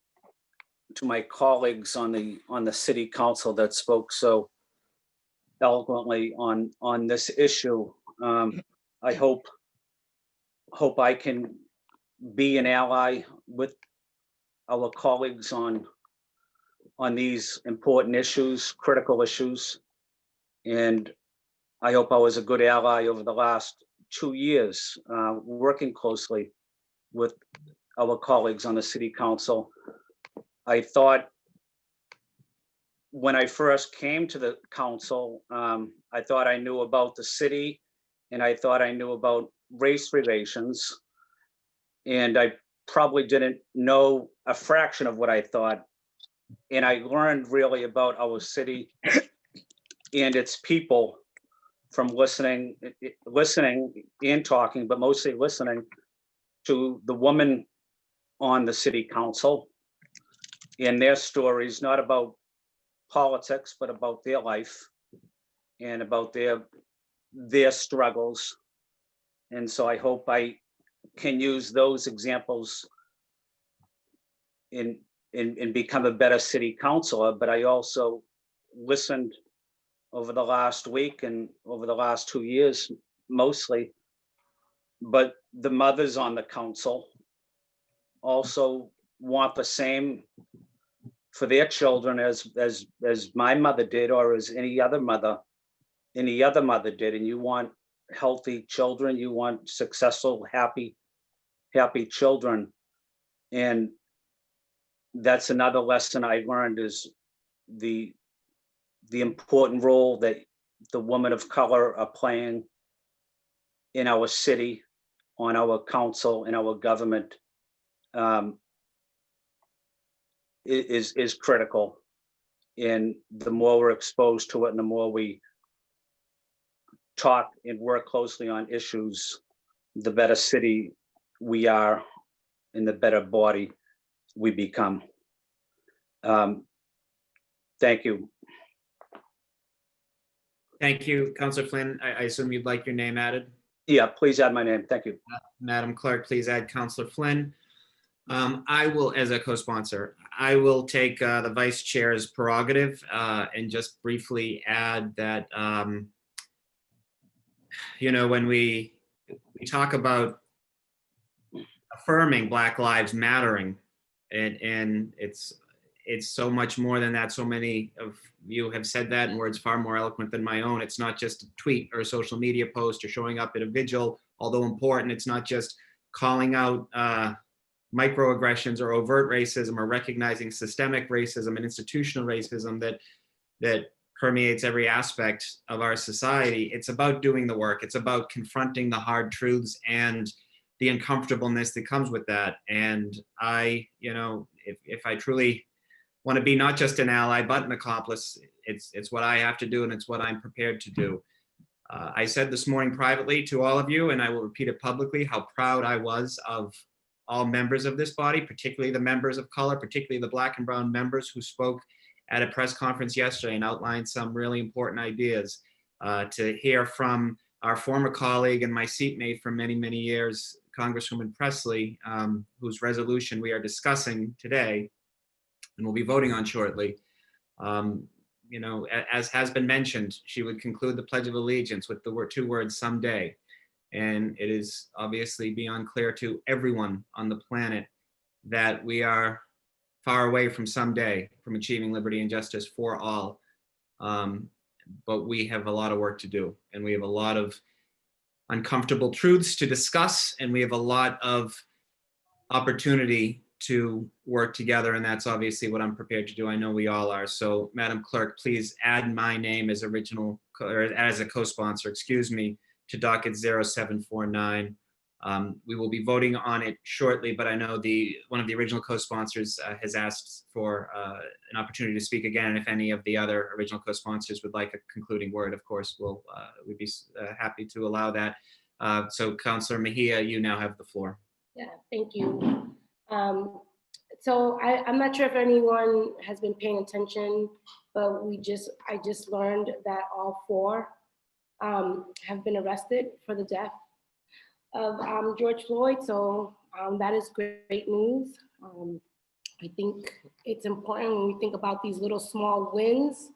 my colleagues on the City Council that spoke so eloquently on this issue. I hope I can be an ally with our colleagues on these important issues, critical issues, and I hope I was a good ally over the last 2 years, working closely with our colleagues on the City Council. I thought when I first came to the council, I thought I knew about the city and I thought I knew about race relations. And I probably didn't know a fraction of what I thought. And I learned really about our city and its people from listening and talking, but mostly listening to the women on the City Council and their stories, not about politics, but about their life and about their struggles. And so I hope I can use those examples in become a better city councilor. But I also listened over the last week and over the last 2 years, mostly, but the mothers on the council also want the same for their children as my mother did, or as any other mother did. And you want healthy children, you want successful, happy children. And that's another lesson I learned, is the important role that the women of color are playing in our city, on our council, in our government, is critical. And the more we're exposed to it and the more we talk and work closely on issues, the better city we are and the better body we become. Thank you. Thank you, Councilor Flynn. I assume you'd like your name added? Yeah, please add my name. Thank you. Madam Clerk, please add Councilor Flynn. I will, as a co-sponsor, I will take the Vice Chair's prerogative and just briefly add that, when we talk about affirming Black Lives Mattering, and it's so much more than that. So many of you have said that in words far more eloquent than my own. It's not just a tweet or a social media post or showing up at a vigil, although important. It's not just calling out microaggressions or overt racism, or recognizing systemic racism and institutional racism that permeates every aspect of our society. It's about doing the work. It's about confronting the hard truths and the uncomfortableness that comes with that. And I, if I truly want to be not just an ally, but an accomplice, it's what I have to do, and it's what I'm prepared to do. I said this morning privately to all of you, and I will repeat it publicly, how proud I was of all members of this body, particularly the members of color, particularly the Black and brown members who spoke at a press conference yesterday and outlined some really important ideas. To hear from our former colleague and my seatmate for many, many years, Congresswoman Presley, whose resolution we are discussing today and will be voting on shortly. As has been mentioned, she would conclude the Pledge of Allegiance with the two words, someday. And it is obviously beyond clear to everyone on the planet that we are far away from someday, from achieving liberty and justice for all. But we have a lot of work to do, and we have a lot of uncomfortable truths to discuss, and we have a lot of opportunity to work together, and that's obviously what I'm prepared to do. I know we all are. So, Madam Clerk, please add my name as as a co-sponsor, to docket 0749. We will be voting on it shortly, but I know one of the original co-sponsors has asked for an opportunity to speak again. And if any of the other original co-sponsors would like a concluding word, of course, we'd be happy to allow that. So Councilor Mejia, you now have the floor. Yeah, thank you. So I'm not sure if anyone has been paying attention, but I just learned that all 4 have been arrested for the death of George Floyd. So that is great news. I think it's important when we think about these little small wins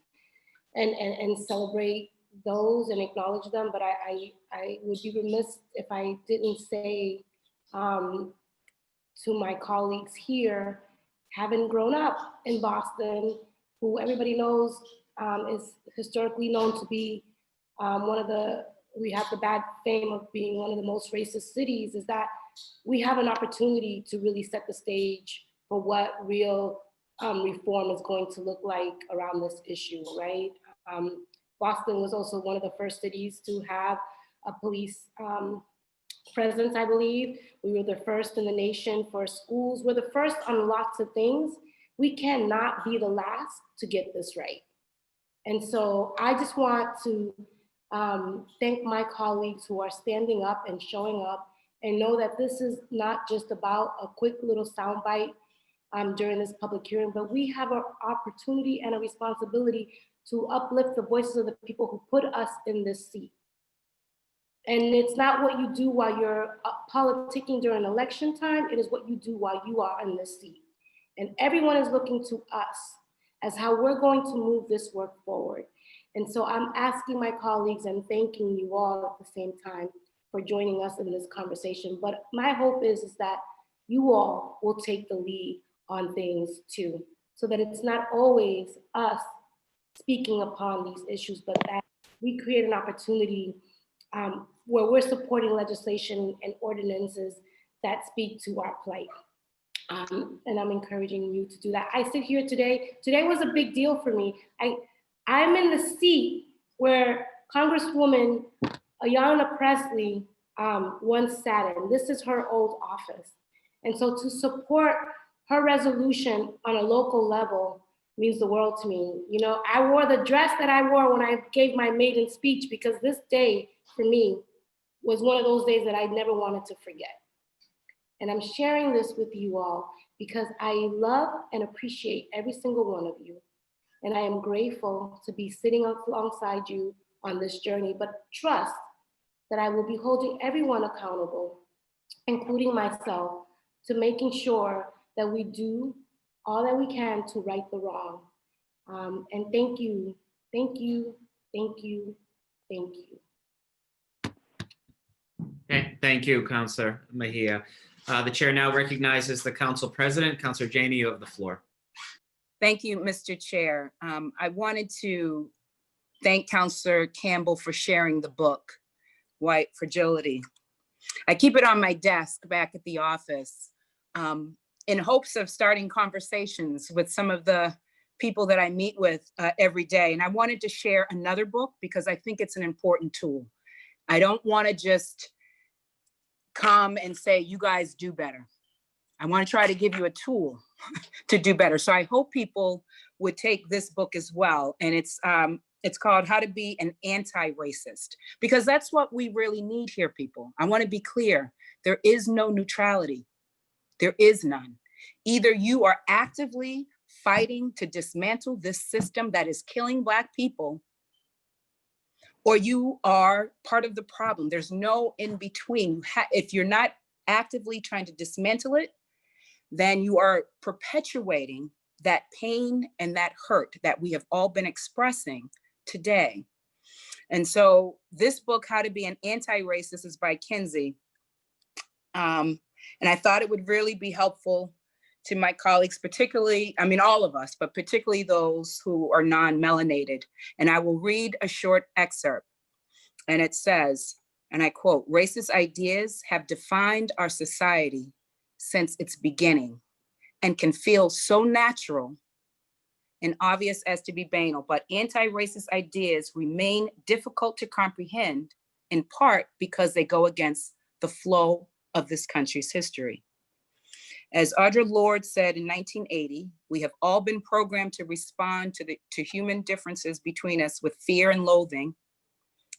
and celebrate those and acknowledge them. But I would be remiss if I didn't say to my colleagues here, having grown up in Boston, who everybody knows is historically known to be we have the bad fame of being one of the most racist cities, is that we have an opportunity to really set the stage for what real reform is going to look like around this issue, right? Boston was also one of the first cities to have a police presence, I believe. We were the first in the nation for schools. We're the first on lots of things. We cannot be the last to get this right. And so I just want to thank my colleagues who are standing up and showing up, and know that this is not just about a quick little soundbite during this public hearing, but we have an opportunity and a responsibility to uplift the voices of the people who put us in this seat. And it's not what you do while you're politicking during election time, it is what you do while you are in this seat. And everyone is looking to us as how we're going to move this work forward. And so I'm asking my colleagues and thanking you all at the same time for joining us in this conversation. But my hope is that you all will take the lead on things too, so that it's not always us speaking upon these issues, but that we create an opportunity where we're supporting legislation and ordinances that speak to our plight. And I'm encouraging you to do that. I sit here today was a big deal for me. I'm in the seat where Congresswoman Ayanna Pressley once sat in. This is her old office. And so to support her resolution on a local level means the world to me. You know, I wore the dress that I wore when I gave my maiden speech, because this day for me was one of those days that I never wanted to forget. And I'm sharing this with you all because I love and appreciate every single one of you. And I am grateful to be sitting alongside you on this journey, but trust that I will be holding everyone accountable, including myself, to making sure that we do all that we can to right the wrong. And thank you, thank you, thank you, thank you. Okay, thank you, Councilor Mejia. The chair now recognizes the council president. Councilor Janey, you have the floor. Thank you, Mr. Chair. I wanted to thank Councilor Campbell for sharing the book, White Fragility. I keep it on my desk back at the office in hopes of starting conversations with some of the people that I meet with every day. And I wanted to share another book because I think it's an important tool. I don't want to just come and say, you guys do better. I want to try to give you a tool to do better. So I hope people would take this book as well. And it's called How to Be an Anti-Racist, because that's what we really need here, people. I want to be clear. There is no neutrality. There is none. Either you are actively fighting to dismantle this system that is killing Black people, or you are part of the problem. There's no in between. If you're not actively trying to dismantle it, then you are perpetuating that pain and that hurt that we have all been expressing today. And so this book, How to Be an Anti-Racist, is by Kinsey. And I thought it would really be helpful to my colleagues, particularly, I mean, all of us, but particularly those who are non-melanated. And I will read a short excerpt. And it says, and I quote, "Racist ideas have defined our society since its beginning and can feel so natural and obvious as to be banal, but anti-racist ideas remain difficult to comprehend, in part because they go against the flow of this country's history. As Audre Lorde said in 1980, we have all been programmed to respond to human differences between us with fear and loathing,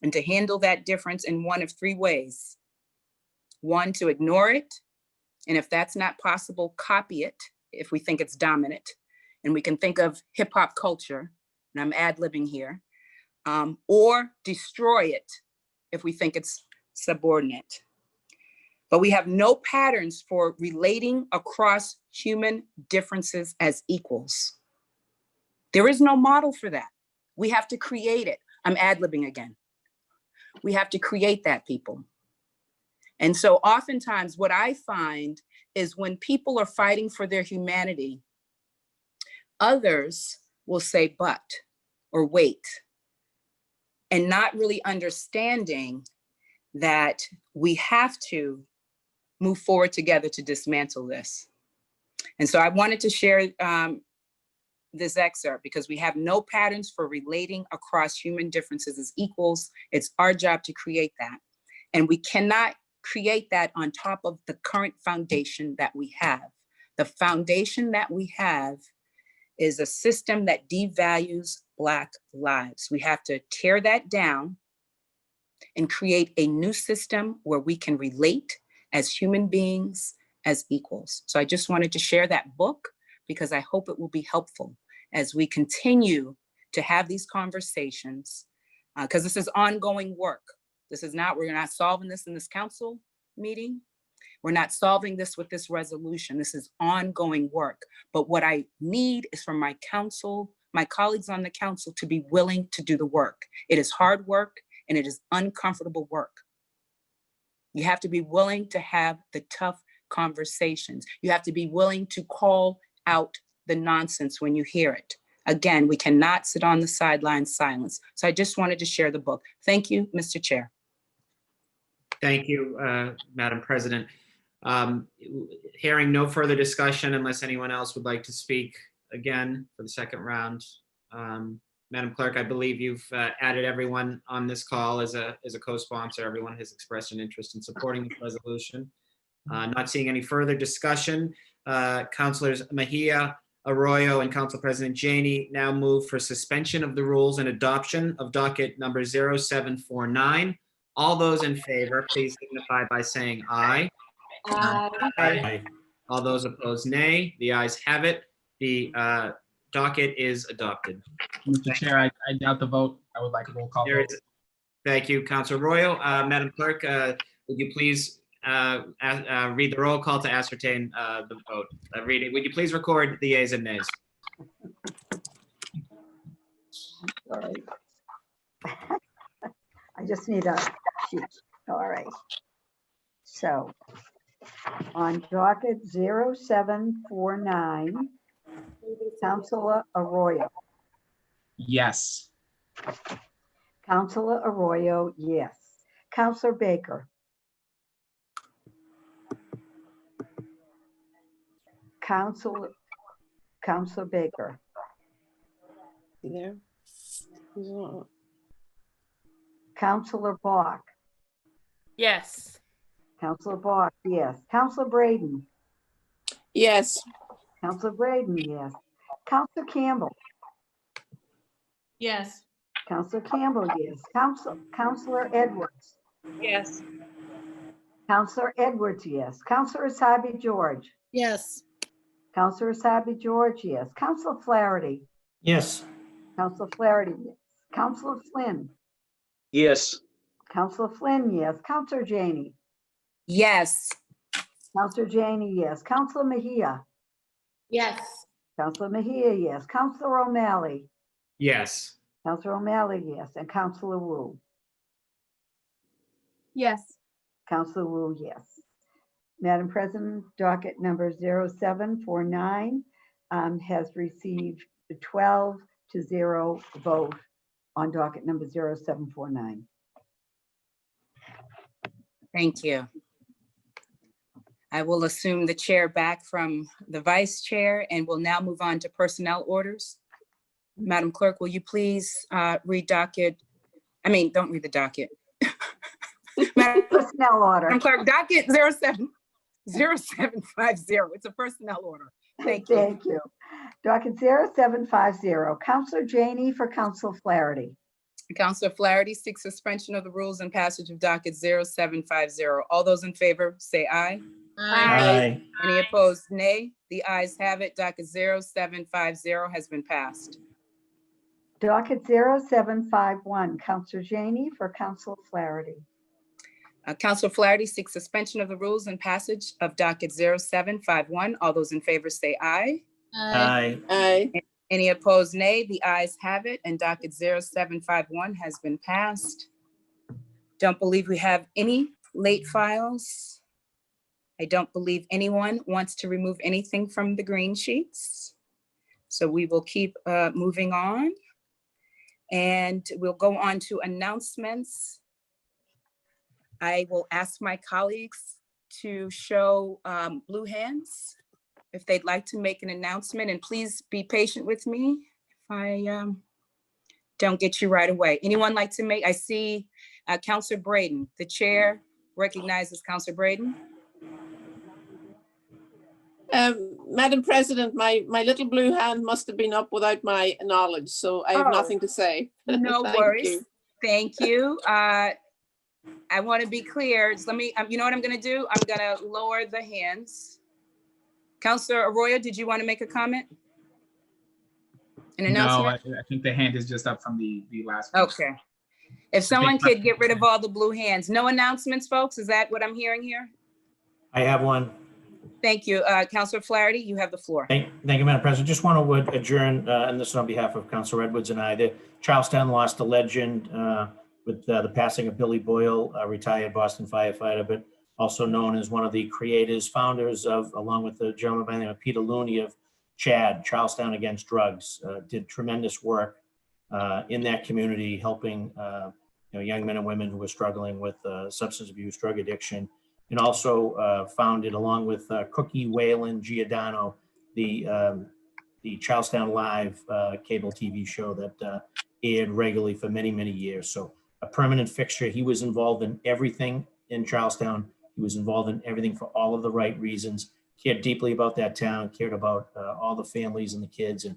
and to handle that difference in one of three ways. One, to ignore it, and if that's not possible, copy it if we think it's dominant. And we can think of hip hop culture, and I'm ad-libbing here, or destroy it if we think it's subordinate. But we have no patterns for relating across human differences as equals. There is no model for that. We have to create it. I'm ad-libbing again. We have to create that, people. And so oftentimes what I find is when people are fighting for their humanity, others will say but or wait, and not really understanding that we have to move forward together to dismantle this. And so I wanted to share this excerpt because we have no patterns for relating across human differences as equals. It's our job to create that. And we cannot create that on top of the current foundation that we have. The foundation that we have is a system that devalues Black lives. We have to tear that down and create a new system where we can relate as human beings, as equals. So I just wanted to share that book because I hope it will be helpful as we continue to have these conversations, because this is ongoing work. This is not, we're not solving this in this council meeting. We're not solving this with this resolution. This is ongoing work. But what I need is for my council, my colleagues on the council to be willing to do the work. It is hard work and it is uncomfortable work. You have to be willing to have the tough conversations. You have to be willing to call out the nonsense when you hear it. Again, we cannot sit on the sidelines silence. So I just wanted to share the book. Thank you, Mr. Chair. Thank you, Madam President. Hearing no further discussion unless anyone else would like to speak again for the second round. Madam Clerk, I believe you've added everyone on this call as a co-sponsor. Everyone has expressed an interest in supporting this resolution. Not seeing any further discussion, Councilors Mejia, Arroyo, and Council President Janey now move for suspension of the rules and adoption of docket number 0749. All those in favor, please signify by saying aye. Aye. All those opposed, nay. The ayes have it. The docket is adopted. Mr. Chair, I doubt the vote. I would like a roll call vote. Thank you, Councilor Royal. Madam Clerk, would you please read the roll call to ascertain the vote? Would you please record the yeas and nays? All right. I just need a sheet. All right. So on docket 0749, Councilor Arroyo. Yes. Councilor Arroyo, yes. Councilor Baker. Counselor Baker, You there? He's not. Counselor Bach, Yes. Counselor Bach, yes. Counselor Braden, Yes. Counselor Braden, yes. Counselor Campbell, Yes. Counselor Campbell, yes. Counselor Edwards, Yes. Counselor Edwards, yes. Counselor Asabi George, Yes. Counselor Asabi George, yes. Counselor Flaherty, Yes. Counselor Flaherty, yes. Counselor Flynn, Yes. Counselor Flynn, yes. Counselor Janey, Yes. Counselor Janey, yes. Counselor Mejia, Yes. Counselor Mejia, yes. Counselor O'Malley, Yes. Counselor O'Malley, yes. And Counselor Wu. Yes. Counselor Wu, yes. Madam President, docket number 0749 has received a 12-0 vote on docket number 0749. Thank you. I will assume the chair back from the vice chair and will now move on to personnel orders. Madam Clerk, will you please read docket? I mean, don't read the docket. Madam Personnel order. Clerk, docket 0750. It's a personnel order. Thank you. Thank you. Docket 0750, Counselor Janey for Counselor Flaherty. Counselor Flaherty seeks suspension of the rules and passage of docket 0750. All those in favor, say aye. Aye. Any opposed, nay. The ayes have it. Docket 0750 has been passed. Docket 0751, Counselor Janey for Counselor Flaherty. Counselor Flaherty seeks suspension of the rules and passage of docket 0751. All those in favor say aye. Aye. Aye. Any opposed, nay. The ayes have it, and docket 0751 has been passed. Don't believe we have any late files. I don't believe anyone wants to remove anything from the green sheets. So we will keep moving on. And we'll go on to announcements. I will ask my colleagues to show blue hands if they'd like to make an announcement, and please be patient with me if I don't get you right away. Anyone like to make, I see Counselor Braden, the chair recognizes Counselor Braden. Madam President, my little blue hand must have been up without my knowledge, so I have Oh, nothing to say. No Thank worries. you. Thank you. I want to be clear. Just let me, you know what I'm going to do? I'm going to lower the hands. Counselor Arroyo, did you want to make a comment? An No, announcement? I think the hand is just up from the last one. Okay. If someone could get rid of all the blue hands. No announcements, folks? Is that what I'm hearing here? I have one. Thank you. Counselor Flaherty, you have the floor. Thank you, Madam President. Just want to adjourn, and this is on behalf of Councilor Edwards and I. Charlestown lost a legend with the passing of Billy Boyle, a retired Boston firefighter, but also known as one of the creators, founders of, along with the gentleman by the name of Peter Looney of CHAD, Charlestown Against Drugs, did tremendous work in that community, helping young men and women who were struggling with substance abuse, drug addiction, and also founded, along with Cookie Whalen Giordano, the Charlestown Live cable TV show that aired regularly for many, many years. So a permanent fixture. He was involved in everything in Charlestown. He was involved in everything for all of the right reasons, cared deeply about that town, cared about all the families and the kids, and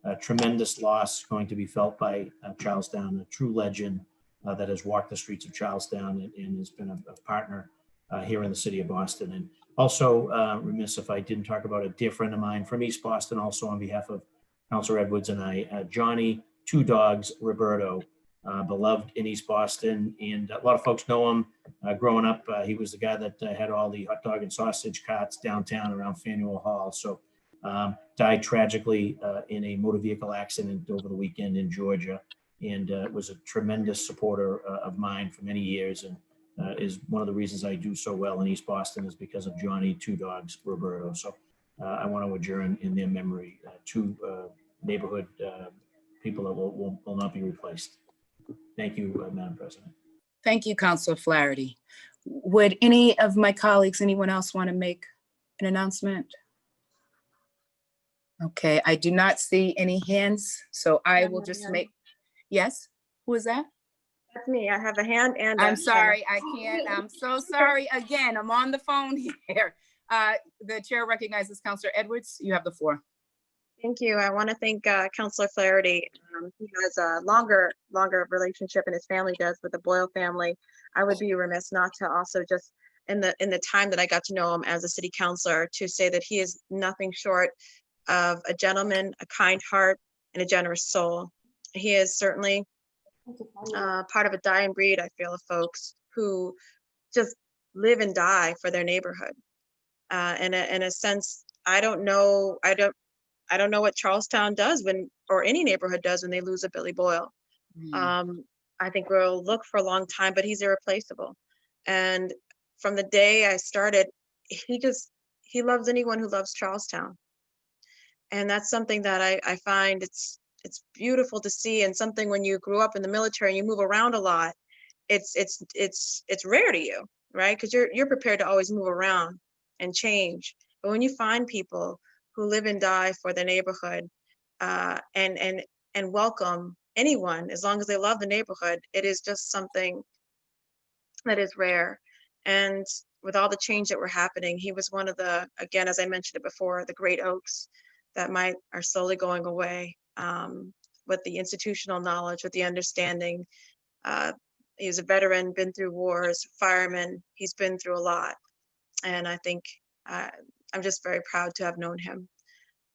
a tremendous loss going to be felt by Charlestown, a true legend that has walked the streets of Charlestown and has been a partner here in the city of Boston. And also remiss if I didn't talk about a dear friend of mine from East Boston, also on behalf of Councilor Edwards and I, Johnny Two Dogs Roberto, beloved in East Boston. And a lot of folks know him growing up. He was the guy that had all the hot dog and sausage carts downtown around Faneuil Hall. So died tragically in a motor vehicle accident over the weekend in Georgia, and was a tremendous supporter of mine for many years, and is one of the reasons I do so well in East Boston is because of Johnny Two Dogs Roberto. So I want to adjourn in their memory two neighborhood people that will not be replaced. Thank you, Madam President. Thank you, Councilor Flaherty. Would any of my colleagues, anyone else want to make an announcement? Okay, I do not see any hands, so I Yeah, will no just hand. make, yes, who is that? That's me. I have a hand and a. I'm sorry, I can't, I'm so sorry. Again, I'm on the phone here. The chair recognizes Counselor Edwards. You have the floor. Thank you. I want to thank Counselor Flaherty. He has a longer relationship, and his family does, with the Boyle family. I would be remiss not to also just, in the time that I got to know him as a city councilor, to say that he is nothing short of a gentleman, a kind heart, and a generous soul. He is certainly part of a dying breed, I feel, of folks who just live and die for their neighborhood. In a sense, I don't know what Charlestown does or any neighborhood does when they lose a Billy Boyle. I think we'll look for a long time, but he's irreplaceable. And from the day I started, he loves anyone who loves Charlestown. And that's something that I find it's beautiful to see, and something when you grew up in the military and you move around a lot, it's rare to you, right? Because you're prepared to always move around and change. But when you find people who live and die for the neighborhood, and welcome anyone as long as they love the neighborhood, it is just something that is rare. And with all the change that were happening, he was one of the, again, as I mentioned it before, the great oaks that are slowly going away, with the institutional knowledge, with the understanding. He's a veteran, been through wars, fireman. He's been through a lot. And I think I'm just very proud to have known him.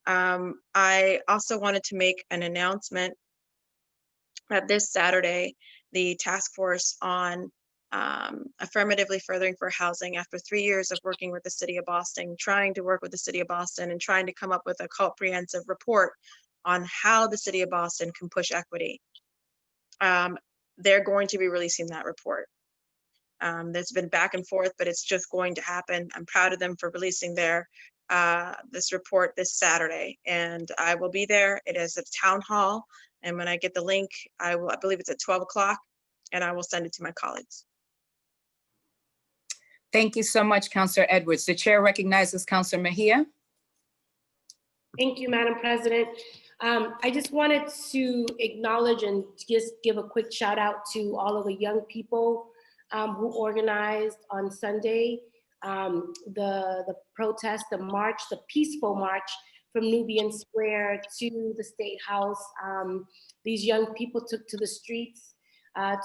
I also wanted to make an announcement that this Saturday, the task force on affirmatively furthering for housing, after 3 years of working with the city of Boston, trying to work with the city of Boston and trying to come up with a comprehensive report on how the city of Boston can push equity. They're going to be releasing that report. There's been back and forth, but it's just going to happen. I'm proud of them for releasing this report this Saturday, and I will be there. It is at Town Hall, and when I get the link, I believe it's at 12 o'clock, and I will send it to my colleagues. Thank you so much, Counselor Edwards. The chair recognizes Counselor Mejia. Thank you, Madam President. I just wanted to acknowledge and just give a quick shout out to all of the young people who organized on Sunday the protest, the march, the peaceful march from Nubian Square to the State House. These young people took to the streets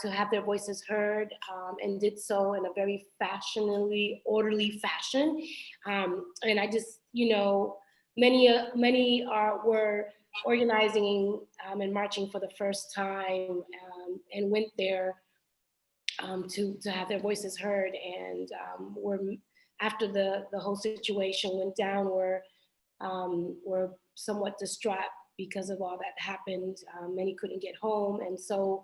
to have their voices heard, and did so in a very fashionably orderly fashion. And I just, many were organizing and marching for the first time, and went there to have their voices heard. And after the whole situation went down, were somewhat distraught because of all that happened. Many couldn't get home, and so,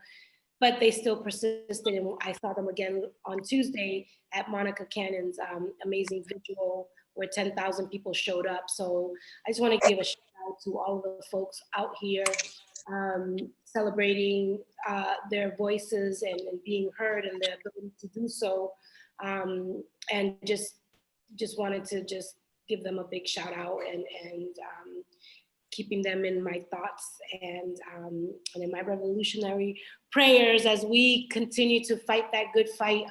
but they still persisted. And I saw them again on Tuesday at Monica Cannon's amazing vigil, where 10,000 people showed up. So I just want to give a shout out to all of the folks out here celebrating their voices and being heard, and their ability to do so. And just wanted to just give them a big shout out, and keeping them in my thoughts and in my revolutionary prayers as we continue to fight that good fight.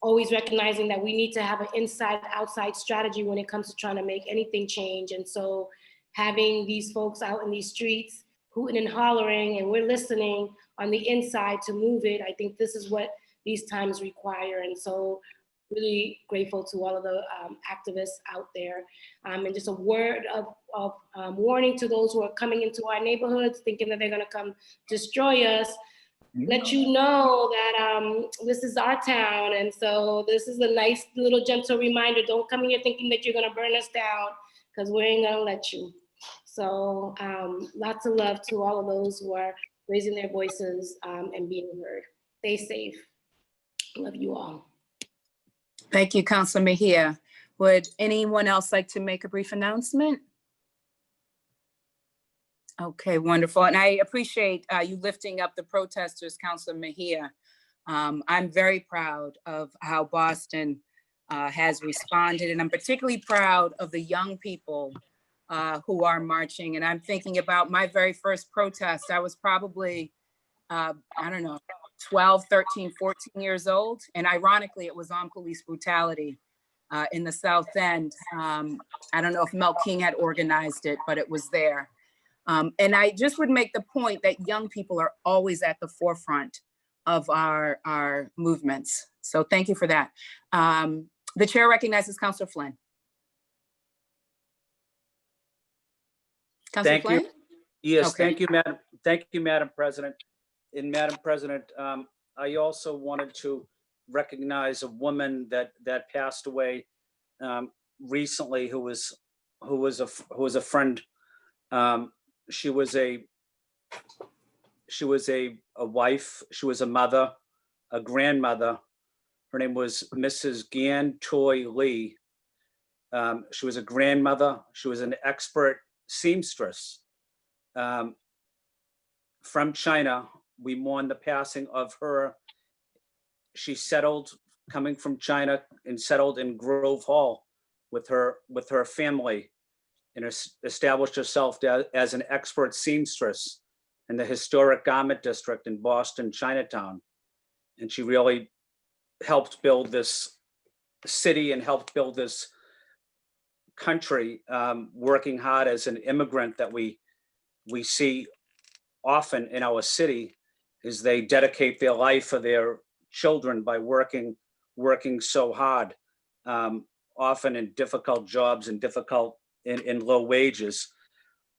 Always recognizing that we need to have an inside-outside strategy when it comes to trying to make anything change. And so having these folks out in these streets hooting and hollering, and we're listening on the inside to move it, I think this is what these times require. And so really grateful to all of the activists out there. And just a word of warning to those who are coming into our neighborhoods thinking that they're gonna come destroy us. Let you know that this is our town, and so this is a nice little gentle reminder. Don't come in here thinking that you're gonna burn us down, because we ain't gonna let you. So lots of love to all of those who are raising their voices and being heard. Stay safe. Love you all. Thank you, Counselor Mejia. Would anyone else like to make a brief announcement? Okay, wonderful. And I appreciate you lifting up the protesters, Counselor Mejia. I'm very proud of how Boston has responded, and I'm particularly proud of the young people who are marching. And I'm thinking about my very first protest. I was probably, I don't know, 12, 13, 14 years old. And ironically, it was on police brutality in the South End. I don't know if Mel King had organized it, but it was there. And I just would make the point that young people are always at the forefront of our movements. So thank you for that. The chair recognizes Councilor Flynn. Councilor Thank you. Flynn? Yes, Okay. Thank you, Madam President. And Madam President, I also wanted to recognize a woman that passed away recently, who was a friend. She was a wife. She was a mother, a grandmother. Her name was Mrs. Gan Toy Lee. She was a grandmother. She was an expert seamstress. From China, we mourn the passing of her. She settled, coming from China, and settled in Grove Hall with her family, and established herself as an expert seamstress in the historic garment district in Boston, Chinatown. And she really helped build this city and helped build this country, working hard as an immigrant that we see often in our city, is they dedicate their life for their children by working so hard, often in difficult jobs and in low wages.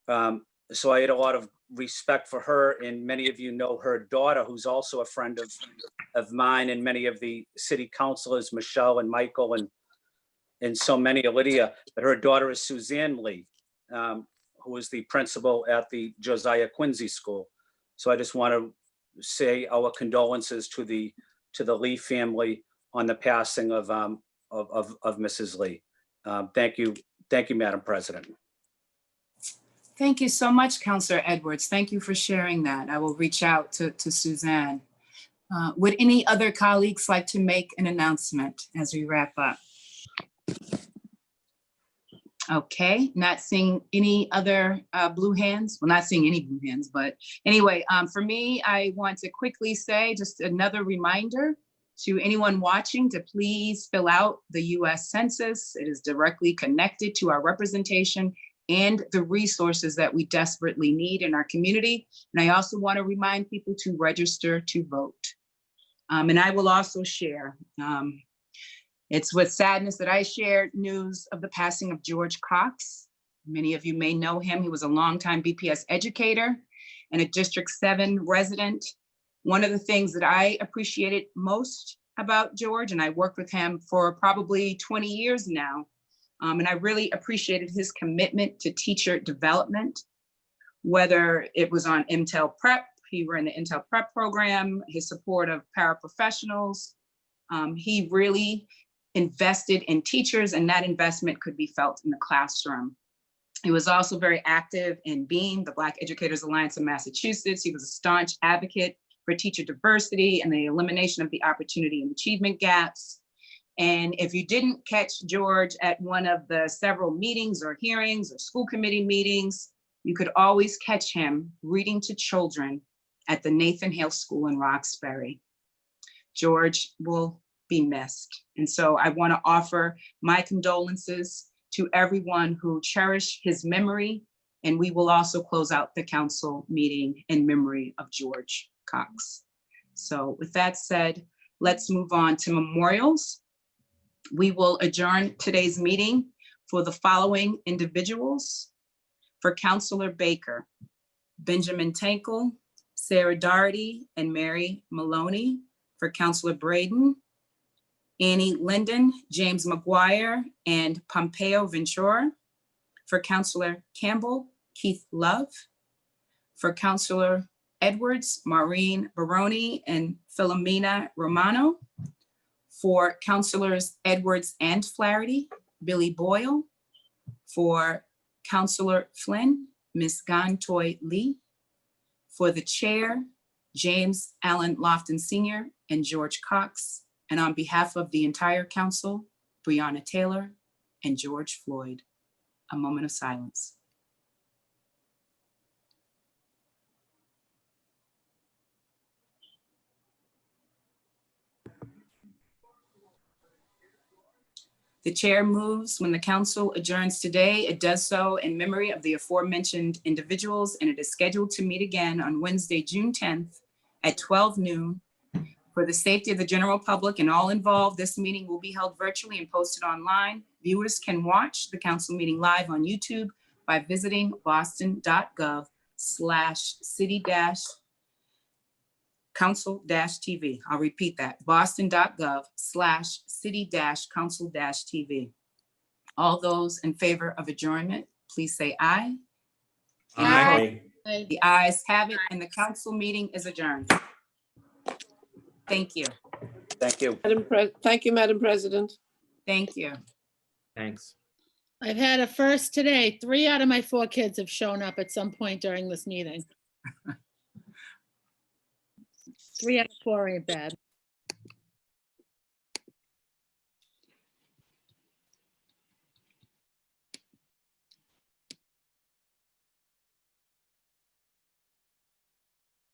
So I had a lot of respect for her, and many of you know her daughter, who's also a friend of mine, and many of the city councilors, Michelle and Michael, and so many, Lydia. But her daughter is Suzanne Lee, who is the principal at the Josiah Quincy School. So I just want to say our condolences to the Lee family on the passing of Mrs. Lee. Thank you, Madam President. Thank you so much, Councilor Edwards. Thank you for sharing that. I will reach out to Suzanne. Would any other colleagues like to make an announcement as we wrap up? Okay, not seeing any other blue hands. Well, not seeing any blue hands, but anyway, for me, I want to quickly say just another reminder to anyone watching to please fill out the US Census. It is directly connected to our representation and the resources that we desperately need in our community. And I also want to remind people to register to vote. And I will also share, it's with sadness that I shared news of the passing of George Cox. Many of you may know him. He was a longtime BPS educator and a District 7 resident. One of the things that I appreciated most about George, and I worked with him for probably 20 years now, and I really appreciated his commitment to teacher development, whether it was on Intel Prep, he ran the Intel Prep program, his support of paraprofessionals. He really invested in teachers, and that investment could be felt in the classroom. He was also very active in BEAM, the Black Educators Alliance of Massachusetts. He was a staunch advocate for teacher diversity and the elimination of the opportunity and achievement gaps. And if you didn't catch George at one of the several meetings or hearings or school committee meetings, you could always catch him reading to children at the Nathan Hale School in Roxbury. George will be missed. And so I want to offer my condolences to everyone who cherished his memory. And we will also close out the council meeting in memory of George Cox. So with that said, let's move on to memorials. We will adjourn today's meeting for the following individuals. For Councilor Baker, Benjamin Tinkle, Sarah Doherty, and Mary Maloney. For Councilor Braden, Annie Linden, James McGuire, and Pompeo Ventura. For Councilor Campbell, Keith Love. For Councilor Edwards, Maureen Baroni, and Philomena Romano. For Councilors Edwards and Flaherty, Billy Boyle. For Councilor Flynn, Ms. Gantoy Lee. For the chair, James Allen Lofton Sr. and George Cox. And on behalf of the entire council, Breonna Taylor and George Floyd, a moment of silence. The chair moves when the council adjourns today. It does so in memory of the aforementioned individuals, and it is scheduled to meet again on Wednesday, June 10th at 12 noon. For the safety of the general public and all involved, this meeting will be held virtually and posted online. Viewers can watch the council meeting live on YouTube by visiting boston.gov/city-council-TV. I'll repeat that, boston.gov/city-council-TV. All those in favor of adjournment, please say aye. Aye. The ayes have it, and the council meeting is adjourned. Thank you. Thank you. Thank you, Madam President. Thank you. Thanks. I've had a first today. 3 out of my 4 kids have shown up at some point during this meeting. 3 out of 4 ain't bad.